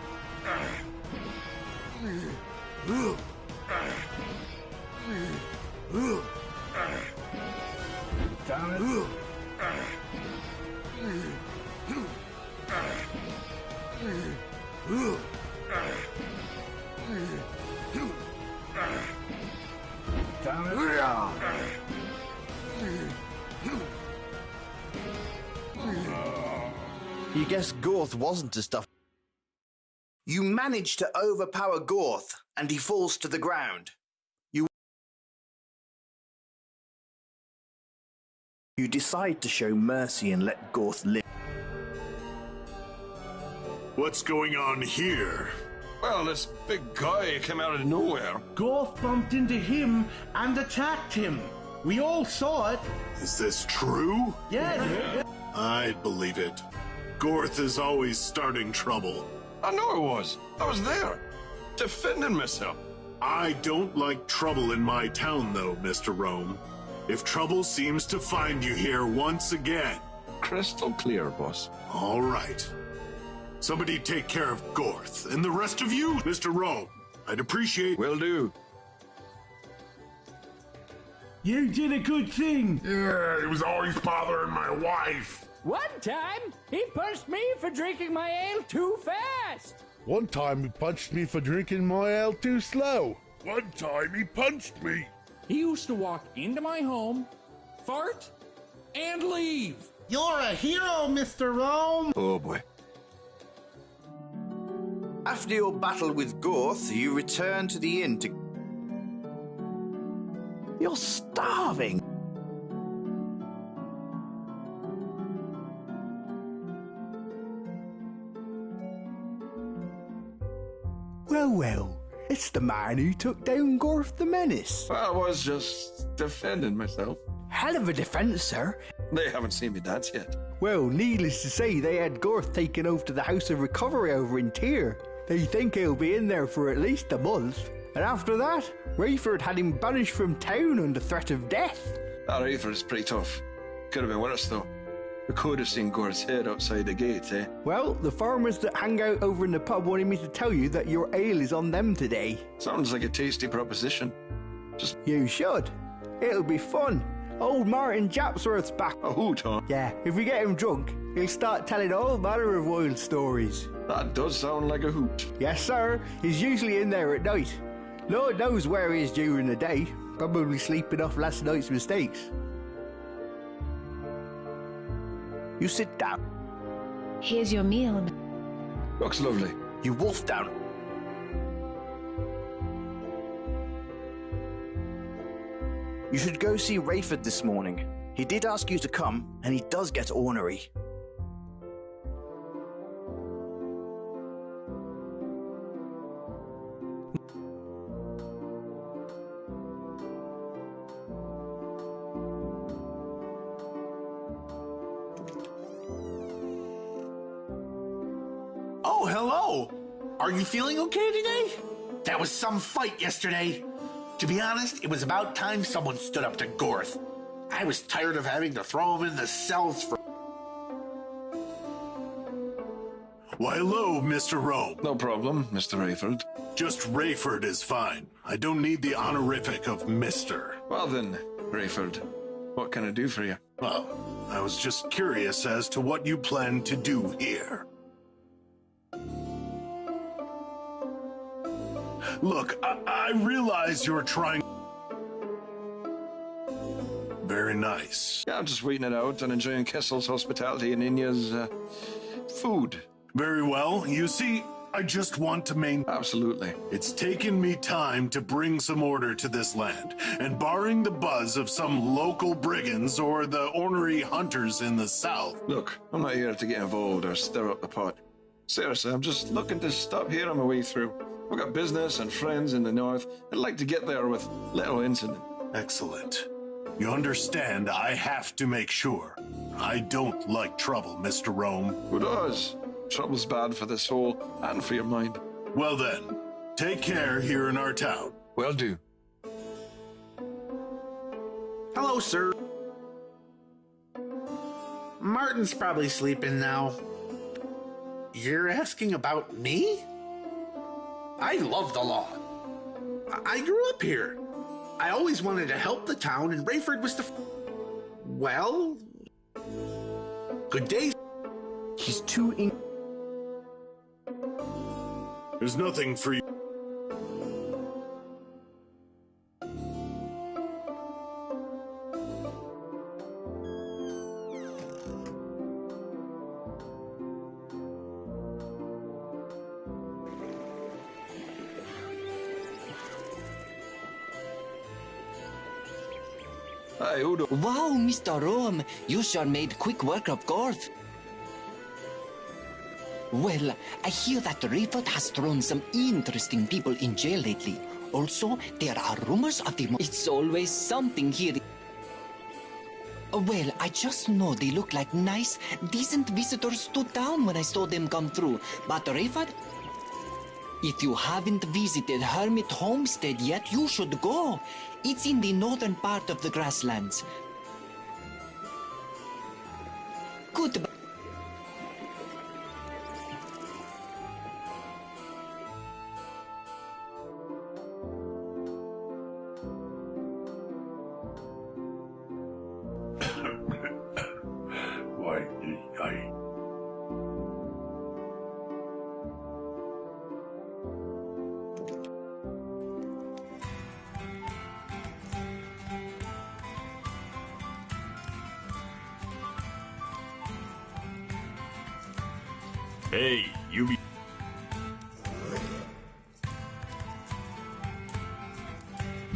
Damn it. You guess Gorth wasn't as tough. You manage to overpower Gorth, and he falls to the ground. You decide to show mercy and let Gorth live. What's going on here? Well, this big guy came out of nowhere. Gorth bumped into him and attacked him. We all saw it. Is this true? Yeah. I'd believe it. Gorth is always starting trouble. I know it was. I was there, defending myself. I don't like trouble in my town, though, Mr. Rome. If trouble seems to find you here once again... Crystal clear, boss. All right. Somebody take care of Gorth, and the rest of you, Mr. Rome. I'd appreciate... Will do. You did a good thing. Yeah, he was always bothering my wife. One time, he punched me for drinking my ale too fast. One time he punched me for drinking my ale too slow. One time he punched me. He used to walk into my home, fart, and leave. You're a hero, Mr. Rome. Oh, boy. After your battle with Gorth, you return to the inn to... You're starving. Well, it's the man who took down Gorth the Menace. I was just defending myself. Hell of a defense, sir. They haven't seen me dance yet. Well, needless to say, they had Gorth taken over to the House of Recovery over in Tyr. They think he'll be in there for at least a month. And after that, Rayford had him banished from town under threat of death. That Rayford's pretty tough. Could have been worse, though. We could have seen Gorth's head outside the gate, eh? Well, the farmers that hang out over in the pub wanted me to tell you that your ale is on them today. Sounds like a tasty proposition. Just... You should. It'll be fun. Old Martin Japsworth's back. A hoot, huh? Yeah, if we get him drunk, he'll start telling all manner of wild stories. That does sound like a hoot. Yes, sir. He's usually in there at night. Lord knows where he is during the day. Probably sleeping off last night's mistakes. You sit down. Here's your meal. Looks lovely. You wolf down. You should go see Rayford this morning. He did ask you to come, and he does get ornery. Hello. Are you feeling okay today? That was some fight yesterday. To be honest, it was about time someone stood up to Gorth. I was tired of having to throw him in the cells for... Why, hello, Mr. Rome. No problem, Mr. Rayford. Just Rayford is fine. I don't need the honorific of Mr. Well then, Rayford, what can I do for you? Well, I was just curious as to what you plan to do here. Look, I realize you're trying... Very nice. Yeah, I'm just waiting it out and enjoying Kessel's hospitality and Inya's, food. Very well. You see, I just want to Absolutely. It's taken me time to bring some order to this land, and barring the buzz of some local brigands or the ornery hunters in the south... Look, I'm not here to get involved or stir up the pot. Seriously, I'm just looking to stop here on my way through. I've got business and friends in the north. I'd like to get there with little incident. Excellent. You understand, I have to make sure. I don't like trouble, Mr. Rome. Who does? Trouble's bad for the soul and for your mind. Well then, take care here in our town. Will do. Hello, sir. Martin's probably sleeping now. You're asking about me? I love the law. I grew up here. I always wanted to help the town, and Rayford was the... Well... Good day. He's too... There's nothing for you. Wow, Mr. Rome, you sure made quick work of Gorth. Well, I hear that Rayford has thrown some interesting people in jail lately. Also, there are rumors of the... It's always something here. Well, I just know they look like nice, decent visitors to town when I saw them come through. But Rayford, if you haven't visited Hermit Homestead yet, you should go. It's in the northern part of the grasslands. Goodbye. Hey, you be...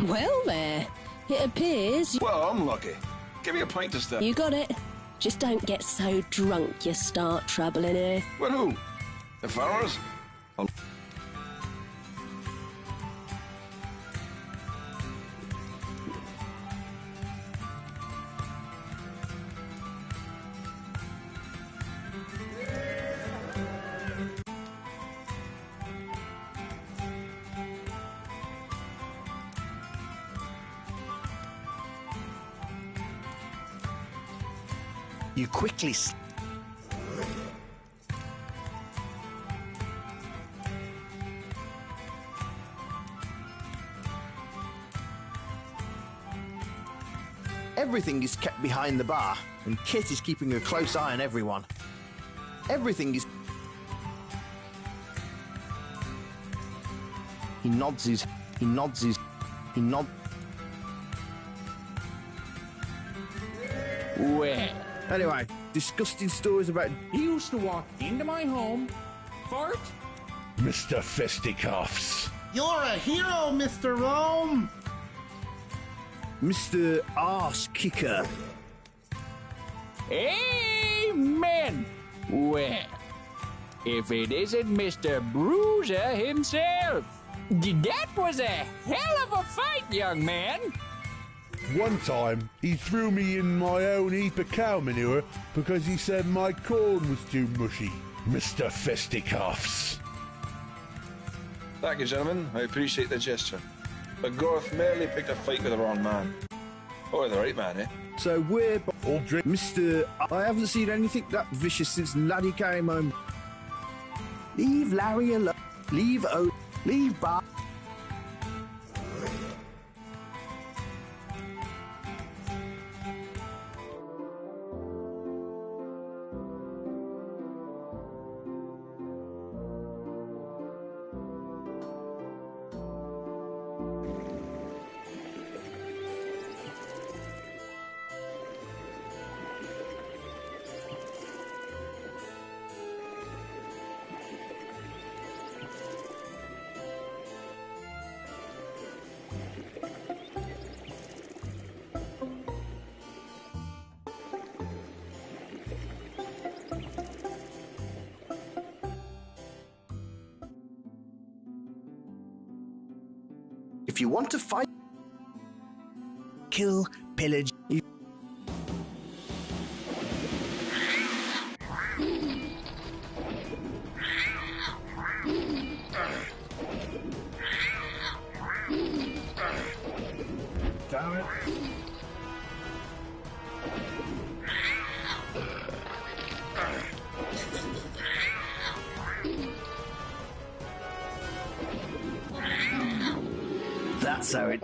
Well there, it appears... Well, I'm lucky. Give me a pint to step. You got it. Just don't get so drunk you start troubling here. With who? The Farrers? You quickly... Everything is kept behind the bar, and Kit is keeping a close eye on everyone. Everything is... He nods. Well. Anyway, disgusting stories about... He used to walk into my home, fart. Mr. Fisticuffs. You're a hero, Mr. Rome. Mr. Arse Kicker. Amen. Well, if it isn't Mr. Bruiser himself. That was a hell of a fight, young man. One time, he threw me in my own heap of cow manure because he said my corn was too mushy. Mr. Fisticuffs. Thank you, gentlemen. I appreciate the gesture. But Gorth merely picked a fight with the wrong man. Or the right man, eh? So we're all drink. Mr. I haven't seen anything that vicious since Laddie came home. Leave Larry alone. Leave Bar. If you want to fight, kill, pillage. Damn it. That's how it...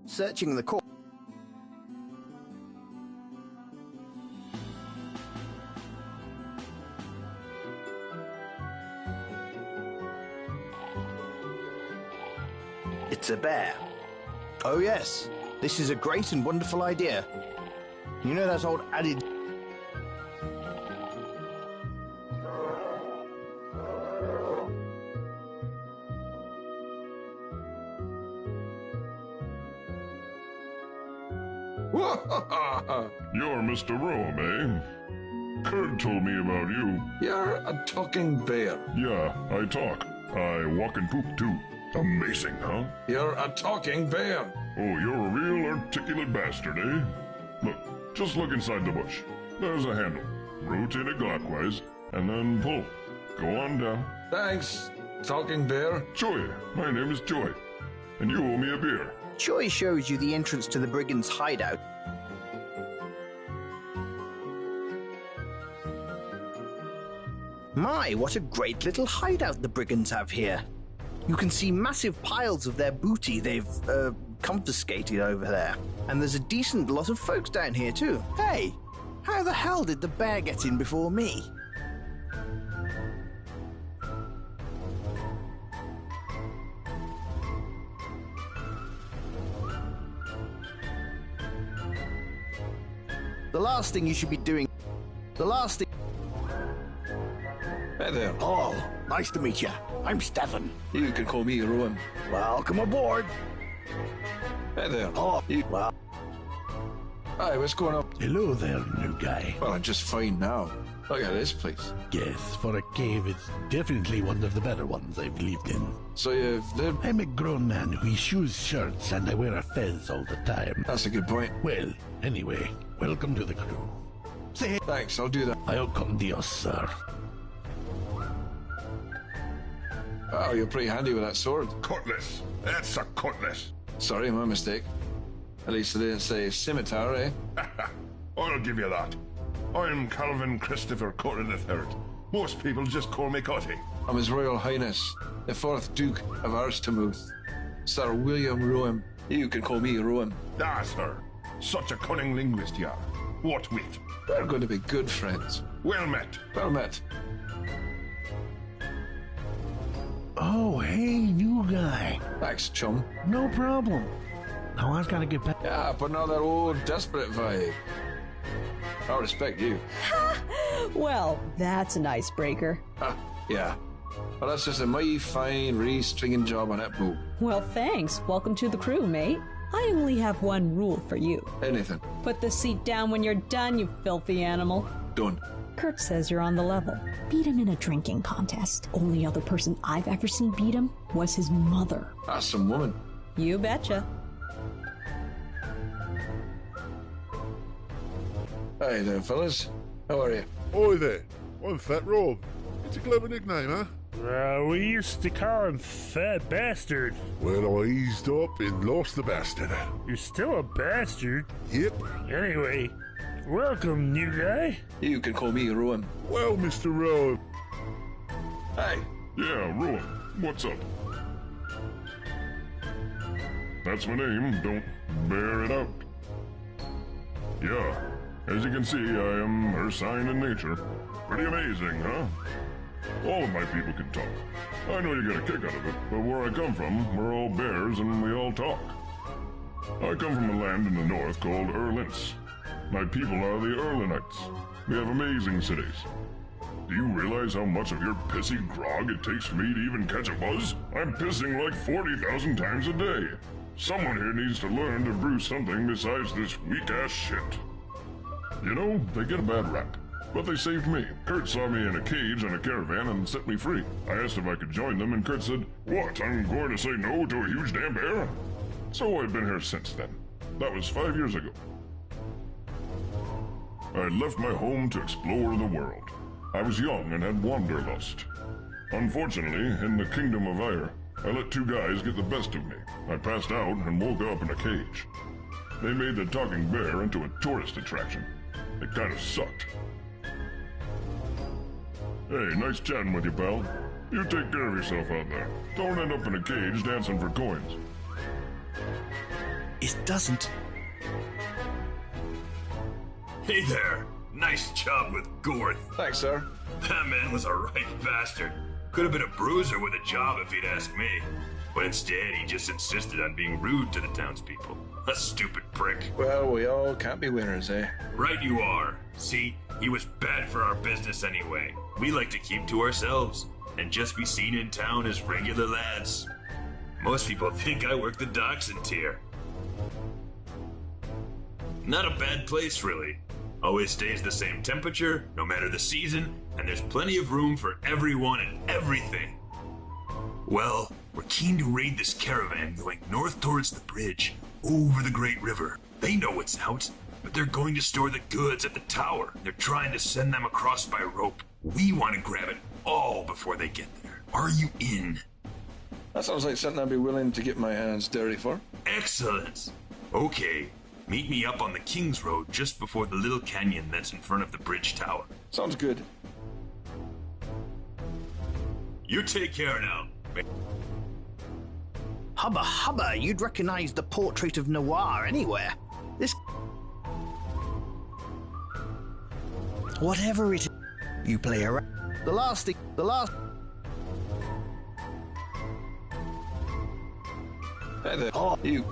Searching the court. It's a bear. Oh yes, this is a great and wonderful idea. You know that old adage... You're Mr. Rome, eh? Kurt told me about you. You're a talking bear. Yeah, I talk. I walk and poop too. Amazing, huh? You're a talking bear. Oh, you're a real articulate bastard, eh? Look, just look inside the bush. There's a handle. Rotate it clockwise, and then pull. Go on down. Thanks, talking bear. Joy, my name is Joy, and you owe me a beer. Joy shows you the entrance to the Brigand's hideout. My, what a great little hideout the Brigands have here. You can see massive piles of their booty they've, confiscated over there. And there's a decent lot of folks down here too. Hey, how the hell did the bear get in before me? The last thing you should be doing... Hey there. Oh, nice to meet you. I'm Stefan. You can call me Rowan. Welcome aboard. Hey there. Oh, well... Hi, what's going on? Hello there, new guy. Well, I'm just fine now. Look at this place. Yes, for a cave, it's definitely one of the better ones I've lived in. So you've lived... I'm a grown man who issues shirts and I wear a fez all the time. That's a good point. Well, anyway, welcome to the crew. Say thanks, I'll do that. I'll con Dios, sir. Oh, you're pretty handy with that sword. Cutlass. That's a cutlass. Sorry, my mistake. At least I didn't say scimitar, eh? I'll give you that. I'm Calvin Christopher Cutter III. Most people just call me Cutty. I'm His Royal Highness, the 4th Duke of Arstemouth, Sir William Rowan. You can call me Rowan. That's her. Such a cunning linguist you are. What wit. We're going to be good friends. Well met. Well met. Oh, hey, new guy. Thanks, chum. No problem. Now I've got to get back. Yeah, putting on that old desperate vibe. I respect you. Well, that's an icebreaker. Yeah. Well, that's just a mighty fine re-stringing job on that bow. Well, thanks. Welcome to the crew, mate. I only have one rule for you. Anything. Put the seat down when you're done, you filthy animal. Done. Kurt says you're on the level. Beat him in a drinking contest. Only other person I've ever seen beat him was his mother. That's some woman. You betcha. How you doing, fellas? How are you? Oi there, I'm Fat Rob. It's a clever nickname, huh? We used to call him Fat Bastard. Well, I eased up and lost the bastard. You're still a bastard? Yep. Anyway, welcome, new guy. You can call me Rowan. Well, Mr. Rowan. Hey. Yeah, Rowan. What's up? That's my name. Don't bear it out. Yeah. As you can see, I am her sign in nature. Pretty amazing, huh? All of my people can talk. I know you get a kick out of it, but where I come from, we're all bears and we all talk. I come from a land in the north called Erlints. My people are the Erlinites. We have amazing cities. Do you realize how much of your pissy grog it takes for me to even catch a buzz? I'm pissing like 40,000 times a day. Someone here needs to learn to brew something besides this weak-ass shit. You know, they get a bad rap. But they saved me. Kurt saw me in a cage on a caravan and set me free. I asked if I could join them, and Kurt said, "What, I'm going to say no to a huge damn bear?" So I've been here since then. That was 5 years ago. I left my home to explore the world. I was young and had wanderlust. Unfortunately, in the Kingdom of Ire, I let two guys get the best of me. I passed out and woke up in a cage. They made the talking bear into a tourist attraction. It kind of sucked. Hey, nice chatting with you, pal. You take care of yourself out there. Don't end up in a cage dancing for coins. It doesn't. Hey there. Nice job with Gorth. Thanks, sir. That man was a right bastard. Could have been a bruiser with a job if he'd asked me. But instead, he just insisted on being rude to the townspeople. A stupid prick. Well, we all can't be winners, eh? Right you are. See, he was bad for our business anyway. We like to keep to ourselves and just be seen in town as regular lads. Most people think I work the docks in Tyr. Not a bad place, really. Always stays the same temperature, no matter the season, and there's plenty of room for everyone and everything. Well, we're keen to raid this caravan going north towards the bridge, over the Great River. They know it's out, but they're going to store the goods at the tower. They're trying to send them across by rope. We want to grab it all before they get there. Are you in? That sounds like something I'd be willing to get my hands dirty for. Excellent. Okay, meet me up on the King's Road just before the little canyon that's in front of the bridge tower. Sounds good. You take care now. Hubba hubba, you'd recognize the portrait of Noir anywhere. This... Whatever it is, you play around. The last... Hey there. Oh, you...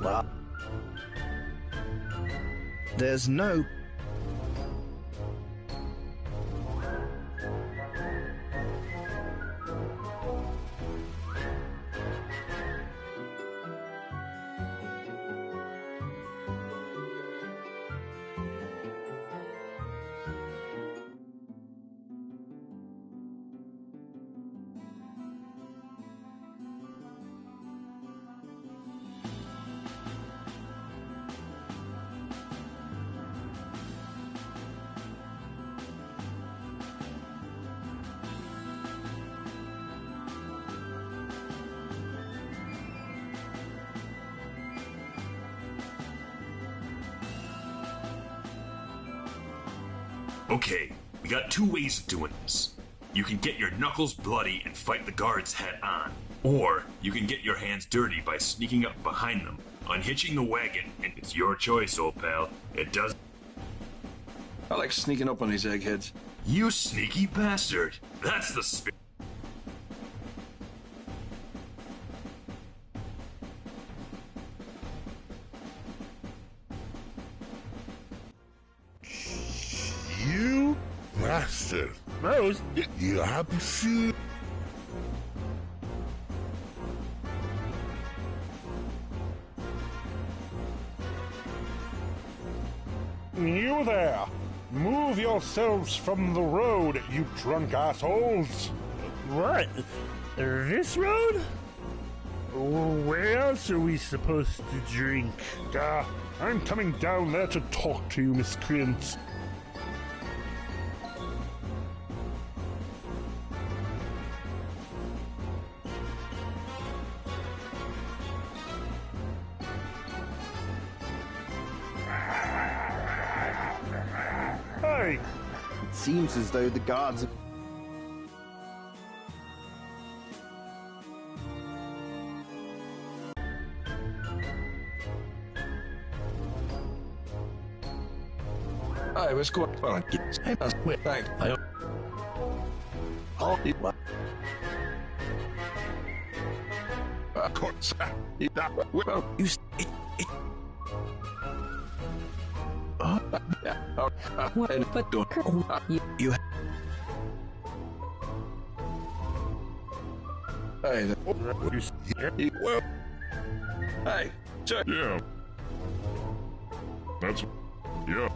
There's no... Okay, we got two ways of doing this. You can get your knuckles bloody and fight the guards head on. Or you can get your hands dirty by sneaking up behind them, unhitching the wagon, and it's your choice, old pal. It does... I like sneaking up on these eggheads. You sneaky bastard. That's the spirit. You bastard. Rose? You haven't seen... You there! Move yourselves from the road, you drunk assholes! What? This road? Where else are we supposed to drink? I'm coming down there to talk to you, miscreants. doing? It seems as though the guards are... I was going to get thanks. What? Of course. You Hey, check. Yeah. That's. Yeah.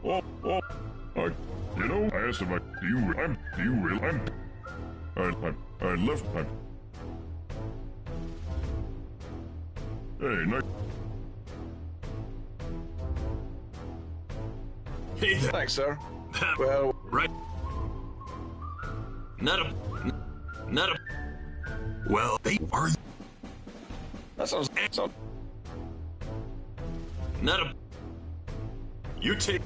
Oh. You know, I asked him, like, do you really? I left. Hey, nice. Hey, thanks, sir. Well, right. Not a. Well, they are. That sounds. Not a. You take.